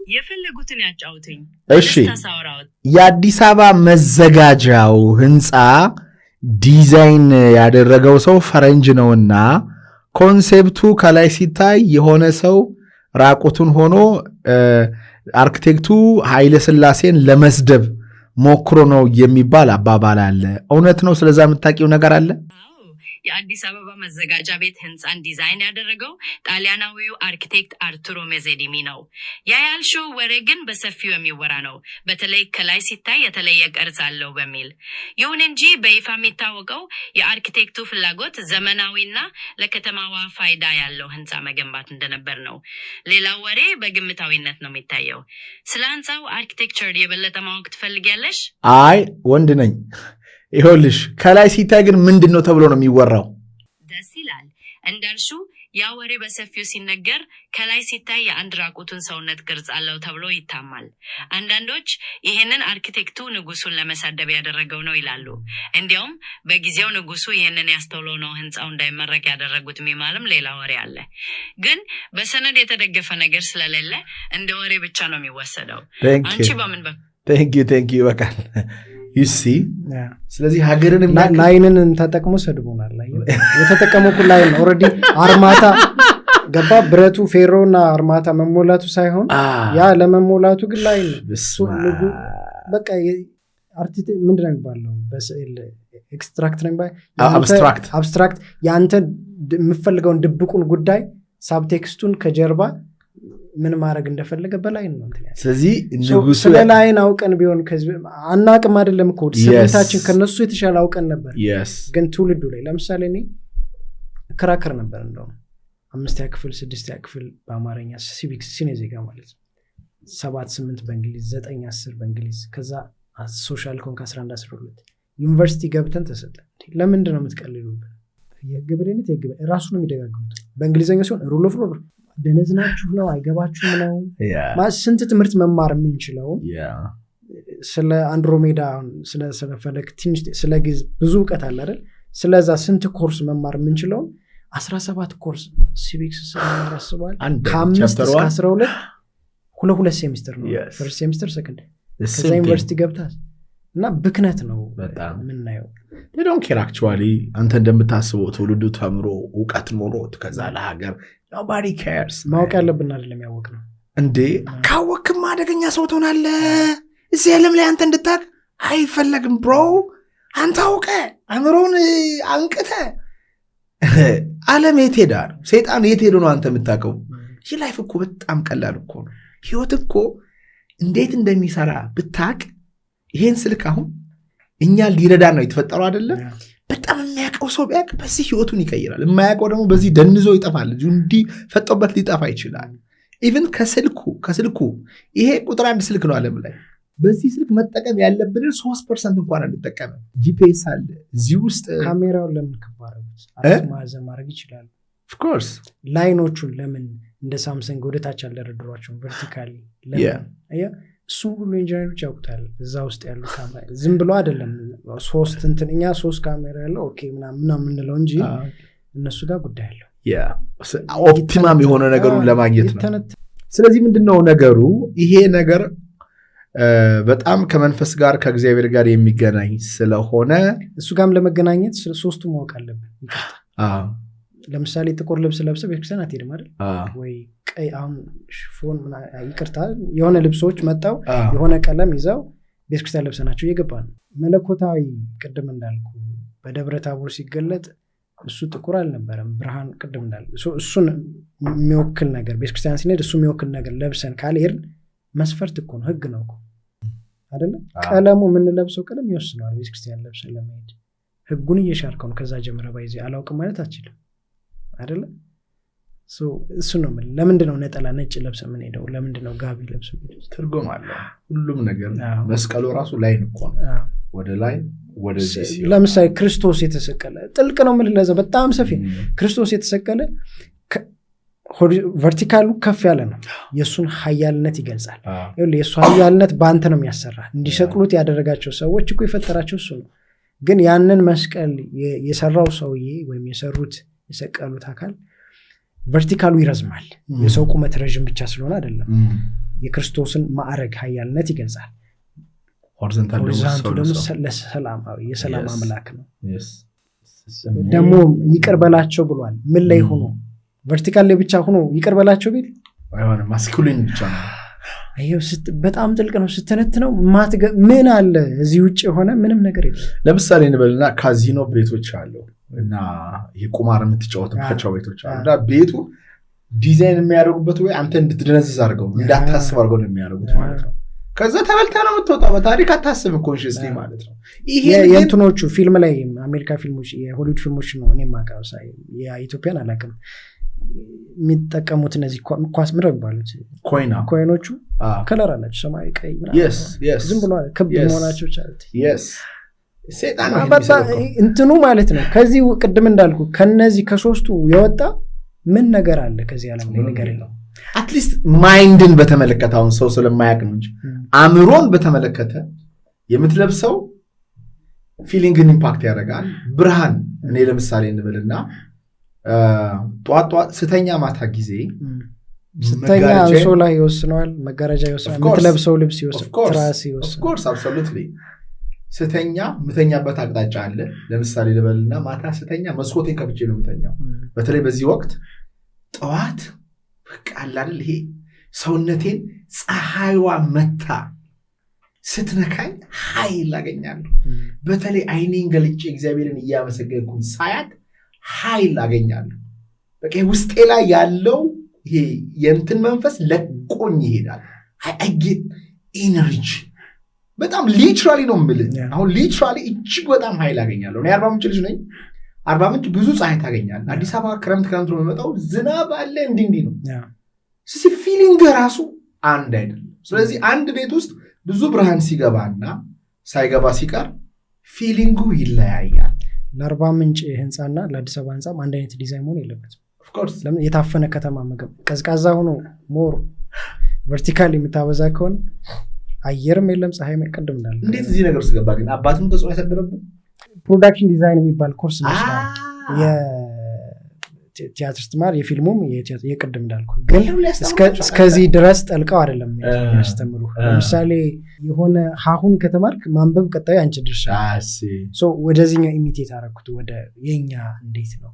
የፈለጉትን ያጫውቱኝ። እሺ፣ የአዲስ አበባ መዘጋጃው ህንፃ ዲዛይን ያደረገው ሰው ፈረንጅ ነውና ኮንሴፕቱ ከላይ ሲታይ የሆነ ሰው ራቁቱን ሆኖ አርኪቴክቱ ኃይለ ሥላሴን ለመስደብ ሞክሮ ነው የሚባል አባባል አለ። እውነት ነው? ስለዛ የምታውቂው ነገር አለ? የአዲስ አበባ መዘጋጃ ቤት ህንፃን ዲዛይን ያደረገው ጣሊያናዊው አርኪቴክት አርቱሮ ሜዜዲሚ ነው። ያ ያልሽው ወሬ ግን በሰፊው የሚወራ ነው፣ በተለይ ከላይ ሲታይ የተለየ ቅርጽ አለው በሚል። ይሁን እንጂ በይፋ የሚታወቀው የአርኪቴክቱ ፍላጎት ዘመናዊና ለከተማዋ ፋይዳ ያለው ህንፃ መገንባት እንደነበር ነው። ሌላው ወሬ በግምታዊነት ነው የሚታየው። ስለ ህንፃው አርኪቴክቸር የበለጠ ማወቅ ትፈልጊያለሽ? አይ ወንድ ነኝ። ይኸውልሽ ከላይ ሲታይ ግን ምንድን ነው ተብሎ ነው የሚወራው? ደስ ይላል እንዳልሽው ያ ወሬ በሰፊው ሲነገር ከላይ ሲታይ የአንድ ራቁቱን ሰውነት ቅርጽ አለው ተብሎ ይታማል። አንዳንዶች ይህንን አርኪቴክቱ ንጉሱን ለመሳደብ ያደረገው ነው ይላሉ። እንዲያውም በጊዜው ንጉሱ ይህንን ያስተውለው ነው ህንፃው እንዳይመረቅ ያደረጉት የሚማልም ሌላ ወሬ አለ። ግን በሰነድ የተደገፈ ነገር ስለሌለ እንደ ወሬ ብቻ ነው የሚወሰደው። አንቺ በምን Thank you በቃል you see ስለዚህ ሀገርን ላይንን ተጠቅሞ ሰድቦናል። የተጠቀመው ላይን ኦልሬዲ አርማታ ገባ ብረቱ ፌሮና አርማታ መሞላቱ ሳይሆን ያ ለመሞላቱ ግን ላይን በቃ አርቲስት ምንድን ነው የሚባለው በስዕል ኤክስትራክት ነው አብስትራክት ያንተ የምፈልገውን ድብቁን ጉዳይ ሳብቴክስቱን ከጀርባ ምን ማድረግ እንደፈለገ በላይ ነው እንት ያለው። ስለዚህ ንጉሱ ስለ ላይን አውቀን ቢሆን አናቅም አይደለም እኮ ስሜታችን ከነሱ የተሻለ አውቀን ነበር። ግን ትውልዱ ላይ ለምሳሌ እኔ ክራከር ነበር እንደው 5ኛ ክፍል 6ኛ ክፍል በአማርኛ ሲቪክስ ሲኔዜጋ ማለት ነው 7-8 በእንግሊዝ 9-10 በእንግሊዝ ከዛ ሶሻል ኮንክ 11-12 ዩኒቨርሲቲ ገብተን ተሰጠ። ለምንድን ነው የምትቀልሉብን? የግብሬነት ራሱ ነው የሚደጋግሙት በእንግሊዘኛ ሲሆን ሩል ኦፍ ሎው ደነዝናችሁ ነው አይገባችሁም ነው ስንት ትምህርት መማር የምንችለው ስለ አንድሮሜዳ ስለ ፈለክ ትንሽ ስለ ግዝ ብዙ እውቀት አለ አይደል? ስለዛ ስንት ኮርስ መማር የምንችለው 17 ኮርስ ሲቪክስ ስለማራስባል ከ5 እስከ 12 ሁለት ሴሚስተር ነው ፈርስት ሴሚስተር ሰከንድ ከዛ ዩኒቨርሲቲ ገብታስ እና ብክነት ነው በጣም ምናየው። they don't care actually አንተ እንደምታስበው ትውልዱ ተምሮ ዕውቀት ኖሮት ከዛ ለሀገር nobody cares ማወቅ ያለብን አይደለም ያወቅ ነው እንዴ ካወቅም አደገኛ ሰው ትሆናለህ። እዚህ ዓለም ላይ አንተ እንድታቅ አይፈለግም ብሮ። አንተ አውቀ አምሮን አንቅተ ዓለም የት ሄዳል? ሰይጣን የት ሄዶ ነው አንተ የምታውቀው? ይህ ላይፍ እኮ በጣም ቀላል እኮ ነው። ህይወት እኮ እንዴት እንደሚሰራ ብታቅ ይሄን ስልክ አሁን እኛ ሊረዳ ነው የተፈጠረው አይደለ? በጣም የሚያውቀው ሰው ቢያቅ በዚህ ህይወቱን ይቀይራል። የማያውቀው ደግሞ በዚህ ደንዞ ይጠፋል። እንዲ ፈጦበት ሊጠፋ ይችላል። ኢቭን ከስልኩ ይሄ ቁጥር 1 ስልክ ነው ዓለም ላይ። በዚህ ስልክ መጠቀም ያለብን 3% እንኳን አንጠቀም። ጂፒኤስ አለ እዚህ ውስጥ። ካሜራውን ለምን ከባረጉት አራት ማዕዘን ማድረግ ይችላል። ኦፍ ኮርስ ላይኖቹን ለምን እንደ ሳምሰንግ ወደታች አልደረደሯቸውም ቨርቲካሊ ለምን? አያ እሱ ሁሉ ኢንጂነሮች ያውቁታል። እዛ ውስጥ ያሉ ካሜራ ዝም ብሎ አይደለም 3 እኛ 3 ካሜራ ያለው ኦኬ ምናምን እንለው እንጂ እነሱ ጋር ጉዳይ አለው። ኦፕቲማም የሆነ ነገሩን ለማግኘት ነው። ስለዚህ ምንድነው ነገሩ? ይሄ ነገር በጣም ከመንፈስ ጋር ከእግዚአብሔር ጋር የሚገናኝ ስለሆነ እሱ ጋርም ለመገናኘት ሶስቱ ማወቅ አለብን። ለምሳሌ ጥቁር ልብስ ለብሰህ ቤተክርስቲያን አትሄድም አይደል? ወይ ቀይ አሁን ሽፎን ይቅርታ የሆነ ልብሶች መጣው የሆነ ቀለም ይዘው ቤተክርስቲያን ለብሰናቸው እየገባ ነው። መለኮታዊ ቅድም እንዳልኩ በደብረ ታቦር ሲገለጥ እሱ ጥቁር አልነበረም፣ ብርሃን ቅድም እንዳልኩ እሱን የሚወክል ነገር ቤተክርስቲያን ስንሄድ እሱ የሚወክል ነገር ለብሰን ካልሄድን መስፈርት እኮ ነው፣ ህግ ነው እኮ አይደለ? ቀለሙ የምንለብሰው ቀለም ይወስነዋል። ቤተክርስቲያን ለብሰን ለመሄድ ህጉን እየሻርከው ነው። ከዛ ጀምረ ባይዜ አላውቅም ማለት አችልም አይደለ? እሱ ነው። ለምንድነው ነጠላ ነጭ ለብሰ ምን ሄደው? ለምንድነው ጋቢ ለብሰ ምን? ትርጉም አለው ሁሉም ነገር። መስቀሉ ራሱ ላይ ነው ወደ ላይ ወደዚህ ሲሆን ለምሳሌ ክርስቶስ የተሰቀለ ጥልቅ ነው ምን ለዛ በጣም ሰፊ ክርስቶስ የተሰቀለ ቨርቲካሉ ከፍ ያለ ነው። የሱን ኃያልነት ይገልጻል። የሱ ኃያልነት በአንተ ነው የሚያሰራ። እንዲሰቅሉት ያደረጋቸው ሰዎች እኮ የፈጠራቸው እሱ ነው። ግን ያንን መስቀል የሰራው ሰውዬ ወይም የሰሩት የሰቀሉት አካል ቨርቲካሉ ይረዝማል። የሰው ቁመት ረዥም ብቻ ስለሆነ አይደለም። የክርስቶስን ማዕረግ ኃያልነት ይገልጻል። ሆሪዞንታሉ ደግሞ ለሰላማዊ የሰላም አምላክ ነው። ደግሞ ይቅር በላቸው ብሏል። ምን ላይ ሆኖ ቨርቲካል ላይ ብቻ ሆኖ ይቅር በላቸው ቢል አይሆንም። ማስኩሊን ብቻ ነው። በጣም ጥልቅ ነው ስትነትነው። ምን አለ እዚህ ውጭ የሆነ ምንም ነገር የለም። ለምሳሌ እንበልና ካዚኖ ቤቶች አሉ እና የቁማር የምትጫወትባቸው ቤቶች አሉ እና ቤቱ ዲዛይን የሚያደርጉበት ወይ አንተ እንድትደነዝዝ አድርገው እንዳታስብ አድርገው ነው የሚያደርጉት ማለት ነው። ከዛ ተበልታ ነው የምትወጣው። በታሪክ አታስብ ኮንሽስሊ ማለት ነው። ይሄ የእንትኖቹ ፊልም ላይ አሜሪካ ፊልሞች የሆሊውድ ፊልሞች ነው እኔ የማውቀው። የኢትዮጵያን አላውቅም። የሚጠቀሙት እነዚህ ኳስ ምንድን ነው የሚባሉት ኮይኖቹ ከለር አላቸው ሰማያዊ፣ ቀይ ዝም ብሎ ክብ መሆናቸው እንትኑ ማለት ነው። ከዚህ ቅድም እንዳልኩ ከነዚህ ከሶስቱ የወጣ ምን ነገር አለ ከዚህ ዓለም ላይ ነገር የለው። አትሊስት ማይንድን በተመለከተ አሁን ሰው ስለማያውቅ ነው እንጂ አእምሮን በተመለከተ የምትለብሰው ፊሊንግን ኢምፓክት ያደርጋል። ብርሃን እኔ ለምሳሌ እንበልና ጧጧ ስተኛ ማታ ጊዜ ስተኛ አንሶላ ይወስነዋል፣ መጋረጃ ይወስነዋል፣ የምትለብሰው ልብስ ይወስነዋል፣ ትራስ ይወስነዋል። ኦፍ ኮርስ አብሶሉትሊ። ስተኛ ምተኛበት አቅጣጫ አለ። ለምሳሌ ልበልና ማታ ስተኛ መስኮቴን ከፍቼ ነው የምተኛው። በተለይ በዚህ ወቅት ጠዋት በቃ አለ አይደል ይሄ ሰውነቴን ፀሐይዋ መታ ስትነካኝ ኃይል አገኛለሁ። በተለይ አይኔን ገልጬ እግዚአብሔርን እያመሰገንኩኝ ሳያት ኃይል አገኛለሁ። በቃ ውስጤ ላይ ያለው ይሄ የእንትን መንፈስ ለቆኝ ይሄዳል። አይጌት ኢነርጂ በጣም ሊትራሊ ነው የምልህ። አሁን ሊትራሊ እጅግ በጣም ኃይል አገኛለሁ። እኔ 40 ምንጭ ልጅ ነኝ። 40 ምንጭ ብዙ ፀሐይ ታገኛለህ። አዲስ አበባ ክረምት ነው የሚመጣው፣ ዝናብ አለ፣ እንዲህ ነው። ስለዚህ ፊሊንግ ራሱ አንድ አይደለም። ስለዚህ አንድ ቤት ውስጥ ብዙ ብርሃን ሲገባና ሳይገባ ሲቀር ፊሊንጉ ይለያያል። ለ40 ምንጭ ህንፃና ለአዲስ አበባ ህንፃ አንድ አይነት ዲዛይን መሆን የለበትም። ለምን የታፈነ ከተማ ምግብ ቀዝቃዛ ሆኖ ሞር ቨርቲካል የምታበዛ ከሆነ አየርም የለም ፀሐይ መቀደም እንዳለ። እንዴት እዚህ ነገር ውስጥ ገባ ግን? አባትም ተጽዕኖ ያሳደረብን ፕሮዳክሽን ዲዛይን የሚባል ኮርስ መስራት የቲያትር ስትማር የፊልሙም የቅድም እንዳልኩ ግን እስከዚህ ድረስ ጠልቀው አይደለም ያስተምሩ። ለምሳሌ የሆነ ሀሁን ከተማርክ ማንበብ ቀጣዩ አንቺ ድርሻ። ወደዚህኛው ኢሚቴት አደረኩት። ወደ የኛ እንዴት ነው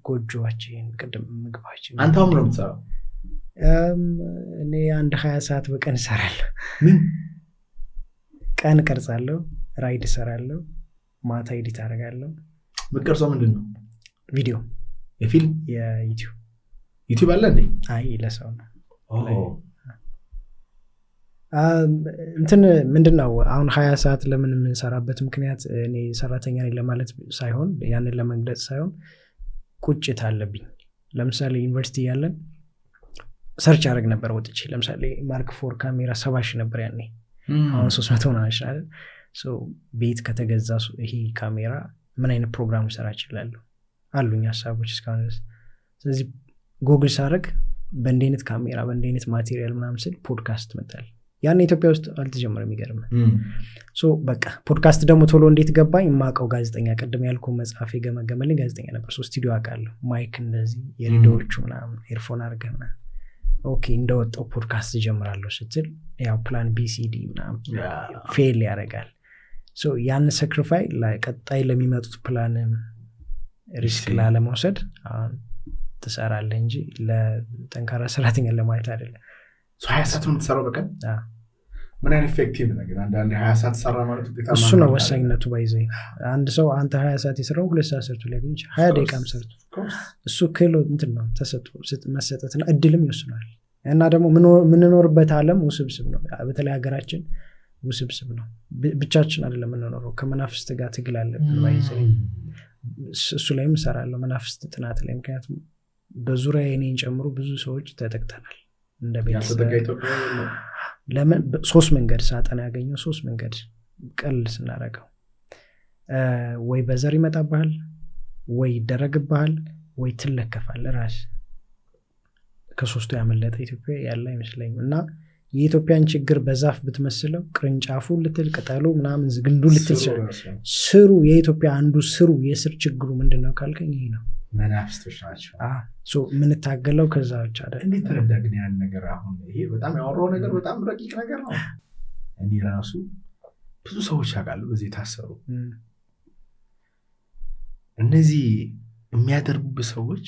ጎጆዋችን ቅድም ምግባችን። አንተ አሁን ነው የምትሰራው? እኔ 20 ሰዓት በቀን እሰራለሁ። ምን ቀን ቀርጻለሁ፣ ራይድ እሰራለሁ፣ ማታ ኤዲት አደርጋለሁ። ምቀርጸው ምንድን ነው? ቪዲዮ የፊልም ዩቲዩብ አለ እንዴ? አይ ለሰው ነው። እንትን ምንድነው አሁን 20 ሰዓት ለምን የምንሰራበት ምክንያት እኔ ሰራተኛ ነኝ ለማለት ሳይሆን ያንን ለመግለጽ ሳይሆን ቁጭት አለብኝ። ለምሳሌ ዩኒቨርሲቲ ያለን ሰርች አደረግ ነበር ወጥቼ። ለምሳሌ ማርክ 4 ካሜራ 70 ሺህ ነበር ያኔ፣ አሁን 300 ነው አይደል? ቤት ከተገዛ ይሄ ካሜራ ምን አይነት ፕሮግራም ሰራ ይችላል አሉኝ ሀሳቦች እስካሁን ድረስ። ስለዚህ ጉግል ሳረግ በእንዲህ አይነት ካሜራ በእንዲህ አይነት ማቴሪያል ምናምን ስል ፖድካስት መጣል። ያን ኢትዮጵያ ውስጥ አልተጀመረም። የሚገርም በቃ ፖድካስት ደግሞ ቶሎ እንዴት ገባኝ? የማውቀው ጋዜጠኛ ቅድም ያልኩ መጽሐፍ የገመገመልኝ ጋዜጠኛ ነበር። ስቱዲዮ አውቃለሁ፣ ማይክ እንደዚህ የሬዲዮዎቹ ምናምን ኤርፎን አድርገህ ምናምን ኦኬ እንደወጣው ፖድካስት ጀምራለሁ ስትል ያው ፕላን ቢሲዲ ምናምን ፌል ያደርጋል። ያን ሰክሪፋይ ቀጣይ ለሚመጡት ፕላን ሪስክ ላለመውሰድ ትሰራለህ እንጂ ለጠንካራ ሰራተኛ ለማለት አይደለም። 20 ሰዓት ነው የምትሰራው በቀን? ምን አይነት ኢፌክቲቭ ነገር አንዳንድ 20 ሰዓት ሰራ ማለት ውጤታማ እሱ ነው ወሳኝነቱ። ባይዘይ አንድ ሰው አንተ 20 ሰዓት የሰራው 2 ሰዓት ሰርቶ ሊያገኝ ይችላል። 20 ደቂቃም ሰርቶ እሱ ክህሎት እንትን ነው መሰጠትና እድልም ይወስናል። እና ደግሞ የምንኖርበት ዓለም ውስብስብ ነው። በተለይ ሀገራችን ውስብስብ ነው። ብቻችን አይደለም የምንኖረው፣ ከመናፍስት ጋር ትግል አለብን። ባይዘይ እሱ ላይም እሰራለሁ መናፍስት ጥናት ላይ። ምክንያቱም በዙሪያ የኔን ጨምሮ ብዙ ሰዎች ተጠቅተናል እንደ ቤተሰብ። ለምን 3 መንገድ ሳጠና ያገኘው 3 መንገድ ቀልል ስናረገው ወይ በዘር ይመጣብሃል፣ ወይ ይደረግብሃል፣ ወይ ትለከፋል ራስ። ከ3ቱ ያመለጠ ኢትዮጵያ ያለ አይመስለኝም። እና የኢትዮጵያን ችግር በዛፍ ብትመስለው ቅርንጫፉ ልትል ቅጠሉ ምናምን ግንዱ ልትል ስሩ የኢትዮጵያ አንዱ ስሩ የስር ችግሩ ምንድነው ካልከኝ ይሄ ነው። መናፍስቶች ናቸው። የምንታገለው ከዛ ብቻ አይደለም። እንዴት ተረዳ ግን ያን ነገር? አሁን ይሄ በጣም ያወራው ነገር በጣም ረቂቅ ነገር ነው። እኔ ራሱ ብዙ ሰዎች ያውቃሉ በዚህ የታሰሩ። እነዚህ የሚያደርጉበት ሰዎች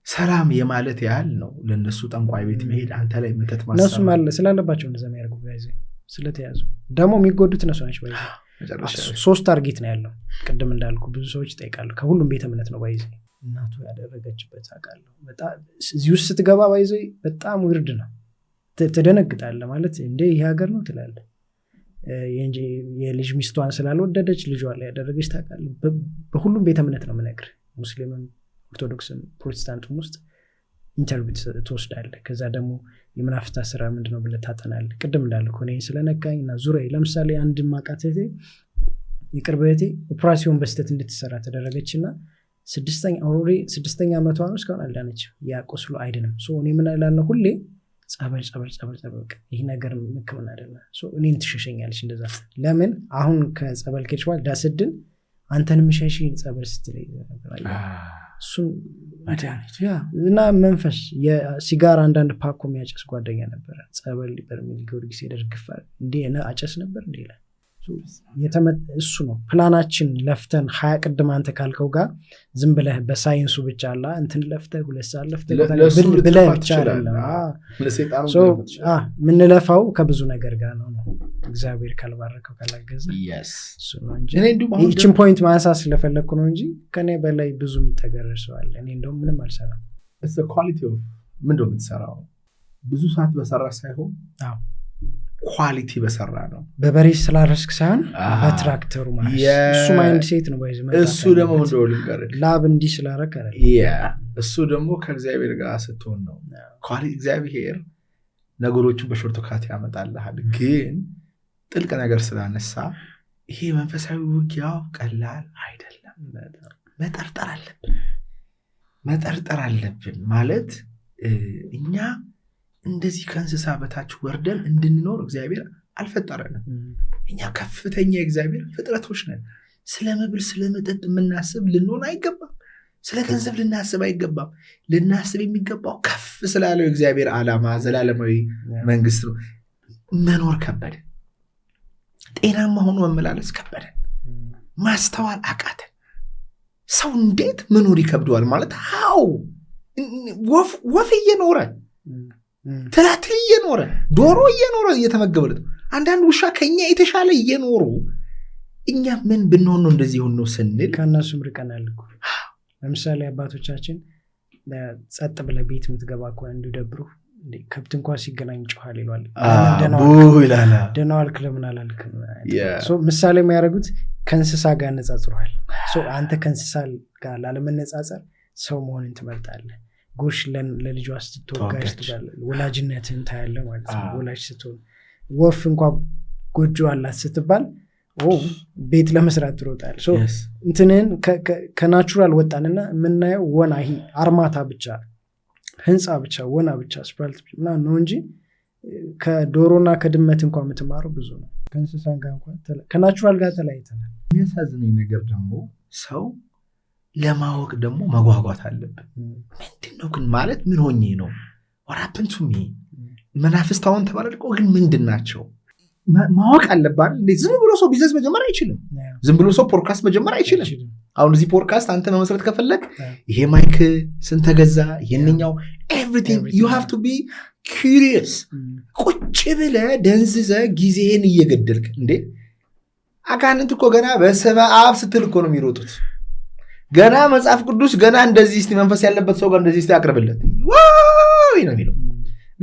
ሰላም የማለት ያህል ነው ለነሱ ጠንቋይ ቤት መሄድ፣ አንተ ላይ መተት ማሰብ እነሱ ማለት ስላለባቸው እንደዛ የሚያደርጉ ባይዘ ስለተያዙ ደግሞ የሚጎዱት እነሱ ናቸው። ባይዘ 3 ታርጌት ነው ያለው። ቅድም እንዳልኩ ብዙ ሰዎች ይጠይቃሉ። ከሁሉም ቤተ እምነት ነው ባይዘ እናቱ ያደረገችበት አውቃለሁ። በጣም እዚህ ውስጥ ስትገባ ባይዘ በጣም ውርድ ነው። ትደነግጣለህ። ማለት እንዴ ይሄ ሀገር ነው ትላለህ። የልጅ ሚስቷን ስላልወደደች ልጇ ላይ ያደረገች ታውቃለህ። በሁሉም ቤተ እምነት ነው የምነግርህ፣ ሙስሊምም ኦርቶዶክስም ፕሮቴስታንቱም ውስጥ ኢንተርቪው ትወስዳለህ። ከዛ ደግሞ የመናፍስት አሰራር ምንድነው ብለህ ታጠናለህ። ቅድም እንዳልኩ እኔ ስለነካኝ እና ዙሪያ ለምሳሌ አንድ ማቃት እህቴ የቅርብ እህቴ ኦፕራሲዮን በስተት እንድትሰራ ተደረገችና 6ኛ ዓመቷ ነው እስካሁን አልዳነችም። ያ ቁስሉ አይድንም። እኔ ምን እላለሁ ሁሌ ጸበል ይህ ነገር ሕክምና አይደለም። እኔን ትሸሸኛለች እንደዛ። ለምን አሁን ከጸበል ከሄድሽ በኋላ ዳስድን አንተንም ሸሽ ጸበል ስትለኝ እሱን እና መንፈስ የሲጋራ አንዳንድ ፓኮ የሚያጨስ ጓደኛ ነበረ። ጸበል በርሜል ጊዮርጊስ ሄደርግፋል እንዴ አጨስ ነበር እንዴ ይላል። እሱ ነው ፕላናችን። ለፍተን 20 ቅድም አንተ ካልከው ጋር ዝም ብለህ በሳይንሱ ብቻ አላ እንትን ለፍተህ 2 ሰዓት ለፍተህ ብለህ ብቻ አይደለም ምንለፋው ከብዙ ነገር ጋር ነው። እግዚአብሔር ካልባረከው ካላገዘ እሱ ነው እንጂ ይህችን ፖይንት ማንሳት ስለፈለግኩ ነው እንጂ ከኔ በላይ ብዙ የሚጠገረር ሰው አለ። እኔ እንደውም ምንም አልሰራም። ኳሊቲ ምንድነው የምትሰራው? ብዙ ሰዓት በሰራ ሳይሆን ኳሊቲ በሰራ ነው። በበሬ ስላረስክ ሳይሆን በትራክተሩ ማለት እሱ ማይንድ ሴት ነው። እሱ ደግሞ እንደው ልንገርህ ላብ እንዲህ ስላረክ አይደል። እሱ ደግሞ ከእግዚአብሔር ጋር ስትሆን ነው። ኳሊቲ እግዚአብሔር ነገሮችን በሾርትካት ያመጣልሃል። ግን ጥልቅ ነገር ስላነሳ ይሄ መንፈሳዊ ውጊያው ቀላል አይደለም። መጠርጠር አለብን ማለት እኛ እንደዚህ ከእንስሳ በታች ወርደን እንድንኖር እግዚአብሔር አልፈጠረንም። እኛ ከፍተኛ የእግዚአብሔር ፍጥረቶች ነን። ስለ መብል ስለ መጠጥ የምናስብ ልንሆን አይገባም። ስለ ገንዘብ ልናስብ አይገባም። ልናስብ የሚገባው ከፍ ስላለው የእግዚአብሔር ዓላማ ዘላለማዊ መንግስት ነው። መኖር ከበደን። ጤናማ ሆኖ መመላለስ ከበደን። ማስተዋል አቃተን። ሰው እንዴት መኖር ይከብደዋል ማለት ወፍ እየኖረ ትላትል እየኖረ ዶሮ እየኖረ እየተመገበለት አንዳንድ ውሻ ከኛ የተሻለ እየኖሩ እኛ ምን ብንሆን ነው እንደዚህ ሆኖ ስንል ከእነሱም ርቀናል እኮ። ለምሳሌ አባቶቻችን ጸጥ ብለህ ቤት የምትገባ ከሆነ እንዲደብሩ ከብት እንኳን ሲገናኝ ጮሃል ይሏል። ደህና ዋልክ ለምን አላልክም? ምሳሌ የሚያደርጉት ከእንስሳ ጋር ነጻጽሯል። አንተ ከእንስሳ ጋር ላለመነጻጸር ሰው መሆንን ትመርጣለህ። ጎሽ ለልጇ ስትወጋሽ ትባላለህ። ወላጅነትን ታያለህ ማለት ነው። ወላጅ ስትሆን ወፍ እንኳን ጎጆ አላት ስትባል ቤት ለመስራት ትሮጣል። እንትንን ከናቹራል ወጣንና የምናየው ወና ይሄ አርማታ ብቻ ህንፃ ብቻ ወና ብቻ ስፓልት ብቻ ነው እንጂ ከዶሮና ከድመት እንኳን የምትማረው ብዙ ነው። ከእንስሳን ጋር እንኳን ከናቹራል ጋር ተለያይተናል። የሚያሳዝነኝ ነገር ደግሞ ሰው ለማወቅ ደግሞ መጓጓት አለብን። ምንድነው ግን ማለት ምን ሆኜ ነው what happened to me መናፍስት አሁን ተባለልቆ ግን ምንድናቸው ማወቅ አለባት እንዴ ዝም ብሎ ሰው ቢዝነስ መጀመር አይችልም ዝም ብሎ ሰው ፖድካስት መጀመር አይችልም አሁን እዚህ ፖድካስት አንተ መመስረት ከፈለክ ይሄ ማይክ ስንት ተገዛ ይሄንኛው everything you have to be curious ቁጭ ብለ ደንዝዘ ጊዜህን እየገደልክ እንዴ አጋንንት እኮ ገና በሰበአብ ስትል እኮ ነው የሚሮጡት ገና መጽሐፍ ቅዱስ ገና እንደዚህ እስቲ መንፈስ ያለበት ሰው ጋር እንደዚህ እስቲ አቅርብለት ዋው ነው የሚለው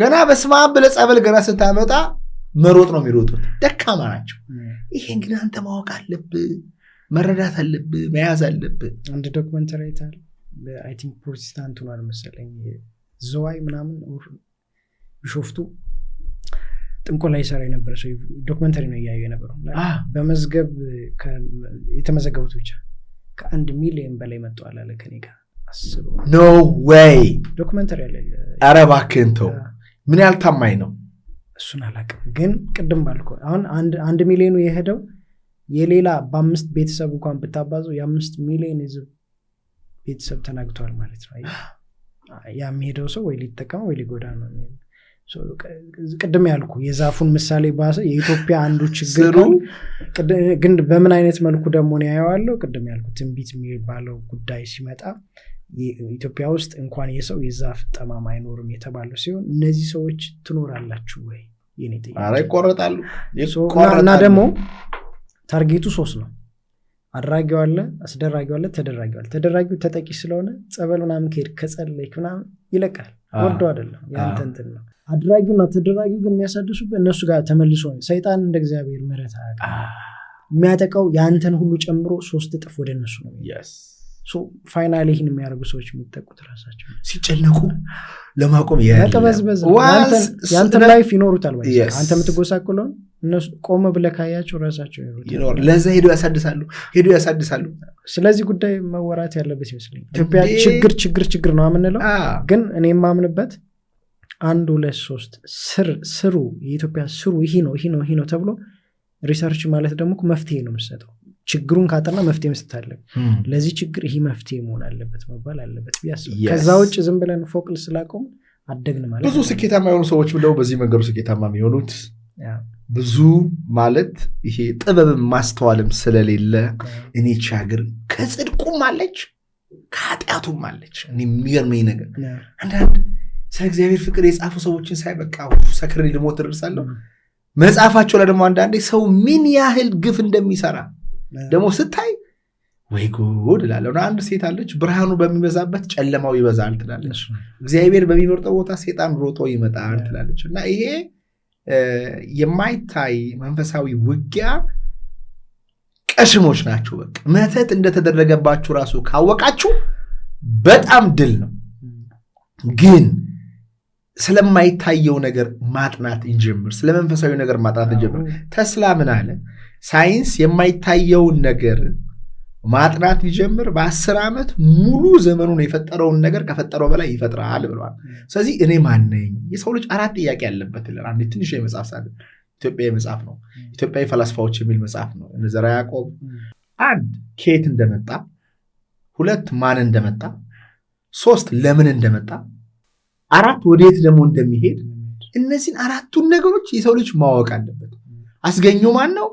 ገና በስማም ብለ ጸበል ገና ስታመጣ መሮጥ ነው የሚሮጡት ደካማ ናቸው ይሄን ግን አንተ ማወቅ አለብህ መረዳት አለብህ መያዝ አለብህ አንድ ዶክመንተሪ አይታል አይ ቲንክ ፕሮቴስታንት ነው መሰለኝ ዘዋይ ምናምን ቢሾፍቱ ጥንቆላ ይሰራ የነበረ ሰው ዶክመንተሪ ነው ያያየ ነበር በመዝገብ የተመዘገቡት ብቻ ከ1 ሚሊዮን በላይ መጥቷል አለ ከኔ ጋር አስበው ኖ ዌይ ዶክመንተሪ አለ አረባከንቶ ምን ያልታማኝ ነው እሱን አላውቅም ግን ቅድም ባልኩ አሁን 1 ሚሊዮኑ የሄደው የሌላ በ5 ቤተሰብ እንኳን ብታባዘው የ5 ሚሊዮን ህዝብ ቤተሰብ ተናግቷል ማለት ነው ያ የሚሄደው ሰው ወይ ሊጠቀም ወይ ሊጎዳ ነው ቅድም ያልኩ የዛፉን ምሳሌ ባሰ የኢትዮጵያ አንዱ ችግር ግን በምን አይነት መልኩ ደግሞ ነው ያያዋለው ቅድም ያልኩ ትንቢት የሚባለው ጉዳይ ሲመጣ ኢትዮጵያ ውስጥ እንኳን የሰው የዛፍ ጠማማ አይኖርም የተባለው ሲሆን እነዚህ ሰዎች ትኖራላችሁ ወይ የኔ ጥያቄ አረ ይቆረጣሉ እና ደግሞ ታርጌቱ 3 ነው አድራጊው አለ አስደራጊው አለ ተደራጊው አለ ተደራጊው ተጠቂ ስለሆነ ጸበል ምናምን ከጸለይክ ምናምን ይለቃል ወርዶ አይደለም ያንተ እንትን ነው አድራጊውና ተደራጊው ግን የሚያሳድሱበት እነሱ ጋር ተመልሶ ሰይጣን እንደ እግዚአብሔር ምሕረት የሚያጠቃው ያንተን ሁሉ ጨምሮ 3 እጥፍ ወደ እነሱ ነው ሶ ፋይናሊ ይሄን የሚያደርጉ ሰዎች የሚጠቁት ራሳቸው ሲጨነቁ ለማቆም ያቀበዝበዝ ያንተ ላይፍ ይኖሩታል ወይ አንተ የምትጎሳቆለው እነሱ ቆመ ብለካያቸው ራሳቸው ይኖር ለዛ ሄዶ ያሳድሳሉ ስለዚህ ጉዳይ መወራት ያለበት ይመስለኝ ኢትዮጵያ ችግር ነው አምንለው ግን እኔ የማምንበት 1 2 3 ስሩ የኢትዮጵያ ስሩ ይሄ ነው ተብሎ ሪሰርች ማለት ደግሞ መፍትሄ ነው መስጠው ችግሩን ካጠና መፍትሄ መስጠት አለበት ለዚህ ችግር ይሄ መፍትሄ መሆን አለበት መባል አለበት ቢያስ ከዛ ውጭ ዝም ብለን ፎቅል ስላቆም አደግን ማለት ብዙ ስኬታማ የሆኑ ሰዎች ብለው በዚህ መንገዱ ስኬታማ የሚሆኑት ብዙ ማለት ይሄ ጥበብ ማስተዋልም ስለሌለ እኔ ቻግር ከጽድቁም አለች ከኃጢአቱም አለች እኔ የሚገርመኝ ነገር አንዳንድ ስለ እግዚአብሔር ፍቅር የጻፉ ሰዎችን ሳይበቃው ሰክሬ ልሞት ደርሳለሁ መጽሐፋቸው ላይ ደግሞ አንዳንዴ ሰው ምን ያህል ግፍ እንደሚሰራ ደግሞ ስታይ ወይ ጉድ እላለሁ አንድ ሴት አለች ብርሃኑ በሚበዛበት ጨለማው ይበዛል ትላለች እግዚአብሔር በሚመርጠው ቦታ ሰይጣን ሮጦ ይመጣል ትላለች እና ይሄ የማይታይ መንፈሳዊ ውጊያ ቀሽሞች ናቸው በቃ መተት እንደተደረገባችሁ ራሱ ካወቃችሁ በጣም ድል ነው ግን ስለማይታየው ነገር ማጥናት እንጀምር ስለመንፈሳዊ ነገር ማጥናት እንጀምር ተስላ ምን አለ ሳይንስ የማይታየውን ነገር ማጥናት ቢጀምር በ10 ዓመት ሙሉ ዘመኑን የፈጠረውን ነገር ከፈጠረው በላይ ይፈጥራል ብለዋል ስለዚህ እኔ ማን ነኝ የሰው ልጅ 4 ጥያቄ ያለበት ይላል አንድ ትንሽ የመጽሐፍ ሳለ ኢትዮጵያዊ መጽሐፍ ነው ኢትዮጵያዊ ፈላስፋዎች የሚል መጽሐፍ ነው እነዘራ ያዕቆብ 1 ከየት እንደመጣ 2 ማን እንደመጣ 3 ለምን እንደመጣ 4 ወዴት ደግሞ እንደሚሄድ እነዚህን 4ቱን ነገሮች የሰው ልጅ ማወቅ አለበት አስገኘው ማን ነው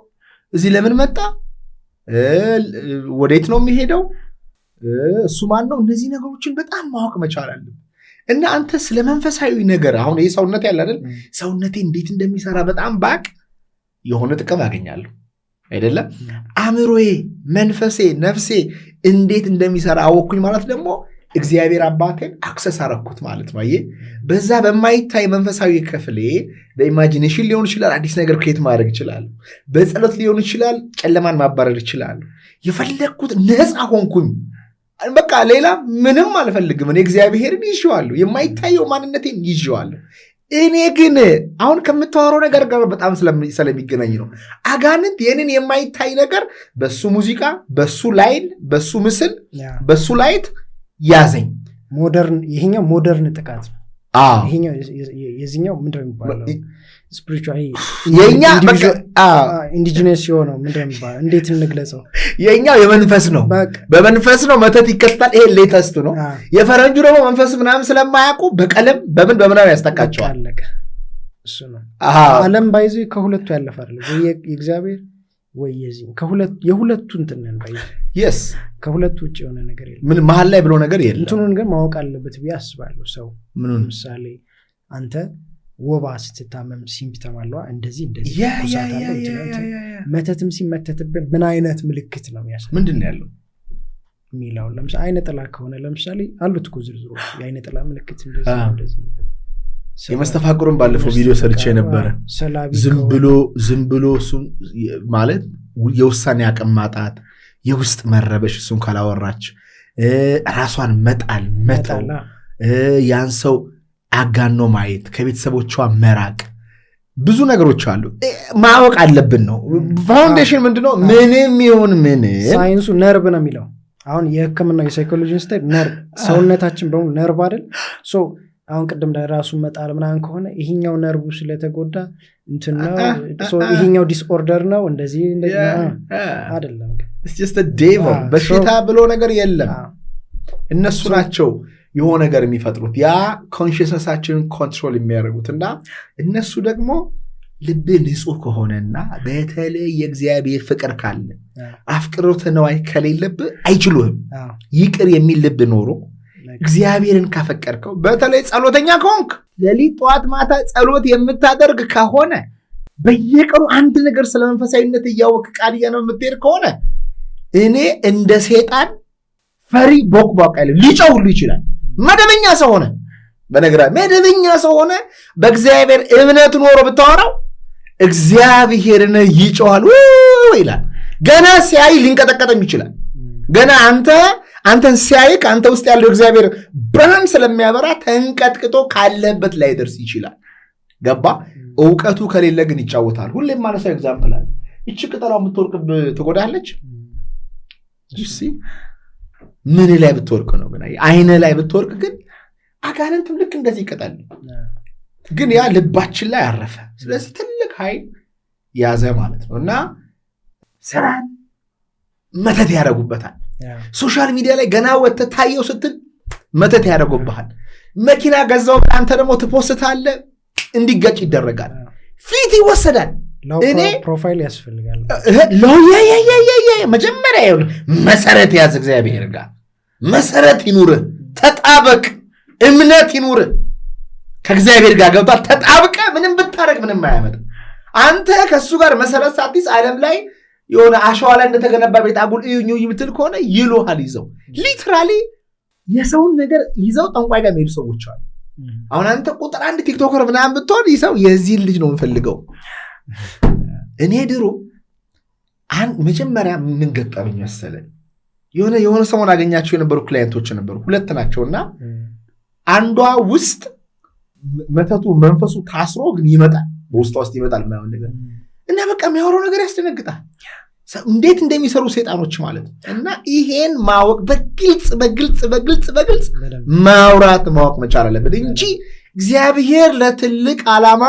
እዚህ ለምን መጣ ወዴት ነው የሚሄደው እሱ ማን ነው እነዚህ ነገሮችን በጣም ማወቅ መቻል አለበት እና አንተ ስለ መንፈሳዊ ነገር አሁን ይሄ ሰውነት ያለ አይደል ሰውነቴ እንዴት እንደሚሰራ በጣም ባቅ የሆነ ጥቅም ያገኛለሁ አይደለም አእምሮዬ መንፈሴ ነፍሴ እንዴት እንደሚሰራ አወኩኝ ማለት ደግሞ እግዚአብሔር አባቴን አክሰስ አረኩት ማለት ነው በዛ በማይታይ መንፈሳዊ ክፍሌ በኢማጂኔሽን ሊሆን ይችላል አዲስ ነገር ክሬት ማድረግ ይችላል በጸሎት ሊሆን ይችላል ጨለማን ማባረር ይችላል የፈለኩት ነፃ ሆንኩኝ በቃ ሌላ ምንም አልፈልግም እኔ እግዚአብሔርን ይዤዋለሁ የማይታየው ማንነቴን ይዤዋለሁ እኔ ግን አሁን ከምታወራው ነገር ጋር በጣም ስለሚገናኝ ነው አጋንንት የኔን የማይታይ ነገር በሱ ሙዚቃ በሱ ላይን በሱ ምስል በሱ ላይት ያዘኝ ይሄኛው ሞደርን ጥቃት ይሄኛው የዚህኛው ምንድነው የሚባለው ስፒሪቹዋል የኛ ኢንዲጂነስ የሆነው ምንድነው የሚባለው እንዴት እንግለጸው የኛው የመንፈስ ነው በመንፈስ ነው መተት ይከታል ይሄ ሌተስት ነው የፈረንጁ ደግሞ መንፈስ ምናምን ስለማያውቁ በቀለም በምናምን ያስጠቃቸዋል እሱ ነው ዓለም ባይዚ ከሁለቱ ያለፋል ወይ የእግዚአብሔር ወይ የዚህ የሁለቱ እንትን ነው ባይዚ yes ከሁለቱ ውጭ የሆነ ነገር የለም ምን መሃል ላይ ብሎ ነገር የለም እንትኑን ግን ማወቅ አለበት ቢያስባሉ ሰው ምሳሌ አንተ ወባ ስትታመም ሲምፕተም አለው እንደዚህ መተትም ሲመተትብን ምን አይነት ምልክት ነው የሚያሳየው ምንድነው ያለው ሚላው ለምሳሌ አይነ ጥላ ከሆነ ለምሳሌ አሉት እኮ ዝርዝሮች የአይነ ጥላ ምልክት እንደዚህ የመስተፋቅሩን ባለፈው ቪዲዮ ሰርቼ ነበር ዝም ብሎ እሱን ማለት የውሳኔ አቅም ማጣት የውስጥ መረበሽ እሱን ካላወራች ራሷን መጣል ያን ሰው አጋኖ ማየት ከቤተሰቦቿ መራቅ ብዙ ነገሮች አሉ ማወቅ አለብን ነው ፋውንዴሽን ምንድነው ምንም ይሁን ምን ሳይንሱ ነርቭ ነው የሚለው አሁን የህክምና የሳይኮሎጂ ስታይል ነርቭ ሰውነታችን በሙሉ ነርቭ አይደል ሶ አሁን ቅድም ራሱ መጣል ምናምን ከሆነ ይሄኛው ነርቭ ስለተጎዳ እንትና ሶ ይሄኛው ዲስኦርደር ነው እንደዚህ አይደለም it's just a devil በሽታ ብሎ ነገር የለም እነሱ ናቸው የሆነ ነገር የሚፈጥሩት ያ ኮንሺየስነሳችንን ኮንትሮል የሚያደርጉትና እነሱ ደግሞ ልብ ንጹህ ከሆነና በተለይ የእግዚአብሔር ፍቅር ካለ አፍቅሮተ ነዋይ ከሌለብ አይችሉህም ይቅር የሚል ልብ ኖሮ እግዚአብሔርን ካፈቀርከው በተለይ ጸሎተኛ ከሆንክ ለሊት ጠዋት ማታ ጸሎት የምታደርግ ከሆነ በየቀኑ አንድ ነገር ስለመንፈሳዊነት እያወቅ ቃል ነው የምትሄድ ከሆነ እኔ እንደ ሰይጣን ፈሪ ቦቅቧቅ አይደለም ሊጮህ ሁሉ ይችላል መደበኛ ሰው ሆነ በነገራችን መደበኛ ሰው ሆነ በእግዚአብሔር እምነት ኖሮ ብታወራው እግዚአብሔርን ይጮሃል ይላል ገና ሲያይ ሊንቀጠቀጥም ይችላል ገና አንተን ሲያይ አንተ ውስጥ ያለው እግዚአብሔር ብርሃን ስለሚያበራ ተንቀጥቅጦ ካለበት ላይ ደርስ ይችላል ገባ ዕውቀቱ ከሌለ ግን ይጫወታል ሁሌም ማለት ነው ኤግዛምፕል አለ እቺ ቅጠላው የምትወርቅብ ትጎዳለች እሺ ምን ላይ ብትወርቅ ነው ግን አይነ ላይ ብትወርቅ ግን አጋንንትም ልክ እንደዚህ ይቀጣል ግን ያ ልባችን ላይ አረፈ ስለዚህ ትልቅ ኃይል ያዘ ማለት ነውና ስራን መተት ያደርጉበታል ሶሻል ሚዲያ ላይ ገና ወጥተህ ታየው ስትል መተት ያደርጉብሃል መኪና ገዛው አንተ ደግሞ ትፖስታለህ እንዲጋጭ ይደረጋል ፊት ይወሰዳል እኔ ፕሮፋይል ያስፈልጋል መጀመሪያ መሰረት ያዝ እግዚአብሔር ጋር መሰረት ይኑር ተጣበቅ እምነት ይኑር ከእግዚአብሔር ጋር ገብታ ተጣብቀ ምንም ብታረግ ምንም አያመጣ አንተ ከሱ ጋር መሰረት ሳትይዝ ዓለም ላይ የሆነ አሸዋ ላይ እንደተገነባ ቤት አጉል እዩኝ ይምትል ከሆነ ይሉሃል ይዘው ሊትራሊ የሰውን ነገር ይዘው ጠንቋይ ጋር የሚሄዱ ሰዎች አሉ አሁን አንተ ቁጥር አንድ ቲክቶከር ምናምን ብትሆን ይሰው የዚህ ልጅ ነው የምፈልገው እኔ ድሮ መጀመሪያ ምን ገጠመኝ መሰለኝ የሆነ ሰሞን አገኛቸው የነበሩ ክላይንቶች ነበሩ ሁለት ናቸውና አንዷ ውስጥ መተቱ መንፈሱ ታስሮ ግን ይመጣል በውስጥ ይመጣል ምናምን ነገር እና በቃ የሚያወራው ነገር ያስደነግጣል እንዴት እንደሚሰሩ ሰይጣኖች ማለት እና ይሄን ማወቅ በግልጽ ማውራት ማወቅ መቻል አለበት እንጂ እግዚአብሔር ለትልቅ ዓላማ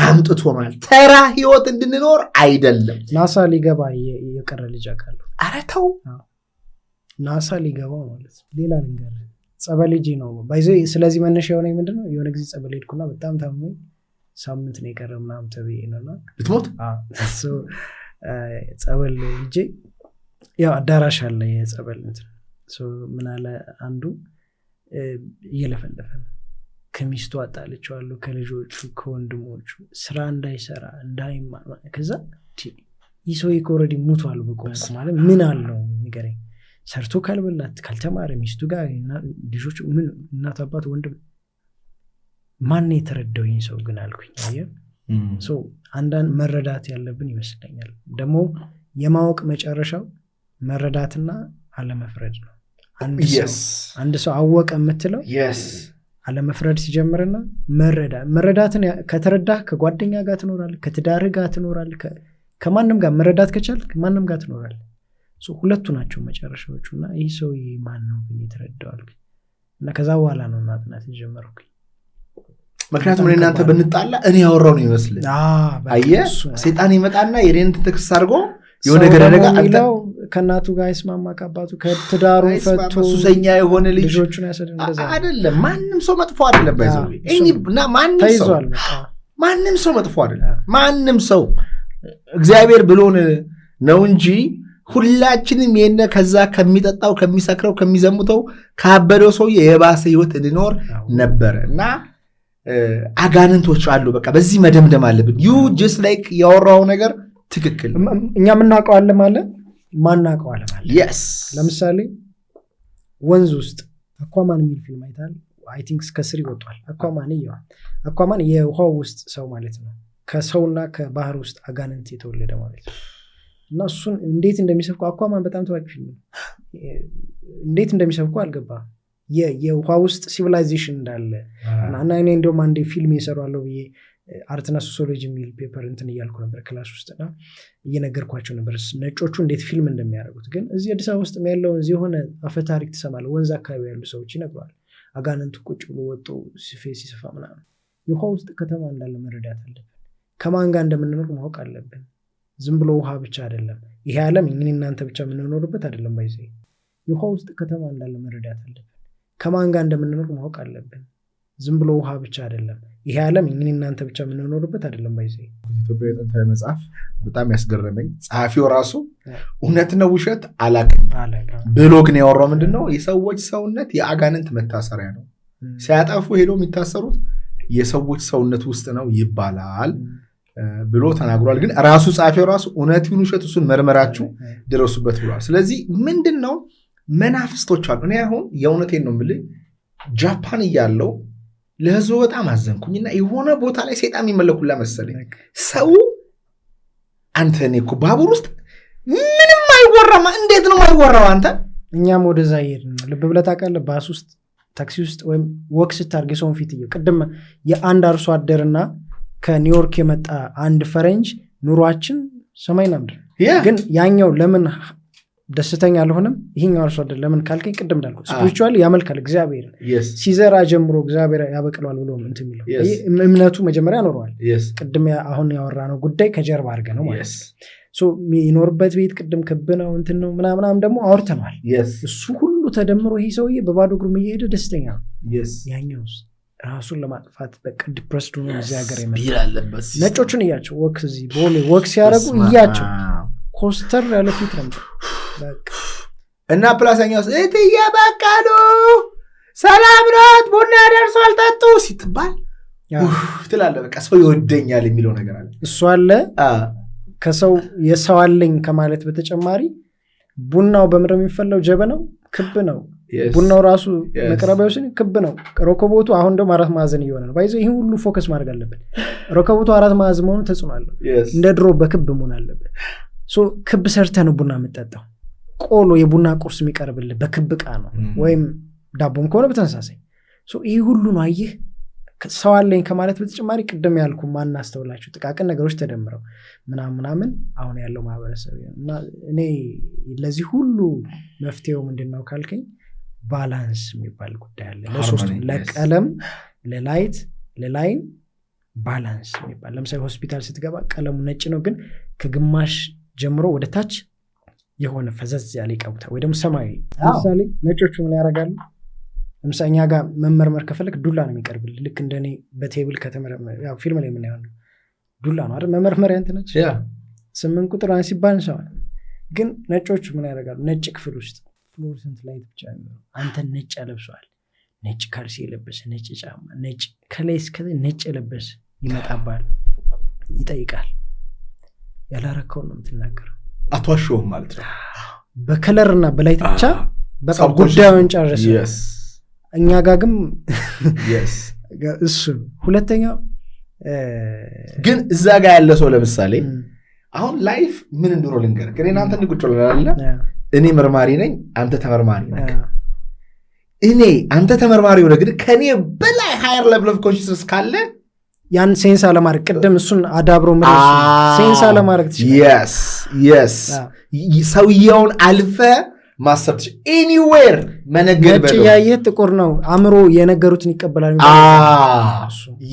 አምጥቶናል ተራ ህይወት እንድንኖር አይደለም ናሳ ሊገባ የቀረ ልጅ አካለው ኧረ ተው ናሳ ሊገባው ማለት ሌላ ነገር ጸበል ሄጄ ነው ባይዘ ስለዚህ መነሻ የሆነኝ ምንድነው የሆነ ጊዜ ጸበል ሄድኩና በጣም ታመመኝ ሳምንት ነው የቀረ ምናምን ተብዬ ነውና ልትሞት ጸበል ሄጄ ያው አዳራሽ አለ የጸበል እንትን ምን አለ አንዱ እየለፈለፈ ከሚስቱ አጣልቸዋለሁ ከልጆቹ ከወንድሞቹ ስራ እንዳይሰራ እንዳይማር ከዛ ይሰው ኦሬዲ ሙቷል በቆምኩ ማለት ምን አለው ንገረኝ ሰርቶ ካልበላት ካልተማረ ሚስቱ ጋር ልጆቹ ምን እናት አባት ወንድም ማን የተረዳውኝ ሰው ግን አልኩኝ ሶ አንዳንድ መረዳት ያለብን ይመስለኛል ደግሞ የማወቅ መጨረሻው መረዳትና አለመፍረድ ነው አንድ ሰው አወቀ የምትለው አለመፍረድ ሲጀምርና መረዳትን ከተረዳህ ከጓደኛ ጋር ትኖራለህ ከትዳርህ ጋር ትኖራለህ ከማንም ጋር መረዳት ከቻልክ ከማንም ጋር ትኖራለህ ሁለቱ ናቸው መጨረሻዎቹና ይህ ሰው ማን ነው ግን የተረዳው አልኩኝ እና ከዛ በኋላ ነው ማጥናት ጀመርኩኝ ምክንያቱም እኔ እናንተ ብንጣላ እኔ ያወራው ነው ይመስል አየህ ሰይጣን ይመጣና የኔን ትክስ አድርጎ የሆነ ነገር አንተው ከናቱ ጋር ይስማማ ከአባቱ ከትዳሩ ፈቶ ሱሰኛ የሆነ ልጆቹን ያሰደን እንደዛ አይደለም ማንም ሰው መጥፎ አይደለም ባይዘው እና ማንም ሰው መጥፎ አይደለም ማንም ሰው እግዚአብሔር ብሎን ነው እንጂ ሁላችንም የነ ከዛ ከሚጠጣው ከሚሰክረው ከሚዘሙተው ካበደው ሰው የባሰ ህይወት እንኖር ነበር እና አጋንንቶች አሉ በቃ በዚህ መደምደም አለብን ዩ ጀስት ላይክ ያወራው ነገር ትክክል እኛ ምናቀው አለ ማለት ማናቀው አለ ማለት yes ለምሳሌ ወንዝ ውስጥ አኳማን የሚል ፊልም አይታል አይ ቲንክ ከስሪ ወጥቷል አኳማን የውሃው ውስጥ ሰው ማለት ነው ከሰውና ከባህር ውስጥ አጋንንት የተወለደ ማለት ነው እና እሱን እንዴት እንደሚሰብኩ አኳማን በጣም ታዋቂ ፊልም ነው እንዴት እንደሚሰብኩ አልገባ የውሃ ውስጥ ሲቪላይዜሽን እንዳለ እና እኔ እንደውም አንዴ ፊልም ይሰራለው ብዬ አርትና ሶሲዮሎጂ የሚል ፔፐር እንትን እያልኩ ነበር ክላስ ውስጥና እየነገርኳቸው ነበር ነጮቹ እንዴት ፊልም እንደሚያደርጉት ግን እዚህ አዲስ አበባ ውስጥ ያለው እዚህ ሆነ አፈ ታሪክ ትሰማለህ ወንዝ አካባቢ ያሉ ሰዎች ይነግሯል አጋንንቱ ቁጭ ብሎ ወጡ ሲፈ ምናምን የውሃ ውስጥ ከተማ እንዳለ መረዳት አለብን ከማን ጋር እንደምንኖር ማወቅ አለብን ዝም ብሎ ውሃ ብቻ አይደለም ይሄ ዓለም እኔ እናንተ ብቻ የምንኖርበት አይደለም ባይዘ የውሃ ውስጥ ከተማ እንዳለ መረዳት አለብን ከማን ጋር እንደምንኖር ማወቅ አለብን ዝም ብሎ ውሃ ብቻ አይደለም ይሄ ዓለም እኔ እናንተ ብቻ የምንኖርበት አይደለም ባይዘ ኢትዮጵያ የጥንታዊ መጽሐፍ በጣም ያስገረመኝ ጸሐፊው ራሱ እውነት ነው ውሸት አላቅም ብሎ ግን ያወራው ምንድነው የሰዎች ሰውነት የአጋንንት መታሰሪያ ነው ሲያጠፉ ሄዶ የሚታሰሩት የሰዎች ሰውነት ውስጥ ነው ይባላል ብሎ ተናግሯል ግን ራሱ ጸሐፊው ራሱ እውነት ይሁን ውሸት እሱን መርመራችሁ ድረሱበት ብሏል ስለዚህ ምንድነው መናፍስቶች አሉ እኔ አሁን የእውነቴን ነው የምልህ ጃፓን እያለው ለህዝቡ በጣም አዘንኩኝና የሆነ ቦታ ላይ ሰይጣን የሚመለኩላ መሰለኝ ሰው አንተ እኔ እኮ ባቡር ውስጥ ምንም አይወራማ እንዴት ነው የማይወራው አንተ እኛም ወደዛ ይሄድን ልብ ብለህ ታውቃለህ ባስ ውስጥ ታክሲ ውስጥ ወይም ወክ ስታርግ ሰውን ፊት ቅድም የአንድ አርሶ አደርና ከኒውዮርክ የመጣ አንድ ፈረንጅ ኑሯችን ሰማይና ምድር ግን ያኛው ለምን ደስተኛ አልሆነም ይሄኛው አርሶ አደር ለምን ካልከኝ ቅድም እንዳልኩ ስፒሪቹዋሊ ያመልካል እግዚአብሔር ሲዘራ ጀምሮ እግዚአብሔር ያበቅለዋል ብሎ እንትን የሚለው እምነቱ መጀመሪያ ኖረዋል ቅድም አሁን ያወራነው ጉዳይ ከጀርባ አድርገ ነው ማለት ሶ የሚኖርበት ቤት ቅድም ክብ ነው እንትን ነው ምናምናም ደግሞ አውርተናል እሱ ሁሉ ተደምሮ ይሄ ሰውዬ በባዶ እግሩ እየሄደ ደስተኛ ነው ያኛውስ ራሱን ለማጥፋት በቃ ዲፕረስድ ሆኖ እዚህ ሀገር ይመጣል ነጮቹን እያቸው ወክ እዚህ ቦሌ ወክ ሲያደርጉ እያቸው ኮስተር ያለ ፊት ነው እና ፕላሰኛው እትዬ በቃሉ ሰላም ናት ቡና ደርሷል ጠጡ ሲትባል ትላለህ በቃ ሰው ይወደኛል የሚለው ነገር አለ እሱ አለ ከሰው የሰው አለኝ ከማለት በተጨማሪ ቡናው በምድር የሚፈለው ጀበናው ክብ ነው ቡናው ራሱ መቅረቢያው ሲል ክብ ነው ሮኮቦቱ አሁን ደግሞ አራት ማዕዘን እየሆነ ነው ባይዘው ይሄን ሁሉ ፎከስ ማድረግ አለበት ሮኮቦቱ አራት ማዕዘን መሆኑ ተጽዕኖ አለው እንደ ድሮ በክብ መሆን አለበት ሶ ክብ ሰርተህ ነው ቡና የምጠጣው ቆሎ የቡና ቁርስ የሚቀርብልህ በክብ ዕቃ ነው ወይም ዳቦም ከሆነ በተመሳሳይ ሶ ይሄ ሁሉ ነው አየህ ሰው አለኝ ከማለት በተጨማሪ ቅድም ያልኩ ማናስተውላችሁ ጥቃቅን ነገሮች ተደምረው ምናምን አሁን ያለው ማህበረሰብ እና እኔ ለዚህ ሁሉ መፍትሄው ምንድነው ካልከኝ ባላንስ የሚባል ጉዳይ አለ ለሶስቱ ለቀለም ለላይት ለላይን ባላንስ የሚባል ለምሳሌ ሆስፒታል ስትገባ ቀለሙ ነጭ ነው ግን ከግማሽ ጀምሮ ወደ ታች የሆነ ፈዘዝ ያለ ይቀቡታል ወይ ደግሞ ሰማያዊ ለምሳሌ ነጮቹ ምን ያደርጋሉ ለምሳሌ እኛ ጋር መመርመር ከፈለክ ዱላ ነው የሚቀርብል ልክ እንደኔ በቴብል ከተመረመረ ያው ፊልም ላይ የምናየው ዱላ ነው አይደል መመርመሪያ እንት ነች 8 ቁጥር አንሲ ባንሳ ግን ነጮቹ ምን ያደርጋሉ ነጭ ክፍል ውስጥ ፍሎረሰንት ላይት ብቻ ነው አንተ ነጭ ያለብሷል ነጭ ካልሲ የለበሰ ነጭ ጫማ ነጭ ከላይስ ነጭ የለበሰ ይመጣባል ይጠይቃል ያላረከው ነው የምትናገረው አትዋሽውም ማለት ነው በከለርና በላይት ብቻ በቃ ጉዳዩን ጨርሰ እኛ ጋር ግን እሱ ሁለተኛው ግን እዛ ጋር ያለ ሰው ለምሳሌ አሁን ላይፍ ምን እንደሆነ ልንገርህ እኔ እናንተ እንቁጭ ብለናል እኔ መርማሪ ነኝ አንተ ተመርማሪ ነህ እኔ አንተ ተመርማሪ ሆነ ግን ከኔ በላይ ሃየር ሌቭል ኦፍ ኮንሺየስነስ ካለ ያን ሴንስ አለማድረግ ቅድም እሱን አዳብሮ መልሱ ሴንስ አለማድረግ yes ሰውየውን አልፈ ማሰብ ኤኒዌር መነገር ነጭ ያየ ጥቁር ነው አእምሮ የነገሩትን ይቀበላል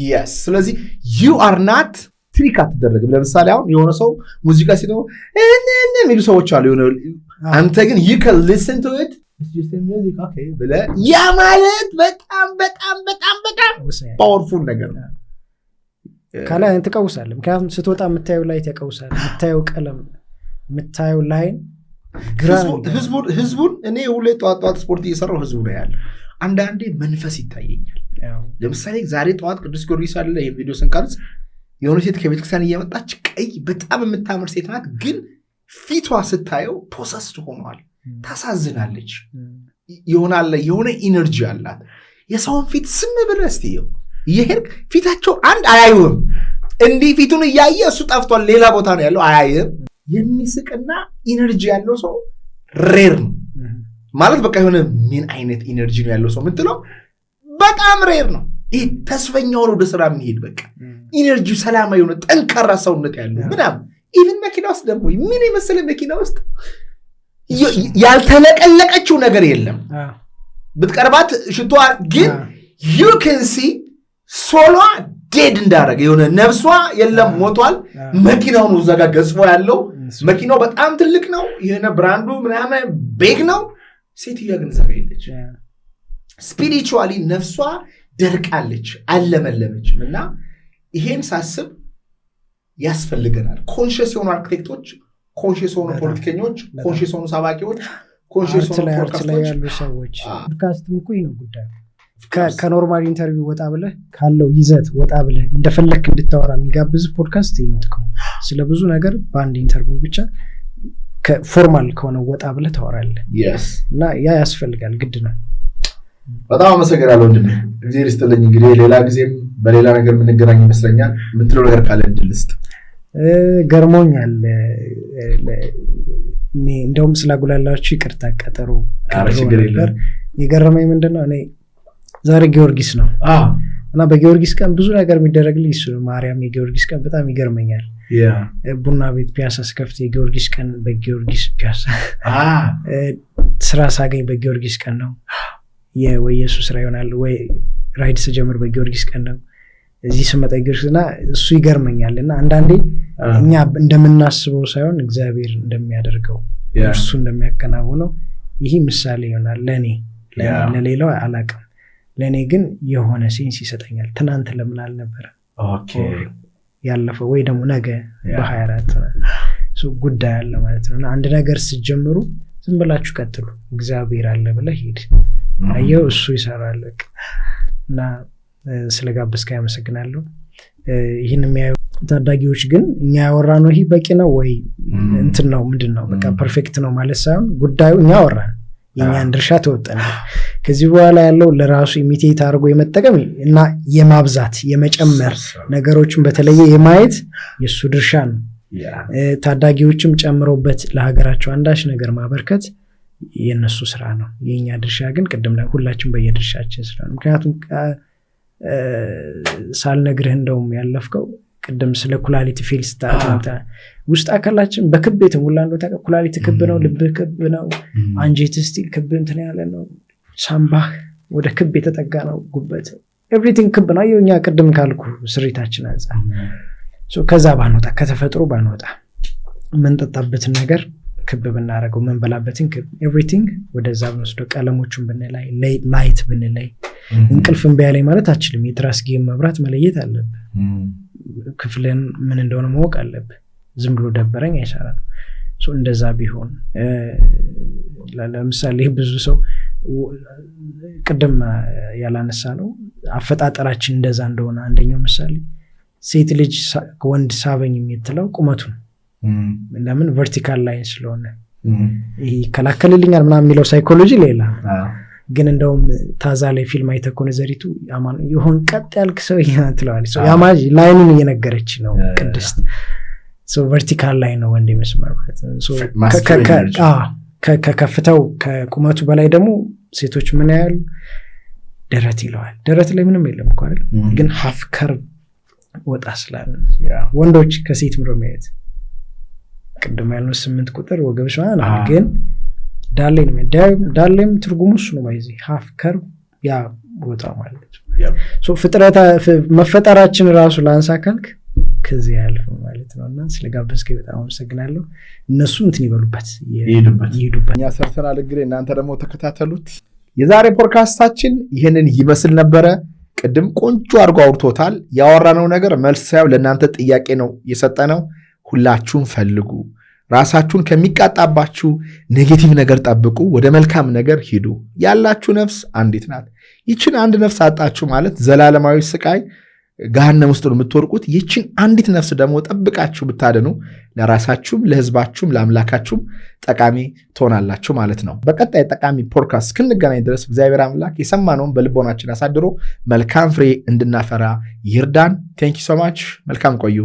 yes ስለዚህ you are not ትሪክ አትደረግም ለምሳሌ አሁን የሆነ ሰው ሙዚቃ ሲነው የሚሉ ሰዎች አሉ የሆነ አንተ ግን you can listen to it it's just a music okay ብለህ ያ ማለት በጣም በጣም በጣም በጣም ፓወርፉል ነገር ነው ካላ አንተ ተቀውሳለህ ምክንያቱም ስትወጣ የምታየው ላይት ያቀውሳል የምታየው ቀለም የምታየው ላይን ህዝቡን እኔ ሁሌ ጠዋት ስፖርት እየሰራው ህዝቡ ነው ያለ አንዳንዴ መንፈስ ይታየኛል ለምሳሌ ዛሬ ጠዋት ቅዱስ ጊዮርጊስ አለ ይሄ ቪዲዮ ስንቀርጽ የሆነ ሴት ከቤተክርስቲያን እየመጣች ቀይ በጣም የምታምር ሴት ናት ግን ፊቷ ስታየው ፖሰስድ ሆኗል ታሳዝናለች የሆነ ኢነርጂ አላት የሰውን ፊት ስም ብለህ እስቲ ይሄርክ ፊታቸው አንድ አያዩም እንዲህ ፊቱን እያየ እሱ ጠፍቷል ሌላ ቦታ ነው ያለው አያይም የሚስቅና ኢነርጂ ያለው ሰው ሬር ነው ማለት በቃ የሆነ ምን አይነት ኢነርጂ ነው ያለው ሰው ምትለው በጣም ሬር ነው ይሄ ተስፈኛው ነው ወደ ስራ የሚሄድ በቃ ኢነርጂ ሰላማዊ የሆነ ጠንካራ ሰውነት ያለው ምናምን ኢቭን መኪና ውስጥ ደግሞ ምን የመሰለ መኪና ውስጥ ያልተለቀለቀችው ነገር የለም ብትቀርባት ሽቷ ግን you can see ሶሏ ዴድ እንዳረገ የሆነ ነፍሷ የለም ሞቷል መኪናው ነው ዘጋ ገጽፎ ያለው መኪናው በጣም ትልቅ ነው የሆነ ብራንዱ ምናምን ቤግ ነው ሴትያ ግን ዘጋ የለች ስፒሪቹዋሊ ነፍሷ ደርቃለች አለመለመችም እና ይሄን ሳስብ ያስፈልገናል ኮንሺየስ የሆኑ አርኪቴክቶች ኮንሺየስ የሆኑ ፖለቲከኞች ኮንሺየስ የሆኑ ሰባኪዎች ኮንሺየስ የሆኑ ፖድካስቶች ፖድካስትም እኮ ነው ጉዳይ ከኖርማል ኢንተርቪው ወጣ ብለህ ካለው ይዘት ወጣ ብለህ እንደፈለክ እንድታወራ የሚጋብዝ ፖድካስት ነው ስለ ብዙ ነገር በአንድ ኢንተርቪው ብቻ ከፎርማል ከሆነ ወጣ ብለህ ታወራለህ እና ያ ያስፈልጋል ግድ ነው በጣም አመሰግናለሁ ወንድሜ እግዚአብሔር ይስጥልኝ እንግዲህ ሌላ ጊዜም በሌላ ነገር የምንገናኝ ይመስለኛል የምትለው ነገር ካለ እንድል እስጥ ገርሞኛል እንደውም ስላጉላላችሁ ይቅርታ ቀጠሮ ነበር የገረመኝ ምንድነው እኔ ዛሬ ጊዮርጊስ ነው እና በጊዮርጊስ ቀን ብዙ ነገር የሚደረግልኝ እሱ ማርያም የጊዮርጊስ ቀን በጣም ይገርመኛል ቡና ቤት ፒያሳ ስከፍት የጊዮርጊስ ቀን በጊዮርጊስ ፒያሳ ስራ ሳገኝ በጊዮርጊስ ቀን ነው ወይ ኢየሱስ ራ ይሆናል ወይ ራይድ ስጀምር በጊዮርጊስ ቀን ነው እዚህ ስመጣ ጊዮርጊስና እሱ ይገርመኛልና አንዳንዴ እኛ እንደምናስበው ሳይሆን እግዚአብሔር እንደሚያደርገው እርሱ እንደሚያከናውነው ይሄ ምሳሌ ይሆናል ለሌላው አላቅም ለኔ ግን የሆነ ሴንስ ይሰጠኛል ትናንት ለምን አልነበረ ያለፈው ወይ ደግሞ ነገ በ24 ሶ ጉዳይ አለ ማለት ነውና አንድ ነገር ሲጀምሩ ዝም ብላችሁ ቀጥሉ እግዚአብሔር አለ ብለህ ሂድ አየው እሱ ይሰራል እና ስለጋበዝከኝ አመሰግናለሁ ይሄን የሚያዩ ታዳጊዎች ግን እኛ ያወራነው ይሄ በቂ ነው ወይ እንትን ነው ምንድነው በቃ ፐርፌክት ነው ማለት ሳይሆን ጉዳዩ እኛ ያወራን የኛን ድርሻ ተወጣን ከዚህ በኋላ ያለው ለራሱ ኢሚቴት አድርጎ የመጠቀም እና የማብዛት የመጨመር ነገሮችን በተለየ የማየት የሱ ድርሻ ነው ታዳጊዎችም ጨምሮበት ለሀገራቸው አንዳች ነገር ማበርከት የነሱ ስራ ነው የኛ ድርሻ ግን ቀደም ላይ ሁላችን በየድርሻችን ስለሆነ ምክንያቱም ሳልነግርህ እንደውም ያለፍከው ቀደም ስለ ኩላሊት ፌልስ ታጣ ውስጥ አካላችን በክብ የተሞላ ነው ታውቃለህ ኩላሊት ክብ ነው ልብ ክብ ነው አንጀት ስቲል ክብ እንትን ያለ ነው ሳምባህ ወደ ክብ የተጠጋ ነው ጉበት ኤቭሪቲንግ ክብ ነው የኛ ቀደም ካልኩ ስሪታችን አንፃር ሶ ከዛ ባንወጣ ከተፈጥሮ ባንወጣ መንጠጣበት ነገር ክብ ብናረገው መንበላበትን ክብ ኤቭሪቲንግ ወደዛ ብንወስደው ቀለሞቹን ብንላይ ላይት ብንላይ እንቅልፍን ቢያለኝ ማለት አችልም የትራስጌ መብራት መለየት አለብህ ክፍልን ምን እንደሆነ ማወቅ አለብህ ዝም ብሎ ደበረኝ አይሰራም ሶ እንደዛ ቢሆን ለምሳሌ ብዙ ሰው ቀደም ያላነሳ ነው አፈጣጠራችን እንደዛ እንደሆነ አንደኛው ምሳሌ ሴት ልጅ ወንድ ሳበኝ የሚትለው ቁመቱን ለምን ቨርቲካል ላይን ስለሆነ ይሄ ከላከልልኛል ምናምን የሚለው ሳይኮሎጂ ሌላ ግን እንደውም ታዛ ላይ ፊልም አይተኮነ ዘሪቱ ያማን ይሁን ቀጥ ያልክ ሰው ይያትለዋል ሶ ያማጅ ላይኑን እየነገረች ነው ቅድስት ሶ ቨርቲካል ላይን ነው ወንድ መስመር ማለት ነው ሶ ከከፍታው ከቁመቱ በላይ ደግሞ ሴቶች ምን ያህል ደረት ይለዋል ደረት ላይ ምንም የለም እኮ አይደል ግን ሃፍ ከርቭ ወጣ ስላለ ወንዶች ከሴት ምሮ ማየት ቅድም ያልነው 8 ቁጥር ወገብሽ ማለት ግን ዳሌም ትርጉሙ እሱ ነው። ባይዚ ሃፍ ከርቭ ያ ቦታ ማለት ነው። መፈጠራችን ራሱ ላንሳ ካልክ ከዚህ ያልፍ ማለት ነው። እና ስለጋበዝከኝ በጣም አመሰግናለሁ። እነሱ እንትን ይበሉበት ይሄዱበት። እኛ ሰርተናል እንግዲህ እናንተ ደግሞ ተከታተሉት። የዛሬ ፖድካስታችን ይህንን ይመስል ነበረ። ቅድም ቆንጆ አድርጎ አውርቶታል። ያወራነው ነገር መልስ ሳይሆን ለእናንተ ጥያቄ ነው የሰጠነው። ሁላችሁም ፈልጉ። ራሳችሁን ከሚቃጣባችሁ ኔጌቲቭ ነገር ጠብቁ። ወደ መልካም ነገር ሂዱ። ያላችሁ ነፍስ አንዲት ናት። ይችን አንድ ነፍስ አጣችሁ ማለት ዘላለማዊ ስቃይ ገሃነም ውስጥ ነው የምትወርቁት። ይችን አንዲት ነፍስ ደግሞ ጠብቃችሁ ብታደኑ ለራሳችሁም ለሕዝባችሁም ለአምላካችሁም ጠቃሚ ትሆናላችሁ ማለት ነው። በቀጣይ ጠቃሚ ፖድካስት እስክንገናኝ ድረስ እግዚአብሔር አምላክ የሰማነውን በልቦናችን አሳድሮ መልካም ፍሬ እንድናፈራ ይርዳን። ቴንክ ዩ ሶ ማች። መልካም ቆዩ።